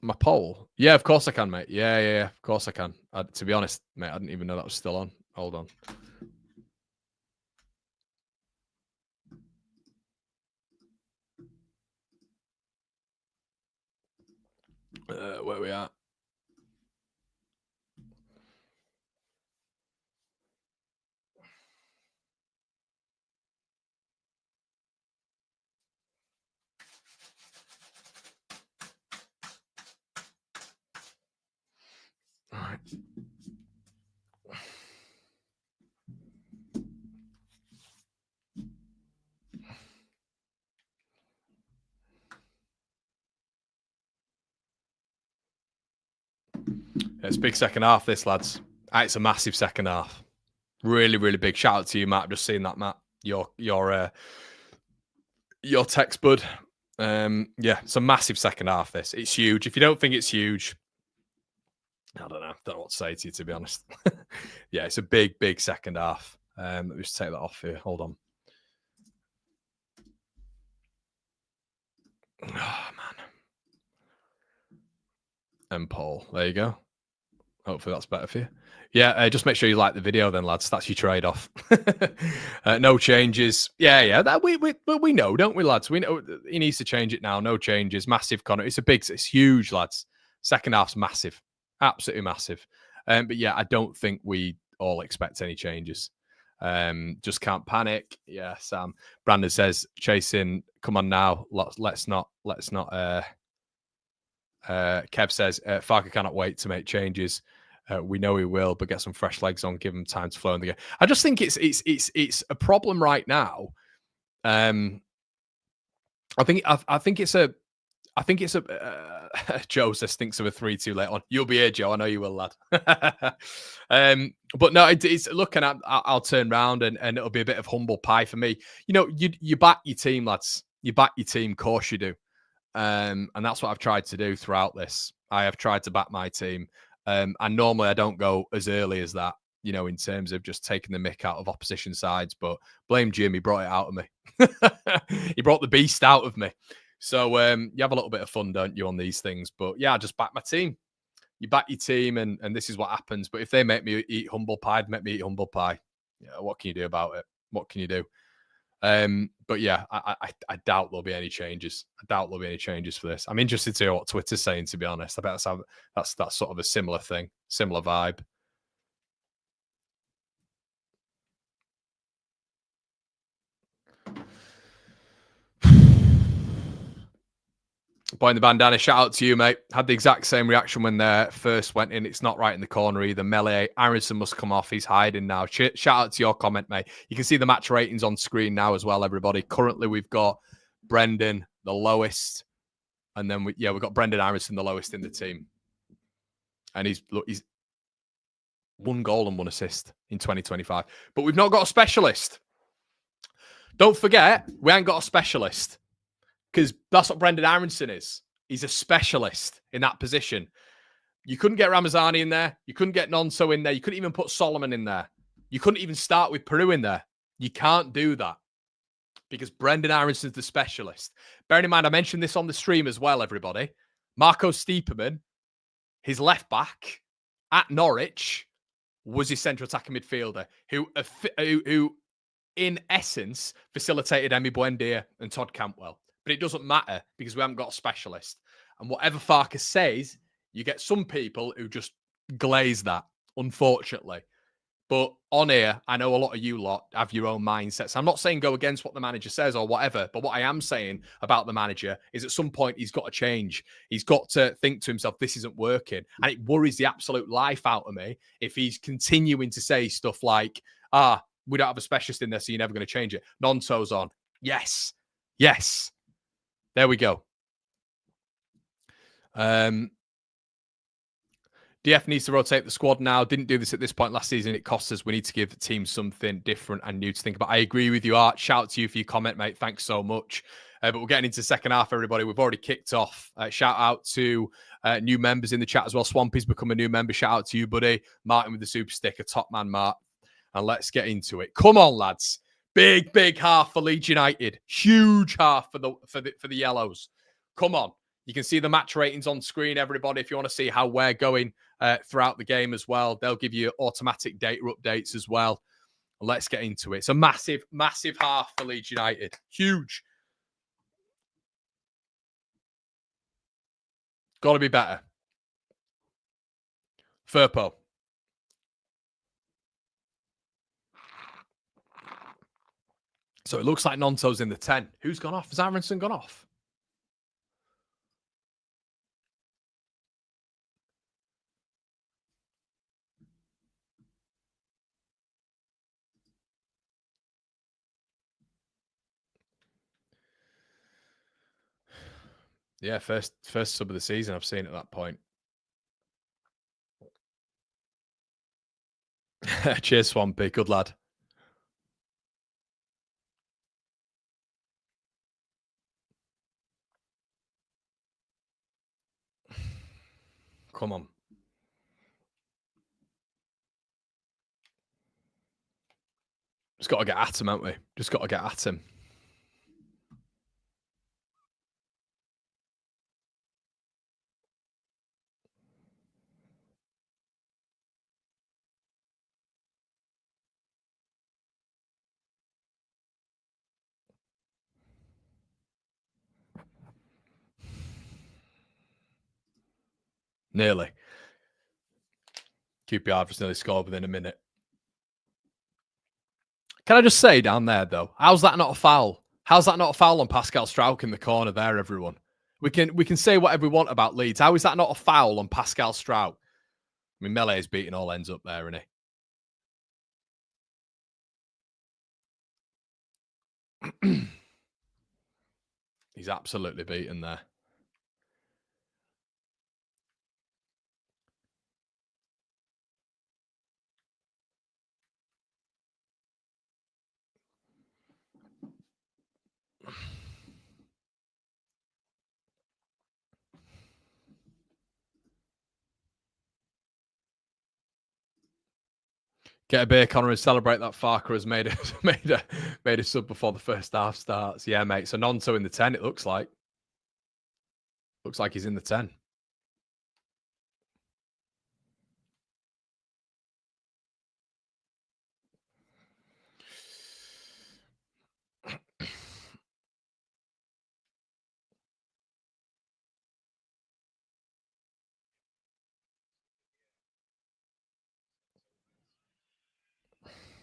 My poll? Yeah, of course I can, mate. Yeah. Of course I can. To be honest, mate, I didn't even know that was still on. Hold on. Where we at? All right. It's a big second half, this, lads. It's a massive second half. Really, really big. Shout out to you, Matt. I've just seen that, Matt. Your text, bud. Yeah, it's a massive second half, this. It's huge. If you don't think it's huge, I don't know. Don't know what to say to you, to be honest. Yeah, it's a big, big second half. Let me just take that off here. Hold on. Oh, man. And Paul. There you go. Hopefully that's better for you. Yeah, just make sure you like the video then, lads. That's your trade-off. No changes. Yeah. That we know, don't we, lads? We know he needs to change it now. No changes. Massive, Connor. It's huge, lads. Second half's massive. Absolutely massive. But yeah, I don't think we all expect any changes. Just can't panic. Yeah, Sam. Brandon says, chasing, come on now. Let's not Kev says, Farker cannot wait to make changes. We know he will, but get some fresh legs on, give him time to flow in the game. I just think it's a problem right now. I think it's a Joe says thinks of a 3-2 late on. You'll be here, Joe. I know you will, lad. But no, it's looking at. I'll turn around and it'll be a bit of humble pie for me. You back your team, lads. You back your team, of course you do. And that's what I've tried to do throughout this. I have tried to back my team. And normally I don't go as early as that, in terms of just taking the mick out of opposition sides. But blame Jim, he brought it out of me. He brought the beast out of me. So you have a little bit of fun, don't you, on these things? But yeah, I just back my team. You back your team, and this is what happens. But if they make me eat humble pie, make me eat humble pie. Yeah, what can you do about it? What can you do? But yeah, I doubt there'll be any changes. I doubt there'll be any changes for this. I'm interested to hear what Twitter's saying, to be honest. I bet that's sort of a similar thing, similar vibe. Boy in the bandana, shout out to you, mate. Had the exact same reaction when they first went in. It's not right in the corner either. Melee, Aronson must come off. He's hiding now. Shout out to your comment, mate. You can see the match ratings on screen now as well, everybody. Currently, we've got Brendan, the lowest. And then, we've got Brendan Aronson, the lowest in the team. And he's 1 goal and 1 assist in 2025. But we've not got a specialist. Don't forget, we ain't got a specialist. Because that's what Brendan Aronson is. He's a specialist in that position. You couldn't get Ramazani in there. You couldn't get Nonso in there. You couldn't even put Solomon in there. You couldn't even start with Peru in there. You can't do that. Because Brendan Aronson's the specialist. Bearing in mind, I mentioned this on the stream as well, everybody. Marco Stiepermann, his left back at Norwich, was his central attacking midfielder who in essence, facilitated Emi Buendia and Todd Cantwell. But it doesn't matter because we haven't got a specialist. And whatever Farkas says, you get some people who just glaze that, unfortunately. But on here, I know a lot of you lot have your own mindsets. I'm not saying go against what the manager says or whatever, but what I am saying about the manager is at some point he's got to change. He's got to think to himself, this isn't working. And it worries the absolute life out of me if he's continuing to say stuff like, we don't have a specialist in there, so you're never going to change it. Nonso's on. Yes. There we go. DF needs to rotate the squad now. Didn't do this at this point last season. It costs us. We need to give the team something different and new to think about. I agree with you, Art. Shout out to you for your comment, mate. Thanks so much. But we're getting into the second half, everybody. We've already kicked off. Shout out to new members in the chat as well. Swampy's become a new member. Shout out to you, buddy. Martin with the super sticker. Top man, Mark. And let's get into it. Come on, lads. Big half for Leeds United. Huge half for the Yellows. Come on. You can see the match ratings on screen, everybody. If you want to see how we're going throughout the game as well, they'll give you automatic data updates as well. Let's get into it. It's a massive half for Leeds United. Huge. Got to be better. Firpo. So it looks like Nonto's in the 10. Who's gone off? Has Aronson gone off? Yeah, first sub of the season I've seen at that point. Cheers, Swampy. Good lad. Come on. Just got to get at him, haven't we? Just got to get at him. Nearly. QPR just nearly scored within a minute. Can I just say down there, though, how's that not a foul? How's that not a foul on Pascal Struijk in the corner there, everyone? We can say whatever we want about Leeds. How is that not a foul on Pascal Struijk? I mean, Melee is beating all ends up there, isn't he? He's absolutely beaten there. Get a beer, Connor, and celebrate that Farker has made a sub before the first half starts. Yeah, mate. So Nonto in the 10, it looks like. Looks like he's in the 10.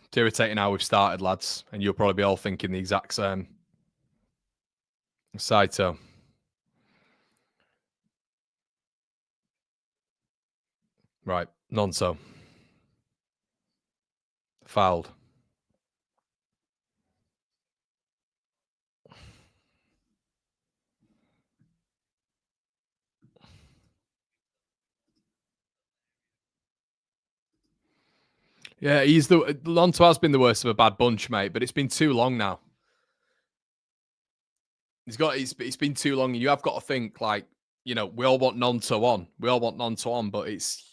It's irritating how we've started, lads, and you'll probably be all thinking the exact same. Saito. Right. Nonso. Fouled. Yeah, Lonto has been the worst of a bad bunch, mate, but it's been too long now. It's been too long, and you have got to think like, we all want Nonto on. We all want Nonto on, but it's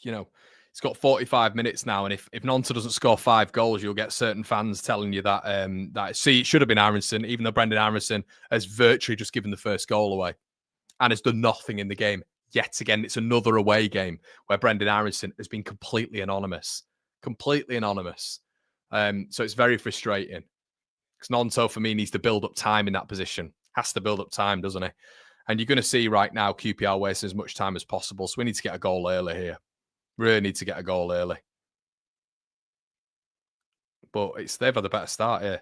got 45 minutes now, and if Nonto doesn't score 5 goals, you'll get certain fans telling you that it should have been Aaronson, even though Brendan Aaronson has virtually just given the first goal away and has done nothing in the game. Yet again, it's another away game where Brendan Aaronson has been completely anonymous. Completely anonymous. So it's very frustrating. Because Nonto, for me, needs to build up time in that position. Has to build up time, doesn't he? And you're going to see right now QPR wasting as much time as possible. So we need to get a goal early here. Really need to get a goal early. But they've had a better start here.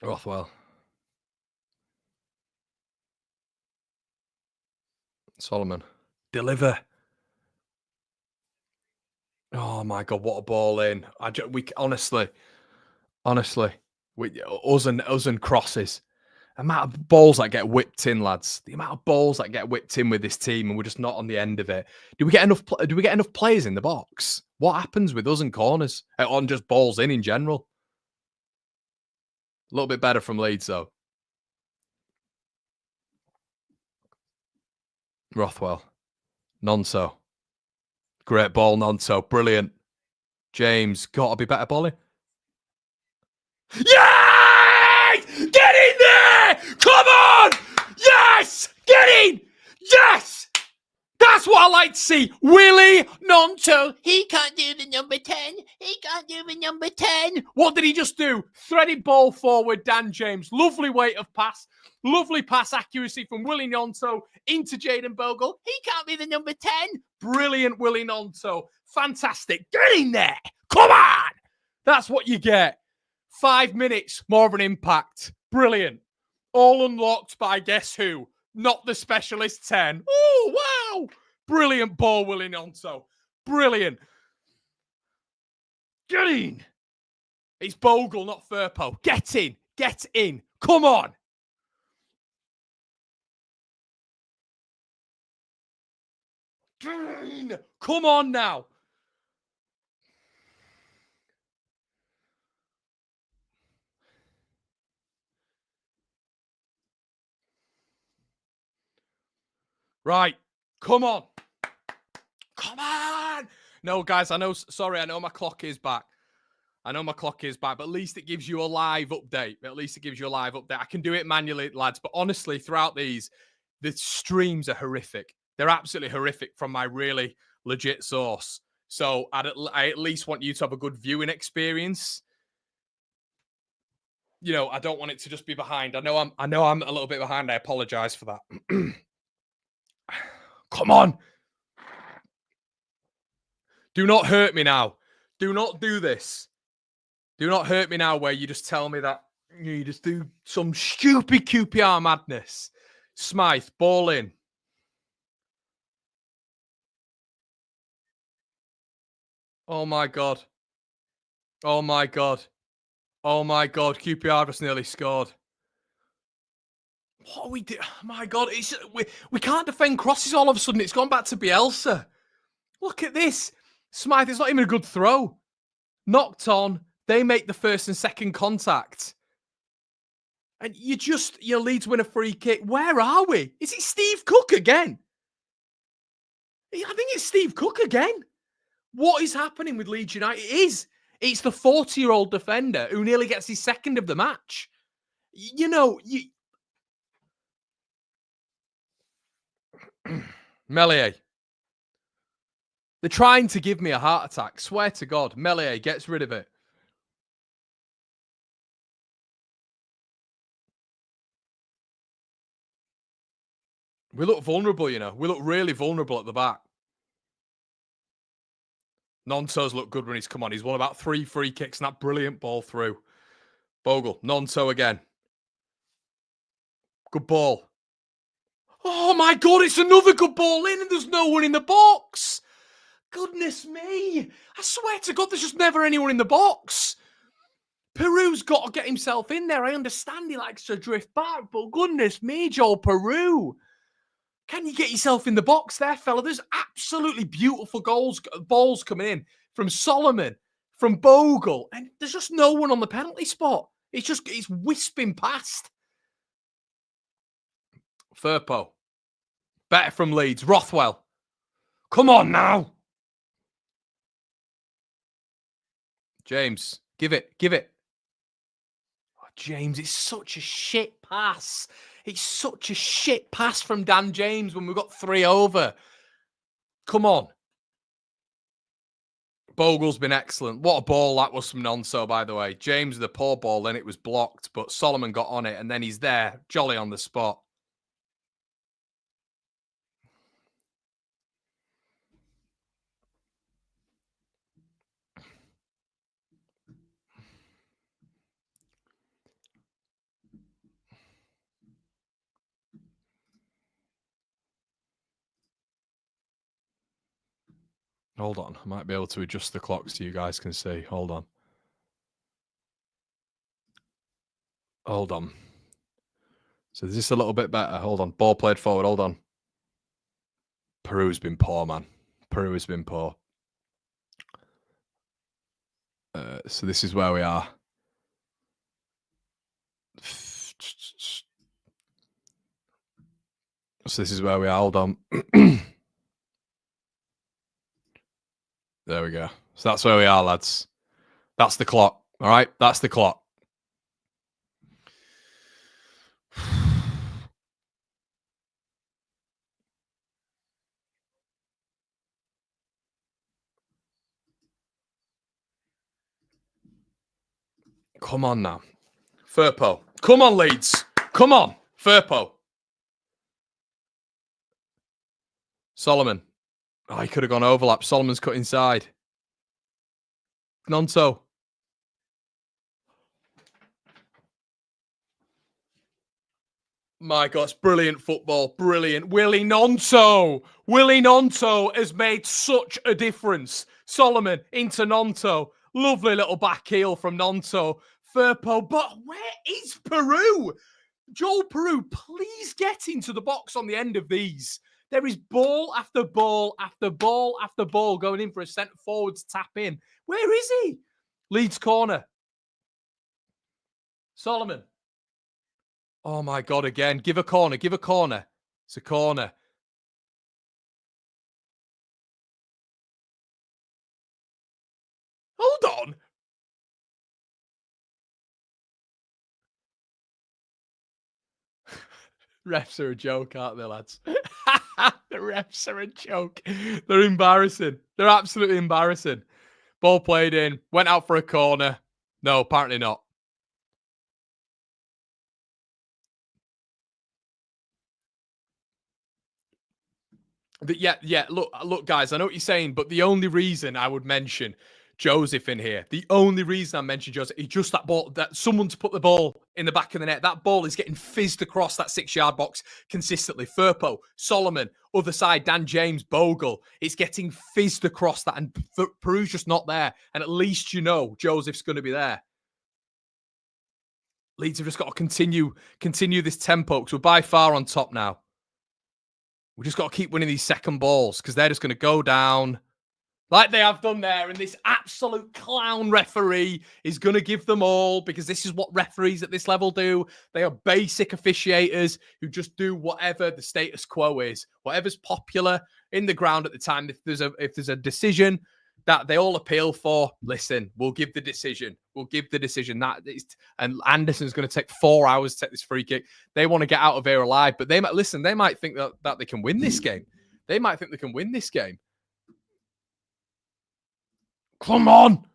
Rothwell. Solomon. Deliver. Oh my God, what a ball in. Honestly, us and crosses. The amount of balls that get whipped in, lads. The amount of balls that get whipped in with this team, and we're just not on the end of it. Do we get enough? Do we get enough players in the box? What happens with us and corners on just balls in general? A little bit better from Leeds though. Rothwell, Nonso, great ball, Nonso, brilliant. James, got to be better balling. Yes! Get in there! Come on! Yes! Get in! Yes! That's what I like to see. Willie Nonto. He can't do the number 10. He can't do the number 10. What did he just do? Threaded ball forward, Dan James. Lovely weight of pass. Lovely pass accuracy from Willie Nonto into Jaden Bogle. He can't be the number 10. Brilliant, Willie Nonto. Fantastic. Get in there. Come on. That's what you get. 5 minutes, more of an impact. Brilliant. All unlocked by guess who? Not the specialist 10. Oh, wow. Brilliant ball, Willie Nonto. Brilliant. Get in. It's Bogle, not Firpo. Get in. Get in. Come on. Get in. Come on now. Right. Come on. Come on. No, guys, I know my clock is back. But at least it gives you a live update. I can do it manually, lads. But honestly, throughout the streams are horrific. They're absolutely horrific from my really legit source. So I at least want you to have a good viewing experience. I don't want it to just be behind. I know I'm a little bit behind. I apologize for that. Come on. Do not hurt me now. Do not do this. Do not hurt me now where you just tell me that you just do some stupid QPR madness. Smythe, ball in. Oh my God. Oh my God. Oh my God. QPR just nearly scored. What are we doing? Oh my God. We can't defend crosses all of a sudden. It's gone back to Bielsa. Look at this. Smythe, it's not even a good throw. Knocked on. They make the first and second contact. And your Leeds win a free kick. Where are we? Is it Steve Cook again? I think it's Steve Cook again. What is happening with Leeds United? It's the 40-year-old defender who nearly gets his second of the match. Melier. They're trying to give me a heart attack. Swear to God. Melier gets rid of it. We look vulnerable, We look really vulnerable at the back. Nonto's look good when he's come on. He's won about 3 free kicks and that brilliant ball through. Bogle, Nonto again. Good ball. Oh my God, it's another good ball in and there's no one in the box. Goodness me. I swear to God, there's just never anyone in the box. Peru's got to get himself in there. I understand he likes to drift back, but goodness me, Joel Peru. Can you get yourself in the box there, fella? There's absolutely beautiful balls coming in from Solomon, from Bogle, and there's just no one on the penalty spot. It's wisping past. Firpo. Better from Leeds. Rothwell. Come on now. James. Give it. Oh, James, it's such a shit pass. It's such a shit pass from Dan James when we've got 3 over. Come on. Bogle's been excellent. What a ball that was from Nonso, by the way. James, the poor ball, then it was blocked, but Solomon got on it, and then he's there, jolly on the spot. Hold on. I might be able to adjust the clocks so you guys can see. Hold on. So is this a little bit better? Hold on. Ball played forward. Hold on. Peru's been poor, man. Peru has been poor. So this is where we are. So this is where we are. Hold on. There we go. So that's where we are, lads. That's the clock. All right? That's the clock. Come on now. Firpo. Come on, Leeds. Come on. Firpo. Solomon. Oh, he could have gone overlap. Solomon's cut inside. Nonto. My God, it's brilliant football. Brilliant. Willie Nonto. Willie Nonto has made such a difference. Solomon into Nonto. Lovely little back heel from Nonto. Firpo. But where is Peru? Joel Peru, please get into the box on the end of these. There is ball after ball after ball after ball going in for a centre forward to tap in. Where is he? Leeds corner. Solomon. Oh my God, again. Give a corner. Give a corner. It's a corner. Hold on. Refs are a joke, aren't they, lads? The refs are a joke. They're embarrassing. They're absolutely embarrassing. Ball played in. Went out for a corner. No, apparently not. Yeah. Look, guys. I know what you're saying, but the only reason I would mention Joseph in here, the only reason I mentioned Joseph is just that ball, that someone to put the ball in the back of the net. That ball is getting fizzed across that 6-yard box consistently. Firpo, Solomon, other side, Dan James, Bogle. It's getting fizzed across that, and Peru's just not there. And at least you know Joseph's going to be there. Leeds have just got to continue this tempo because we're by far on top now. We just got to keep winning these second balls because they're just going to go down like they have done there. And this absolute clown referee is going to give them all, because this is what referees at this level do. They are basic officiators who just do whatever the status quo is, whatever's popular in the ground at the time. If there's a decision that they all appeal for, listen, we'll give the decision. We'll give the decision. And Anderson's going to take 4 hours to take this free kick. They want to get out of here alive, but they might think that they can win this game. They might think they can win this game. Come on.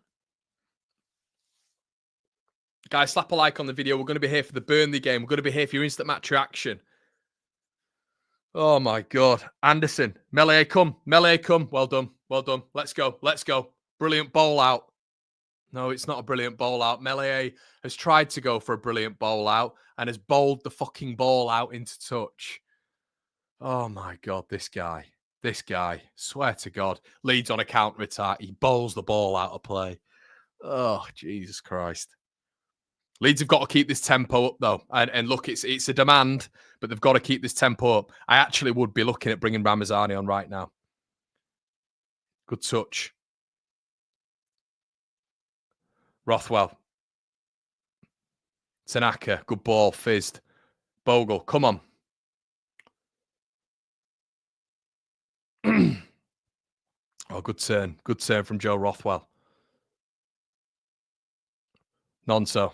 Guys, slap a like on the video. We're going to be here for the Burnley game. We're going to be here for your instant match reaction. Oh, my God. Anderson. Melee, come. Well done. Let's go. Brilliant ball out. No, it's not a brilliant bowl out. Melier has tried to go for a brilliant bowl out and has bowled the fucking ball out into touch. Oh my God, this guy. This guy. Swear to God. Leeds on a counter attack. He bowls the ball out of play. Oh, Jesus Christ. Leeds have got to keep this tempo up, though. And look, it's a demand, but they've got to keep this tempo up. I actually would be looking at bringing Ramazani on right now. Good touch. Rothwell. Tanaka. Good ball. Fizzed. Bogle. Come on. Oh, good turn. Good turn from Joe Rothwell. Nonso.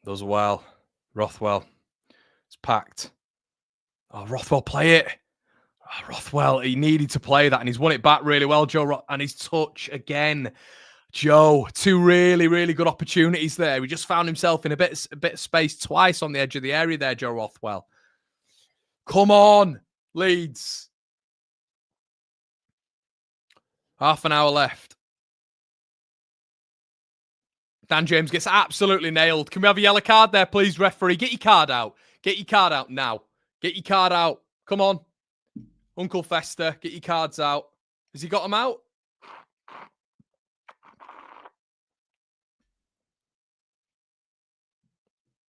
Does well. Rothwell. It's packed. Oh, Rothwell, play it. Oh, Rothwell, he needed to play that, and he's won it back really well, Joe. And his touch again. Joe, two really, really good opportunities there. He just found himself in a bit of space twice on the edge of the area there, Joe Rothwell. Come on, Leeds. Half an hour left. Dan James gets absolutely nailed. Can we have a yellow card there, please, referee? Get your card out. Get your card out now. Get your card out. Come on. Uncle Fester, get your cards out. Has he got them out?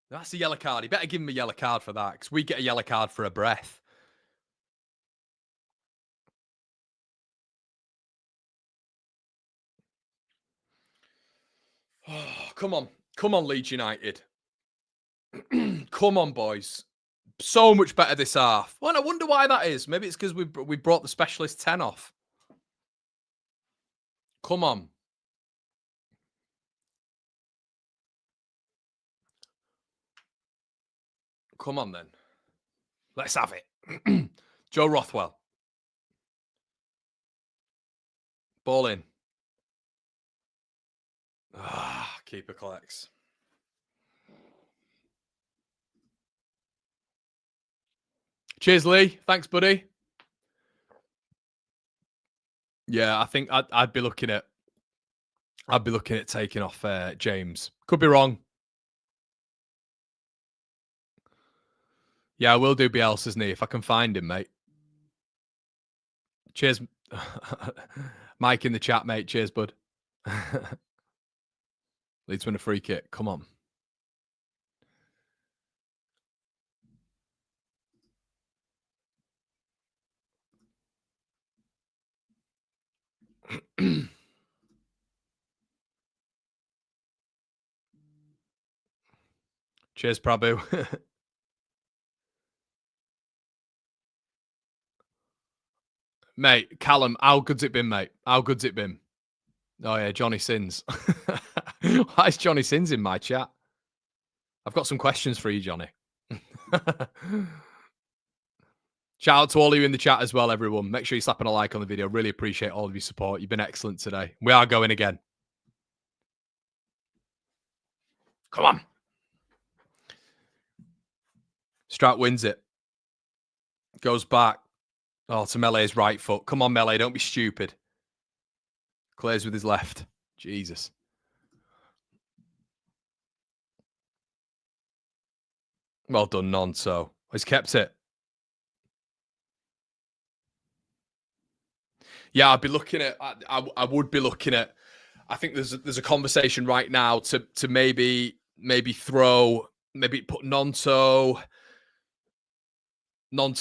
That's a yellow card. He better give him a yellow card for that, because we get a yellow card for a breath. Oh, come on. Come on, Leeds United. Come on, boys. So much better this half. Well, I wonder why that is. Maybe it's because we brought the specialist 10 off. Come on. Come on, then. Let's have it. Joe Rothwell. Ball in. Keeper collects. Cheers, Lee. Thanks, buddy. Yeah, I think I'd be looking at taking off James. Could be wrong. Yeah, I will do Bielsa's knee if I can find him, mate. Cheers. Mike in the chat, mate. Cheers, bud. Leeds win a free kick. Come on. Cheers, Prabhu. Mate, Callum, how good's it been, mate? How good's it been? Oh, yeah, Johnny Sins. Why is Johnny Sins in my chat? I've got some questions for you, Johnny. Shout out to all of you in the chat as well, everyone. Make sure you're slapping a like on the video. Really appreciate all of your support. You've been excellent today. We are going again. Come on. Strout wins it. Goes back. Oh, to Melee's right foot. Come on, Melee. Don't be stupid. Clears with his left. Jesus. Well done, Nonso. He's kept it. Yeah, I'd be looking at. I would be looking at. I think there's a conversation right now to maybe put Nonto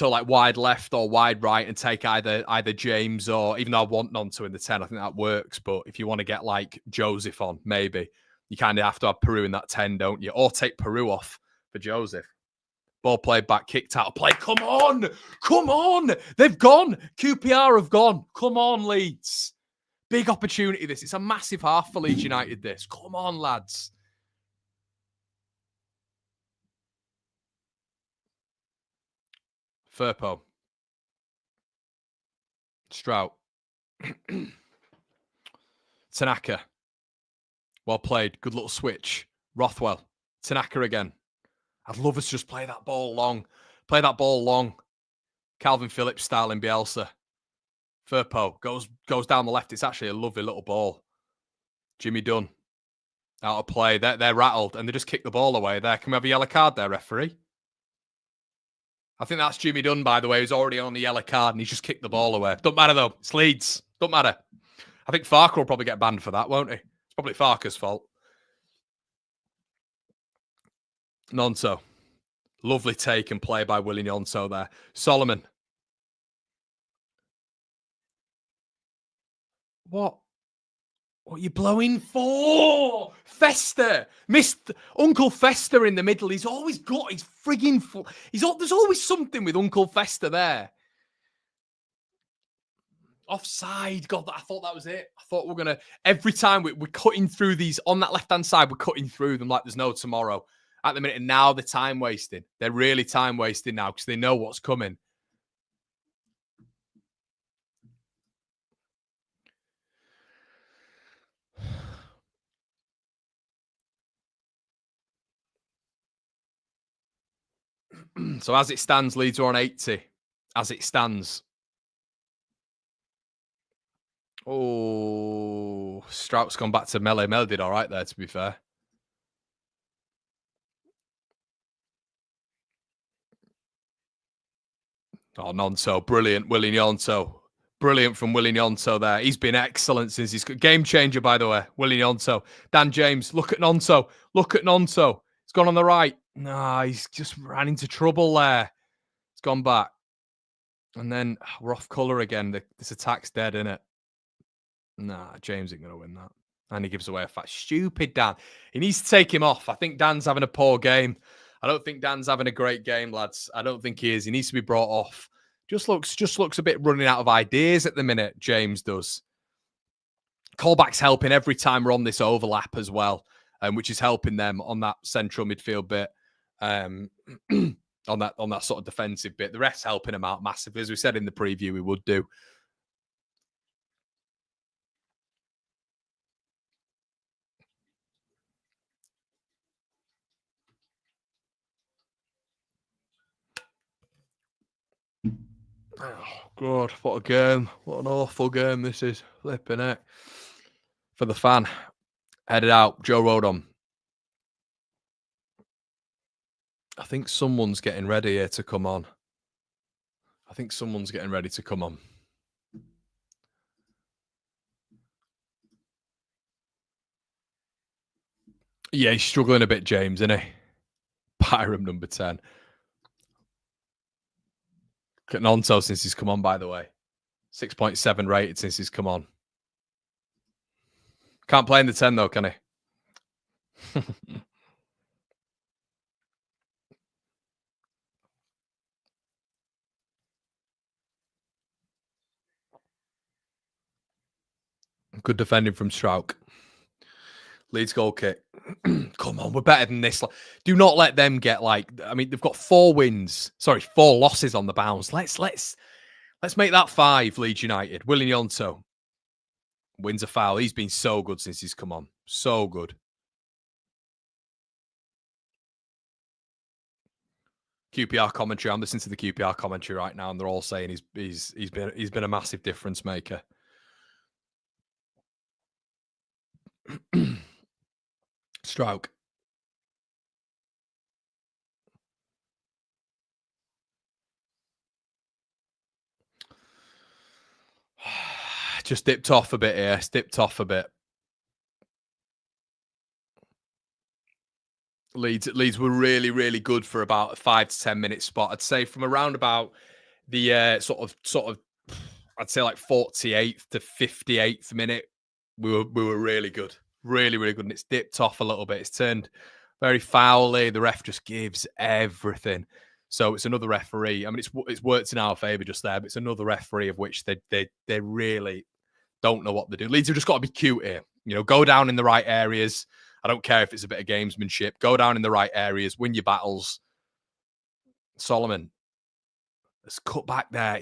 like wide left or wide right and take either James or, even though I want Nonto in the 10, I think that works. But if you want to get like Joseph on, maybe you kind of have to have Peru in that 10, don't you? Or take Peru off for Joseph. Ball played back, kicked out of play. Come on. Come on. They've gone. QPR have gone. Come on, Leeds. Big opportunity, this. It's a massive half for Leeds United, this. Come on, lads. Firpo. Strout. Tanaka. Well played. Good little switch. Rothwell. Tanaka again. I'd love us to just play that ball long. Play that ball long. Calvin Phillips style in Bielsa. Firpo goes down the left. It's actually a lovely little ball. Jimmy Dunn out of play. They're rattled and they just kick the ball away there. Can we have a yellow card there, referee? I think that's Jimmy Dunn, by the way, who's already on the yellow card and he's just kicked the ball away. Don't matter, though. It's Leeds. Don't matter. I think Farker will probably get banned for that, won't he? It's probably Farker's fault. Nonso. Lovely take and play by Willie Nonso there. Solomon. What? What are you blowing for? Fester. Missed Uncle Fester in the middle. He's always got his frigging... There's always something with Uncle Fester there. Offside. God, I thought that was it. I thought we're going to... Every time we're cutting through these... On that left-hand side, we're cutting through them like there's no tomorrow. At the minute, and now they're time wasting. They're really time wasting now because they know what's coming. So as it stands, Leeds are on 80. As it stands. Oh, Strout's gone back to Mele. Mele did all right there, to be fair. Oh, Nonso. Brilliant, Willie Nonso. Brilliant from Willie Nonso there. He's been excellent since he's game changer, by the way. Willie Nonso. Dan James, look at Nonso. Look at Nonso. He's gone on the right. Nah, he's just ran into trouble there. He's gone back. And then we're off colour again. This attack's dead, isn't it? Nah, James ain't going to win that. And he gives away a fat. Stupid Dan. He needs to take him off. I think Dan's having a poor game. I don't think Dan's having a great game, lads. I don't think he is. He needs to be brought off. Just looks a bit running out of ideas at the minute, James does. Callback's helping every time we're on this overlap as well, which is helping them on that central midfield bit, on that sort of defensive bit. The rest helping them out massively. As we said in the preview, we would do. Oh, God, what a game. What an awful game this is. Flipping it. For the fan. Headed out. Joe Rodon. I think someone's getting ready here to come on. Yeah, he's struggling a bit, James, isn't he? Byram, number 10. Look at Nonso since he's come on, by the way. 6.7 rated since he's come on. Can't play in the 10, though, can he? Good defending from Strouk. Leeds goal kick. Come on, we're better than this. Do not let them get they've got 4 losses on the bounce. Let's make that 5, Leeds United. Willie Nonso wins a foul. He's been so good since he's come on. So good. QPR commentary. I'm listening to the QPR commentary right now, and they're all saying he's been a massive difference maker. Strouk. Just dipped off a bit here. Leeds were really, really good for about a 5 to 10 minute spot. I'd say from around about the sort of I'd say like 48th to 58th minute, we were really good. Really, really good. And it's dipped off a little bit. It's turned very foully. The ref just gives everything. So it's another referee. I mean, it's worked in our favour just there, but it's another referee of which they really don't know what they do. Leeds have just got to be cute here. Go down in the right areas. I don't care if it's a bit of gamesmanship. Go down in the right areas. Win your battles. Solomon. Let's cut back there.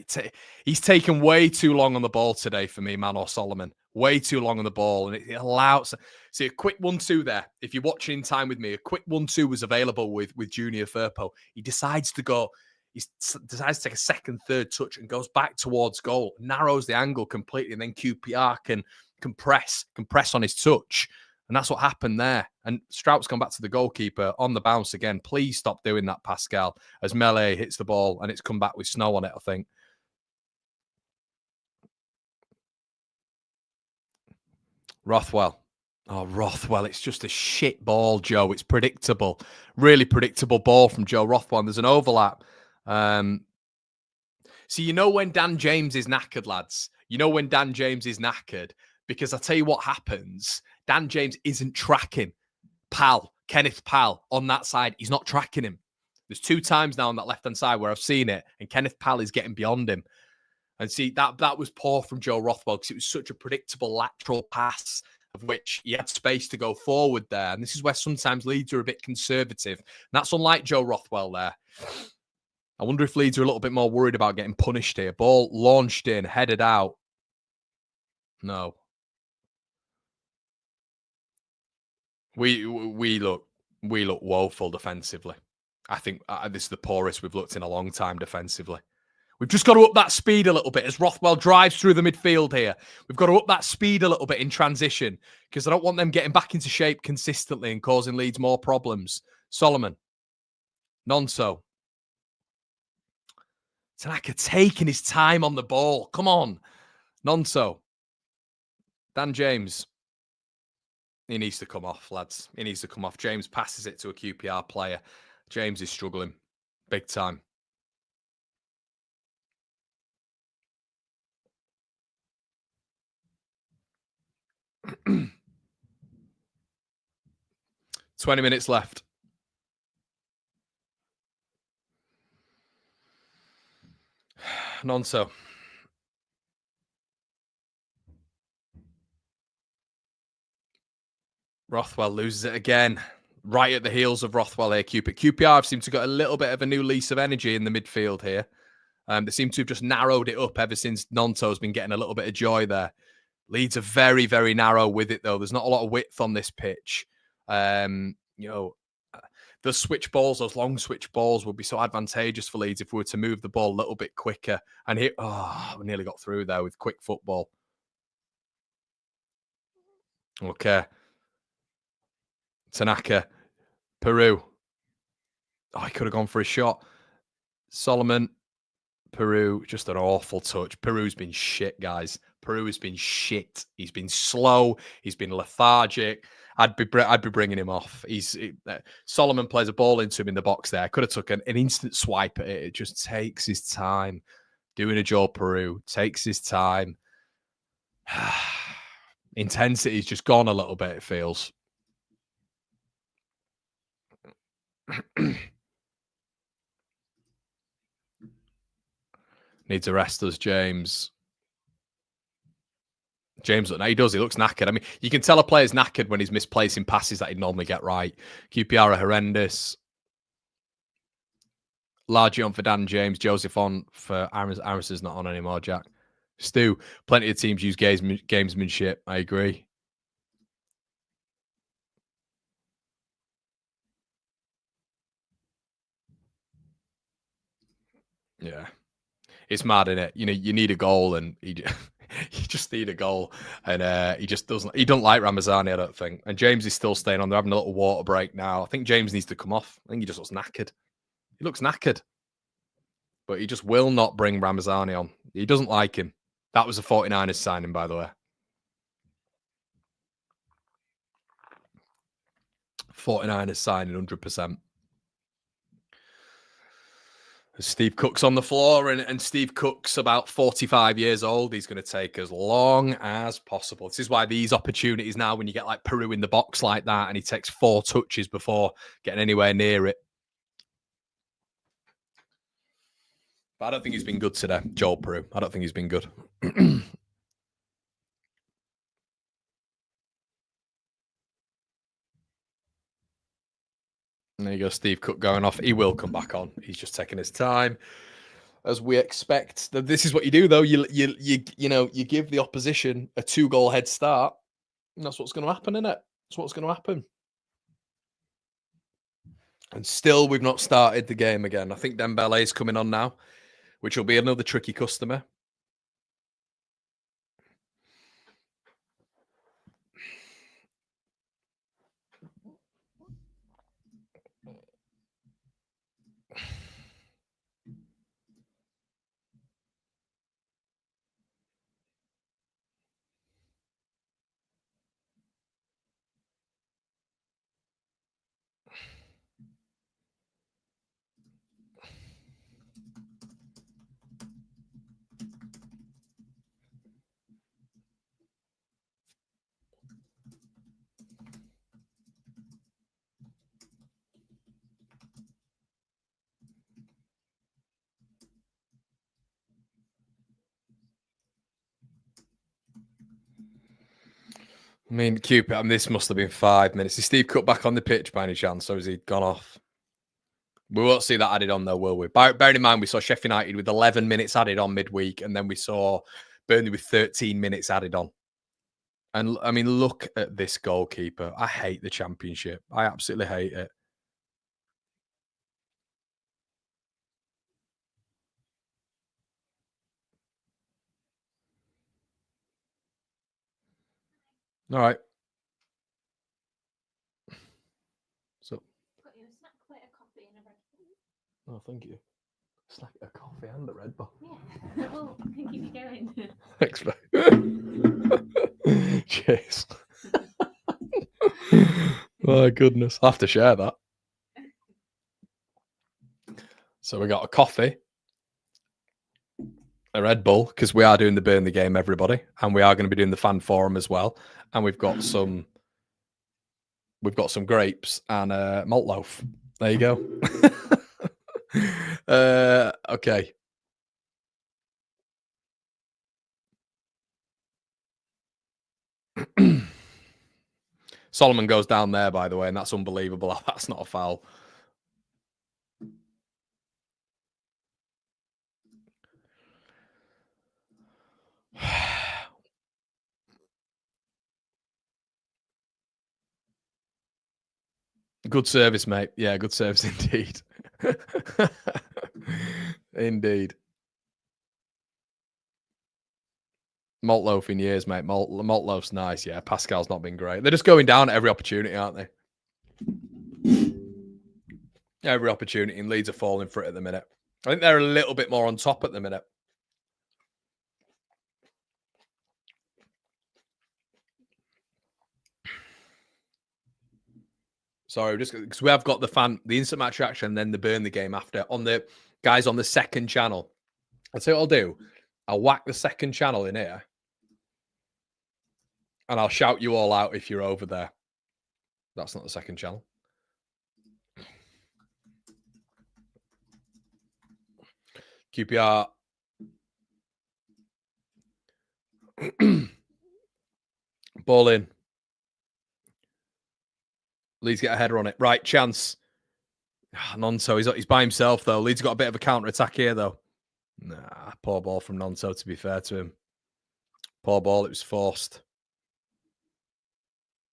He's taken way too long on the ball today for me, Manor Solomon. Way too long on the ball. And it allows... See, a quick 1-2 there. If you're watching in time with me, a quick 1-2 was available with Junior Firpo. He decides to take a second, third touch and goes back towards goal. Narrows the angle completely. And then QPR can can press on his touch. And that's what happened there. And Strout's gone back to the goalkeeper on the bounce again. Please stop doing that, Pascal, as Melee hits the ball and it's come back with snow on it, I think. Rothwell. Oh, Rothwell. It's just a shit ball, Joe. It's predictable. Really predictable ball from Joe Rothwell. And there's an overlap. So you know when Dan James is knackered, lads? You know when Dan James is knackered? Because I'll tell you what happens. Dan James isn't tracking Kenneth Pal on that side. He's not tracking him. There's 2 times now on that left-hand side where I've seen it, and Kenneth Pal is getting beyond him. And see, that was poor from Joe Rothwell because it was such a predictable lateral pass of which he had space to go forward there. And this is where sometimes Leeds are a bit conservative. And that's unlike Joe Rothwell there. I wonder if Leeds are a little bit more worried about getting punished here. Ball launched in, headed out. No. We look woeful defensively. I think this is the poorest we've looked in a long time defensively. We've just got to up that speed a little bit as Rothwell drives through the midfield here. We've got to up that speed a little bit in transition because I don't want them getting back into shape consistently and causing Leeds more problems. Solomon. Nonso. Tanaka taking his time on the ball. Come on. Nonso. Dan James. He needs to come off, lads. He needs to come off. James passes it to a QPR player. James is struggling big time. "20 minutes left. Nonso. Rothwell loses it again. Right at the heels of Rothwell here, QPR have seemed to got a little bit of a new lease of energy in the midfield here. They seem to have just narrowed it up ever since Nonto's been getting a little bit of joy there. Leeds are very, very narrow with it, though. There's not a lot of width on this pitch. The switch balls, those long switch balls would be so advantageous for Leeds if we were to move the ball a little bit quicker. And here, we nearly got through there with quick football. Okay. Tanaka. Peru. He could have gone for a shot. Solomon. Peru, just an awful touch. Peru's been shit, guys. Peru has been shit. He's been slow. He's been lethargic. I'd be bringing him off. Solomon plays a ball into him in the box there. Could have took an instant swipe at it. It just takes his time. Doing a Joe Peru takes his time. Intensity's just gone a little bit, it feels. Needs a rest, does James. James, he does. He looks knackered. I mean, you can tell a player's knackered when he's misplacing passes that he'd normally get right. QPR are horrendous. Largely on for Dan James. Joseph on for Arison's not on anymore, Jack. Stu, plenty of teams use gamesmanship. I agree. Yeah. It's mad, isn't it? You know, you need a goal and you just need a goal. And he just doesn't. He don't like Ramazani, I don't think. And James is still staying on. They're having a little water break now. I think James needs to come off. I think he just looks knackered. He looks knackered. But he just will not bring Ramazani on. He doesn't like him. That was a 49ers signing, by the way. 49ers signing, 100%. Steve Cook's on the floor, and Steve Cook's about 45 years old. He's going to take as long as possible. This is why these opportunities now, when you get like Peru in the box like that, and he takes 4 touches before getting anywhere near it. But I don't think he's been good today, Joel Peru. I don't think he's been good. There you go, Steve Cook going off. He will come back on. He's just taking his time, as we expect. This is what you do, though. You give the opposition a 2-goal head start, and that's what's going to happen, isn't it? That's what's going to happen. And still, we've not started the game again. I think Dembele's coming on now, which will be another tricky customer. I mean, QPR, this must have been 5 minutes. Is Steve Cook back on the pitch by any chance, or has he gone off? We won't see that added on, though, will we? Bearing in mind, we saw Sheffield United with 11 minutes added on midweek, and then we saw Burnley with 13 minutes added on. And, I mean, look at this goalkeeper. I hate the Championship. I absolutely hate it. All right. So, oh, thank you. It's like a coffee and a Red Bull. Yeah, well, I can keep you going. Thanks, mate. Cheers. My goodness. I'll have to share that. So we got a coffee, a Red Bull, because we are doing the Burnley game, everybody. And we are going to be doing the fan forum as well. And we've got some grapes and a malt loaf. There you go. Okay. Solomon goes down there, by the way, and that's unbelievable. That's not a foul. Good service, mate. Yeah, good service indeed. Indeed. Malt loaf in years, mate. Malt loaf's nice. Yeah, Pascal's not been great. They're just going down at every opportunity, aren't they? Every opportunity, and Leeds are falling for it at the minute. I think they're a little bit more on top at the minute. Sorry, just because we have got the instant match reaction, and then the Burnley game after on the guys on the second channel. I'll tell you what I'll do. I'll whack the second channel in here, and I'll shout you all out if you're over there. That's not the second channel. QPR. Ball in. Leeds get a header on it. Right, chance. Nonso, he's by himself, though. Leeds got a bit of a counter-attack here, though. Nah, poor ball from Nonso, to be fair to him. Poor ball, it was forced.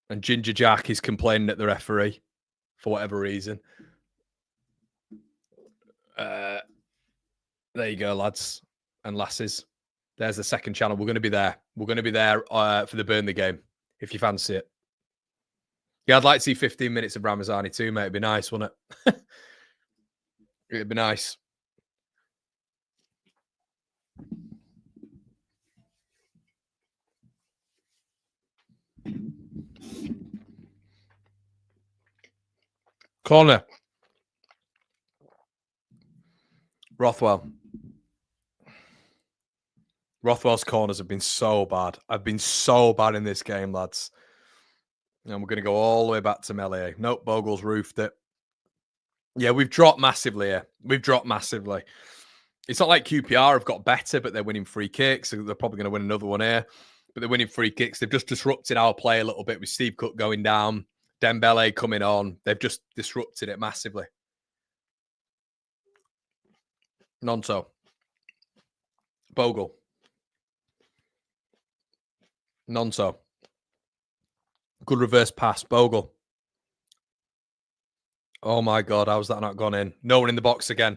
And Ginger Jack is complaining at the referee for whatever reason. There you go, lads and lasses. There's the second channel. We're going to be there. We're going to be there for the Burnley game, if you fancy it. Yeah, I'd like to see 15 minutes of Ramazani too, mate. It'd be nice, wouldn't it? It'd be nice. Corner. Rothwell's corners have been so bad. I've been so bad in this game, lads. And we're going to go all the way back to Melee. Nope, Bogle's roofed it. Yeah, we've dropped massively here. We've dropped massively. It's not like QPR have got better, but they're winning free kicks. So they're probably going to win another one here. But they're winning free kicks. They've just disrupted our play a little bit with Steve Cook going down, Dembele coming on. They've just disrupted it massively. Nonso. Bogle. Nonso. Good reverse pass. Bogle. Oh, my God. How's that not gone in? No one in the box again.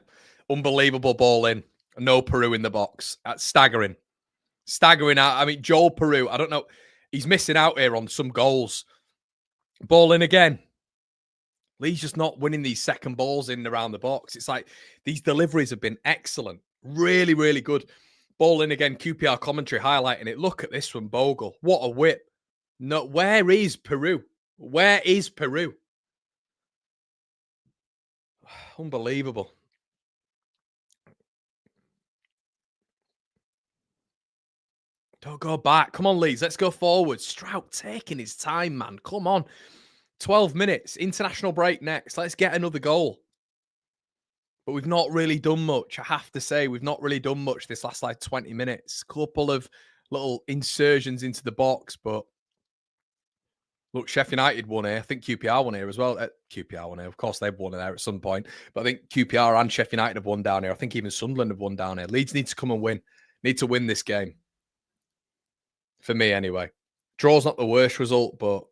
Unbelievable ball in. No Peru in the box. That's staggering. Staggering out. I mean, Joel Peru, I don't know. He's missing out here on some goals. Ball in again. Lee's just not winning these second balls in and around the box. It's like these deliveries have been excellent. Really, really good. Ball in again. QPR commentary highlighting it. Look at this from Bogle. What a whip. No, where is Peru? Where is Peru? Unbelievable. Don't go back. Come on, Leeds. Let's go forward. Stroud taking his time, man. Come on. 12 minutes. International break next. Let's get another goal. But we've not really done much. I have to say, we've not really done much this last 20 minutes. Couple of little insertions into the box, but Look, Sheffield United won here. I think QPR won here as well. QPR won here. Of course, they've won there at some point. But I think QPR and Sheffield United have won down here. I think even Sunderland have won down here. Leeds need to come and win. Need to win this game. For me, anyway. Draw's not the worst result, but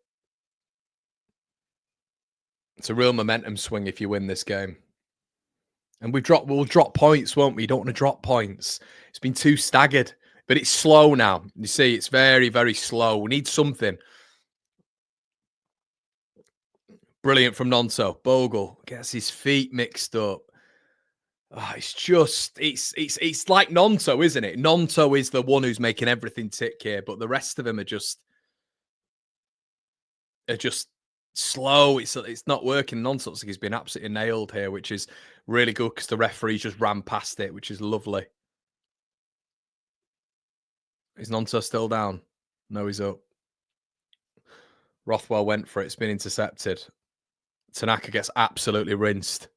it's a real momentum swing if you win this game. And we'll drop points, won't we? You don't want to drop points. It's been too staggered. But it's slow now. You see, it's very, very slow. We need something. Brilliant from Nonto. Bogle gets his feet mixed up. Oh, it's like Nonto, isn't it? Nonto is the one who's making everything tick here, but the rest of them are just slow. It's not working. Nonto looks like he's been absolutely nailed here, which is really good because the referee just ran past it, which is lovely. Is Nonto still down? No, he's up. Rothwell went for it. It's been intercepted. Tanaka gets absolutely rinsed.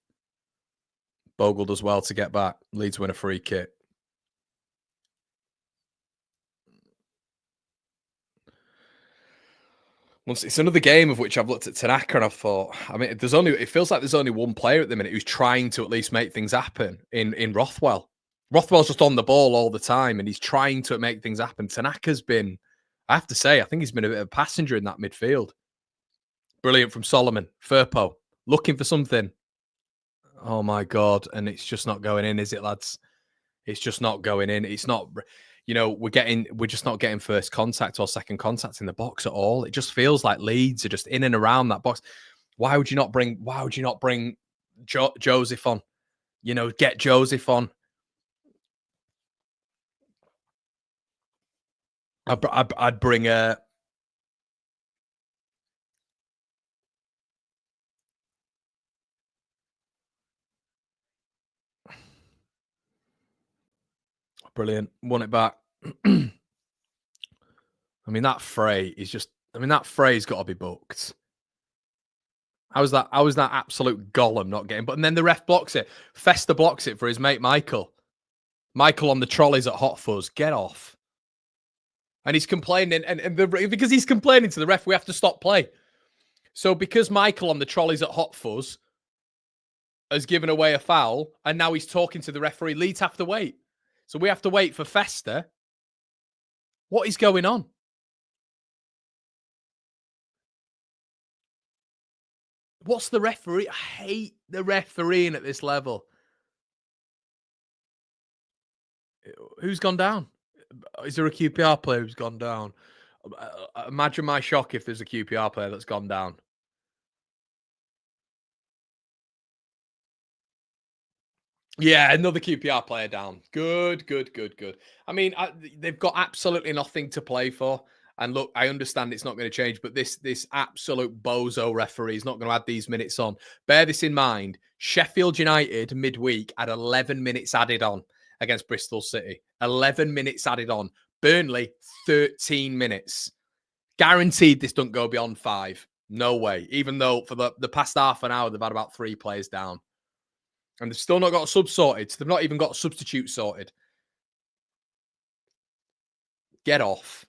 Bogle does well to get back. Leeds win a free kick. It's another game of which I've looked at Tanaka and I've thought, I mean, it feels like there's only one player at the minute who's trying to at least make things happen in Rothwell. Rothwell's just on the ball all the time and he's trying to make things happen. Tanaka's been, I have to say, I think he's been a bit of a passenger in that midfield. Brilliant from Solomon. Firpo, looking for something. Oh my God. And it's just not going in, is it, lads? It's just not going in. It's not, we're just not getting first contact or second contact in the box at all. It just feels like Leeds are just in and around that box. Why would you not bring Joseph on? Get Joseph on. I'd bring a. Brilliant. Won it back. I mean, that Frey is just. I mean, that Frey's got to be booked. How was that absolute Gollum not getting? But and then the ref blocks it. Festa blocks it for his mate Michael. Michael on the trolleys at Hot Fuzz. Get off. And he's complaining, because he's complaining to the ref, we have to stop play. So because Michael on the trolleys at Hot Fuzz has given away a foul, and now he's talking to the referee, Leeds have to wait. So we have to wait for Festa. What is going on? What's the referee? I hate the refereeing at this level. Who's gone down? Is there a QPR player who's gone down? Imagine my shock if there's a QPR player that's gone down. Yeah, another QPR player down. Good. I mean, they've got absolutely nothing to play for. And look, I understand it's not going to change, but this absolute bozo referee is not going to add these minutes on. Bear this in mind. Sheffield United midweek had 11 minutes added on against Bristol City. 11 minutes added on. Burnley, 13 minutes. Guaranteed this don't go beyond 5. No way. Even though for the past half an hour, they've had about 3 players down. And they've still not got a sub sorted. They've not even got a substitute sorted. Get off.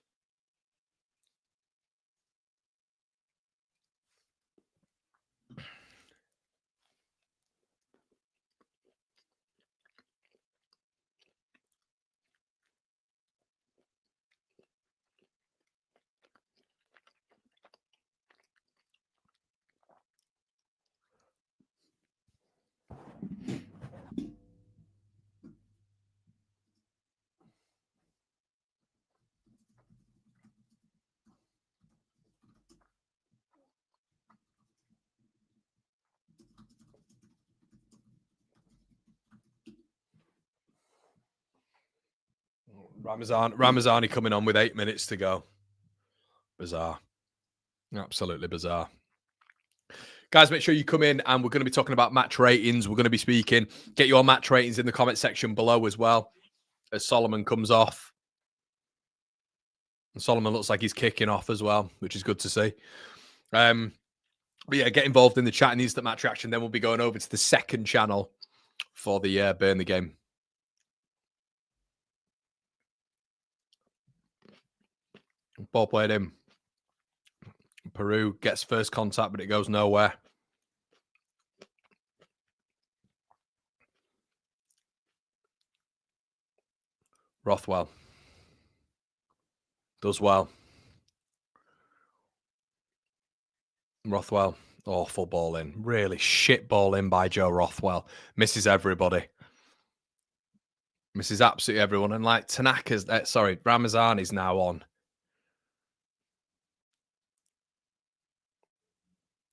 Ramazani coming on with 8 minutes to go. Bizarre. Absolutely bizarre. Guys, make sure you come in and we're going to be talking about match ratings. We're going to be speaking. Get your match ratings in the comment section below as well as Solomon comes off. And Solomon looks like he's kicking off as well, which is good to see. But yeah, get involved in the chat and instant match reaction. Then we'll be going over to the second channel for the Burnley game. Ball played in. Peru gets first contact, but it goes nowhere. Rothwell does well. Rothwell, awful ball in. Really shit ball in by Joe Rothwell. Misses everybody. Misses absolutely everyone. And like Tanaka's, Ramazani's now on.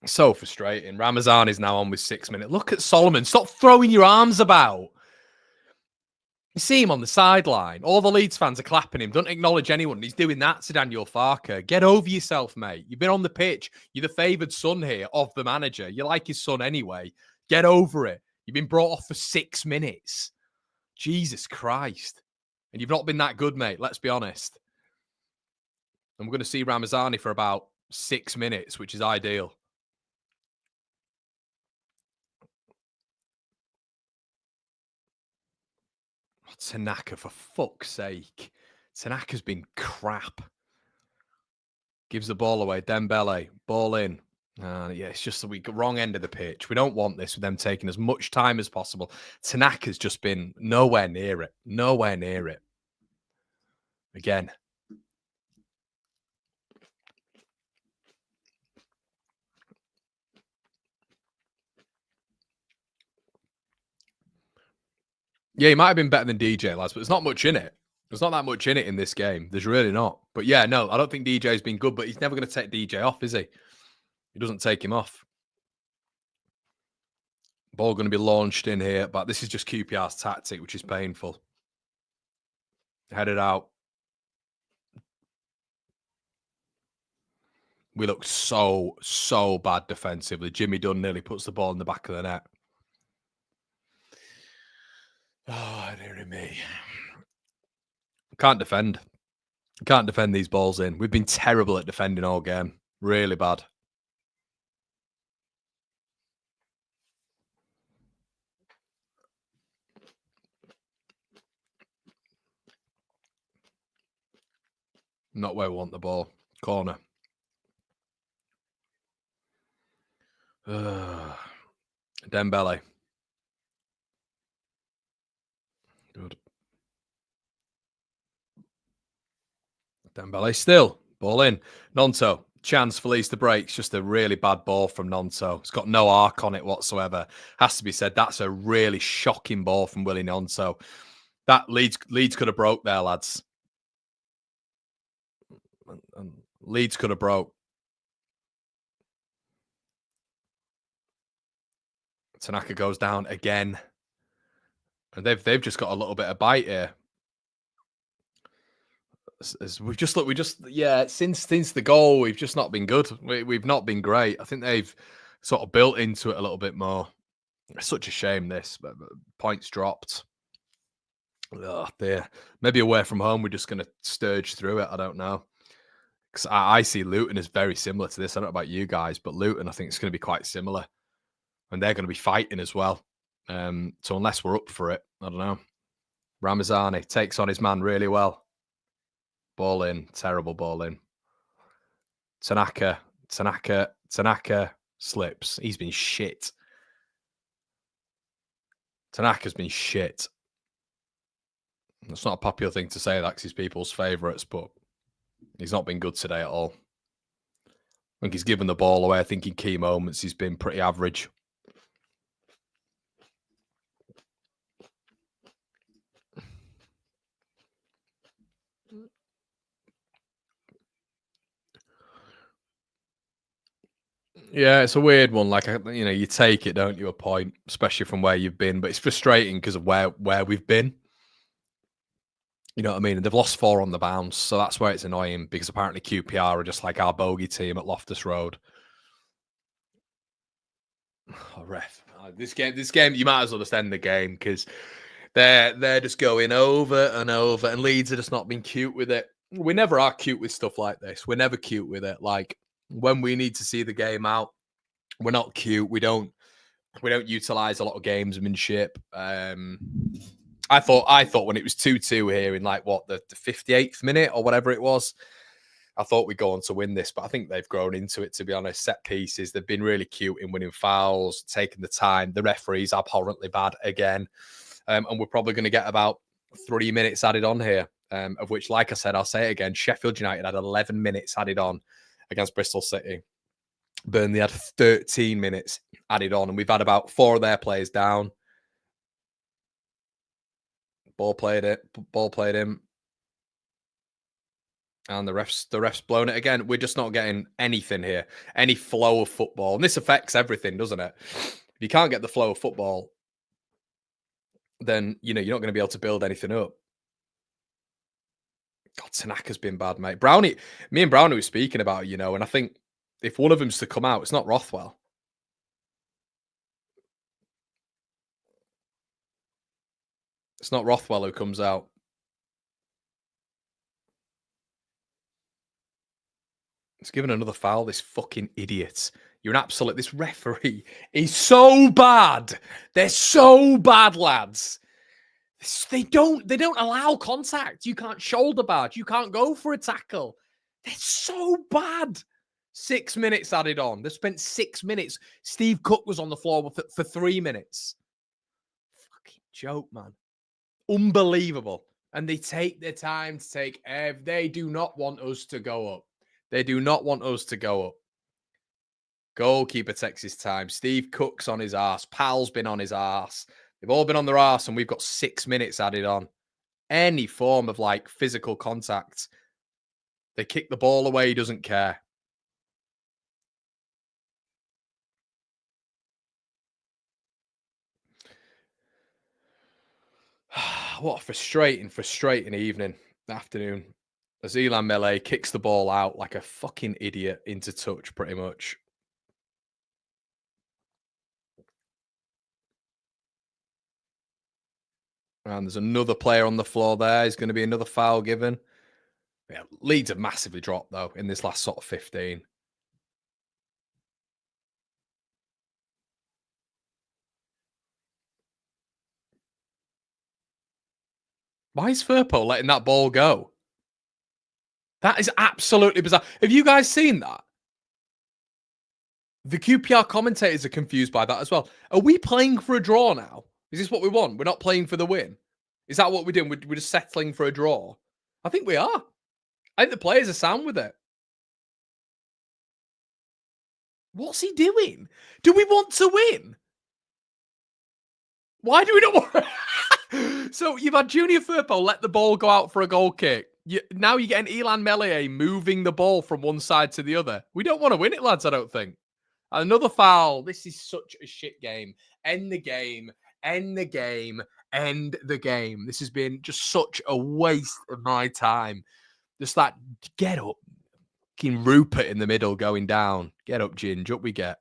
So frustrating. Ramazani's now on with 6 minutes. Look at Solomon. Stop throwing your arms about. You see him on the sideline. All the Leeds fans are clapping him. Don't acknowledge anyone. He's doing that to Daniel Farker. Get over yourself, mate. You've been on the pitch. You're the favoured son here of the manager. You're like his son anyway. Get over it. You've been brought off for 6 minutes. Jesus Christ. And you've not been that good, mate. Let's be honest. And we're going to see Ramazani for about 6 minutes, which is ideal. Tanaka, for fuck's sake. Tanaka's been crap. Gives the ball away. Dembele, ball in. Yeah, it's just the wrong end of the pitch. We don't want this with them taking as much time as possible. Tanaka's just been nowhere near it. Nowhere near it. Again. Yeah, he might have been better than DJ, lads, but there's not much in it. There's not that much in it in this game. There's really not. But yeah, no, I don't think DJ's been good, but he's never going to take DJ off, is he? He doesn't take him off. Ball going to be launched in here, but this is just QPR's tactic, which is painful. Headed out. We look so bad defensively. Jimmy Dunn nearly puts the ball in the back of the net. Oh, dear me. Can't defend. Can't defend these balls in. We've been terrible at defending all game. Really bad. Not where we want the ball. Corner. Dembele. Good. Dembele still. Ball in. Nonto. Chance for Leeds to break. It's just a really bad ball from Nonto. It's got no arc on it whatsoever. Has to be said, that's a really shocking ball from Willie Nonto. That Leeds could have broke there, lads. And Leeds could have broke. Tanaka goes down again. And they've just got a little bit of bite here. Since the goal, we've just not been good. We've not been great. I think they've sort of built into it a little bit more. It's such a shame, this, but points dropped. Oh, dear. Maybe away from home, we're just going to sturge through it. I don't know. Because I see Luton as very similar to this. I don't know about you guys, but Luton, I think it's going to be quite similar. And they're going to be fighting as well. So unless we're up for it, I don't know. Ramazani takes on his man really well. Ball in. Terrible ball in. Tanaka slips. He's been shit. Tanaka's been shit. It's not a popular thing to say, that's his people's favourites, but he's not been good today at all. I think he's given the ball away. I think in key moments he's been pretty average. Yeah, it's a weird one. Like, you take it, don't you, a point, especially from where you've been. But it's frustrating because of where we've been. You know what I mean? And they've lost 4 on the bounce. So that's where it's annoying, because apparently QPR are just like our bogey team at Loftus Road. Oh, ref. This game, you might as well just end the game, because they're just going over and over, and Leeds are just not being cute with it. We never are cute with stuff like this. We're never cute with it. Like, when we need to see the game out, we're not cute. We don't utilize a lot of gamesmanship. I thought when it was 2-2 here in like the 58th minute or whatever it was, I thought we'd go on to win this, but I think they've grown into it, to be honest. Set pieces, they've been really cute in winning fouls, taking the time. The referee's abhorrently bad again. And we're probably going to get about 3 minutes added on here, of which, like I said, I'll say it again, Sheffield United had 11 minutes added on against Bristol City. Burnley had 13 minutes added on, and we've had about 4 of their players down. Ball played him. And the ref's blown it again. We're just not getting anything here, any flow of football. And this affects everything, doesn't it? If you can't get the flow of football, then, you're not going to be able to build anything up. God, Tanaka's been bad, mate. Me and Brownie were speaking about it, and I think if one of them's to come out, it's not Rothwell. It's not Rothwell who comes out. It's given another foul, this fucking idiot. You're an absolute... This referee is so bad. They're so bad, lads. They don't allow contact. You can't shoulder barge. You can't go for a tackle. They're so bad. 6 minutes added on. They spent 6 minutes. Steve Cook was on the floor for 3 minutes. Fucking joke, man. Unbelievable. And they take their time to take... They do not want us to go up. They do not want us to go up. Goalkeeper takes his time. Steve Cook's on his arse. Pal's been on his arse. They've all been on their arse, and we've got 6 minutes added on. Any form of, physical contact. They kick the ball away. He doesn't care. What a frustrating afternoon. As Elan Melee kicks the ball out like a fucking idiot into touch, pretty much. And there's another player on the floor there. There's going to be another foul given. Yeah, Leeds have massively dropped, though, in this last sort of 15. Why is Firpo letting that ball go? That is absolutely bizarre. Have you guys seen that? The QPR commentators are confused by that as well. Are we playing for a draw now? Is this what we want? We're not playing for the win? Is that what we're doing? We're just settling for a draw? I think we are. I think the players are sound with it. What's he doing? Do we want to win? Why do we not want... So you've had Junior Firpo let the ball go out for a goal kick. Now you're getting Elan Melie moving the ball from one side to the other. We don't want to win it, lads, I don't think. Another foul. This is such a shit game. End the game. End the game. End the game. This has been just such a waste of my time. Just that, get up. Fucking Rupert in the middle going down. Get up, Ginge. Up we get.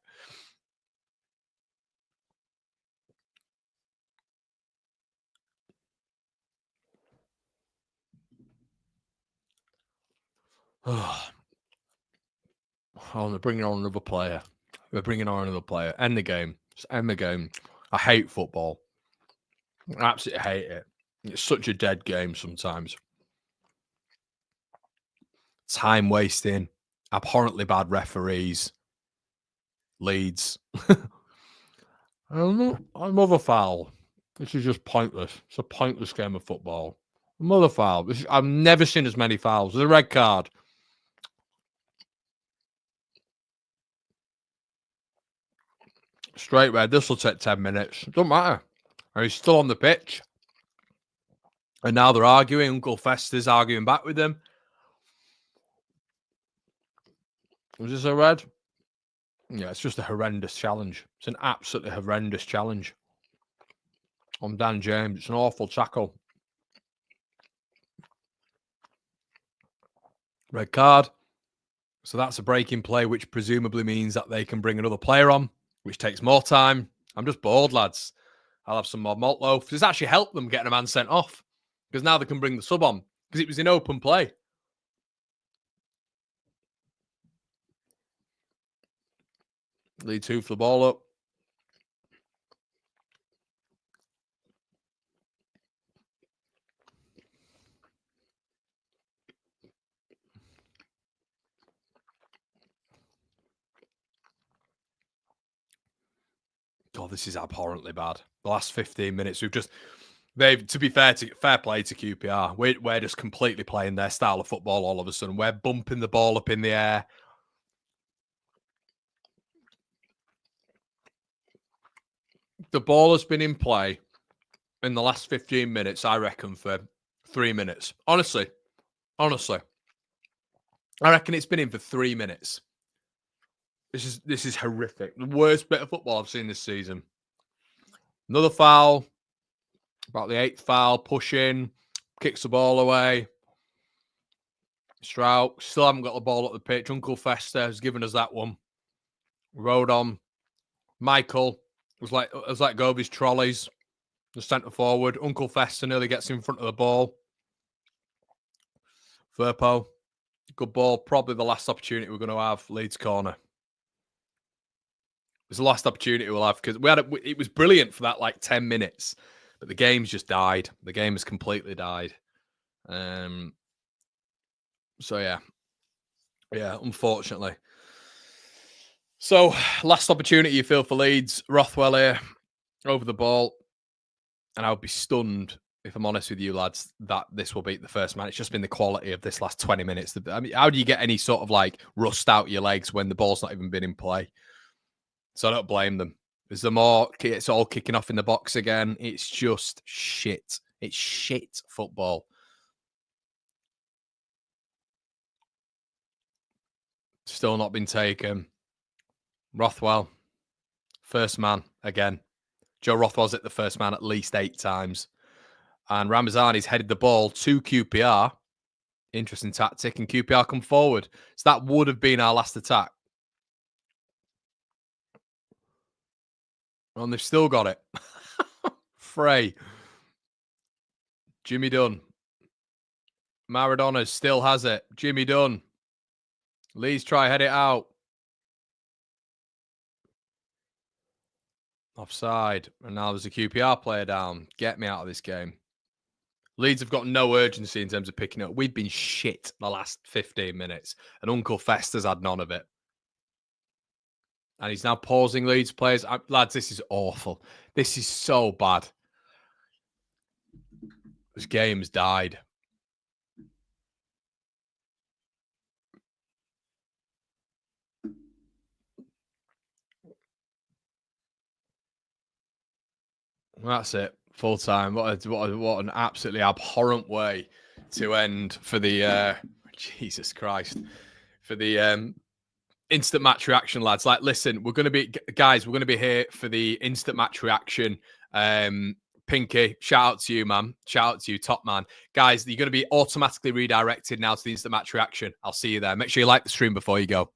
Oh, they're bringing on another player. We're bringing on another player. End the game. Just end the game. I hate football. I absolutely hate it. It's such a dead game sometimes. Time wasting. Abhorrently bad referees. Leeds. Another foul. This is just pointless. It's a pointless game of football. Another foul. I've never seen as many fouls. There's a red card. Straight red. This will take 10 minutes. Doesn't matter. And he's still on the pitch. And now they're arguing. Uncle Fester's arguing back with them. Was this a red? Yeah, it's just a horrendous challenge. It's an absolutely horrendous challenge on Dan James. It's an awful tackle. Red card. So that's a breaking play, which presumably means that they can bring another player on, which takes more time. I'm just bored, lads. I'll have some more malt loaf. It's actually helped them getting a man sent off because now they can bring the sub on because it was in open play. Leeds hoof the ball up. this is abhorrently bad. The last 15 minutes, to be fair play to QPR. We're just completely playing their style of football all of a sudden. We're bumping the ball up in the air. The ball has been in play in the last 15 minutes, I reckon, for 3 minutes. Honestly. I reckon it's been in for 3 minutes. This is horrific. The worst bit of football I've seen this season. Another foul. About the 8th foul. Push in. Kicks the ball away. Strout. Still haven't got the ball up the pitch. Uncle Fester has given us that one. Rode on. Michael was let go of his trolleys. The centre forward. Uncle Fester nearly gets in front of the ball. Firpo. Good ball. Probably the last opportunity we're going to have. Leeds corner. It's the last opportunity we'll have because it was brilliant for that 10 minutes, but the game's just died. The game has completely died. So yeah, unfortunately. So last opportunity you feel for Leeds. Rothwell here over the ball, and I would be stunned if I'm honest with you lads that this will beat the first man. It's just been the quality of this last 20 minutes. I mean, how do you get any sort of rust out your legs when the ball's not even been in play? So I don't blame them. It's all kicking off in the box again. It's just shit. It's shit football. Still not been taken. Rothwell, first man again. Joe Rothwell's hit the first man at least 8 times. And Ramazani's headed the ball to QPR. Interesting tactic. And QPR come forward. So that would have been our last attack. And they've still got it. Frey. Jimmy Dunn. Maradona still has it. Jimmy Dunn. Leeds try head it out. Offside. And now there's a QPR player down. Get me out of this game. Leeds have got no urgency in terms of picking up. We've been shit the last 15 minutes. And Uncle Fester's had none of it. And he's now pausing Leeds players. Lads, this is awful. This is so bad. This game's died. That's it. Full time. What an absolutely abhorrent way to end for the Jesus Christ. For the instant match reaction, lads. Listen, we're going to be here for the instant match reaction. Pinky, shout out to you, man. Shout out to you, top man. Guys, you're going to be automatically redirected now to the instant match reaction. I'll see you there. Make sure you like the stream before you go.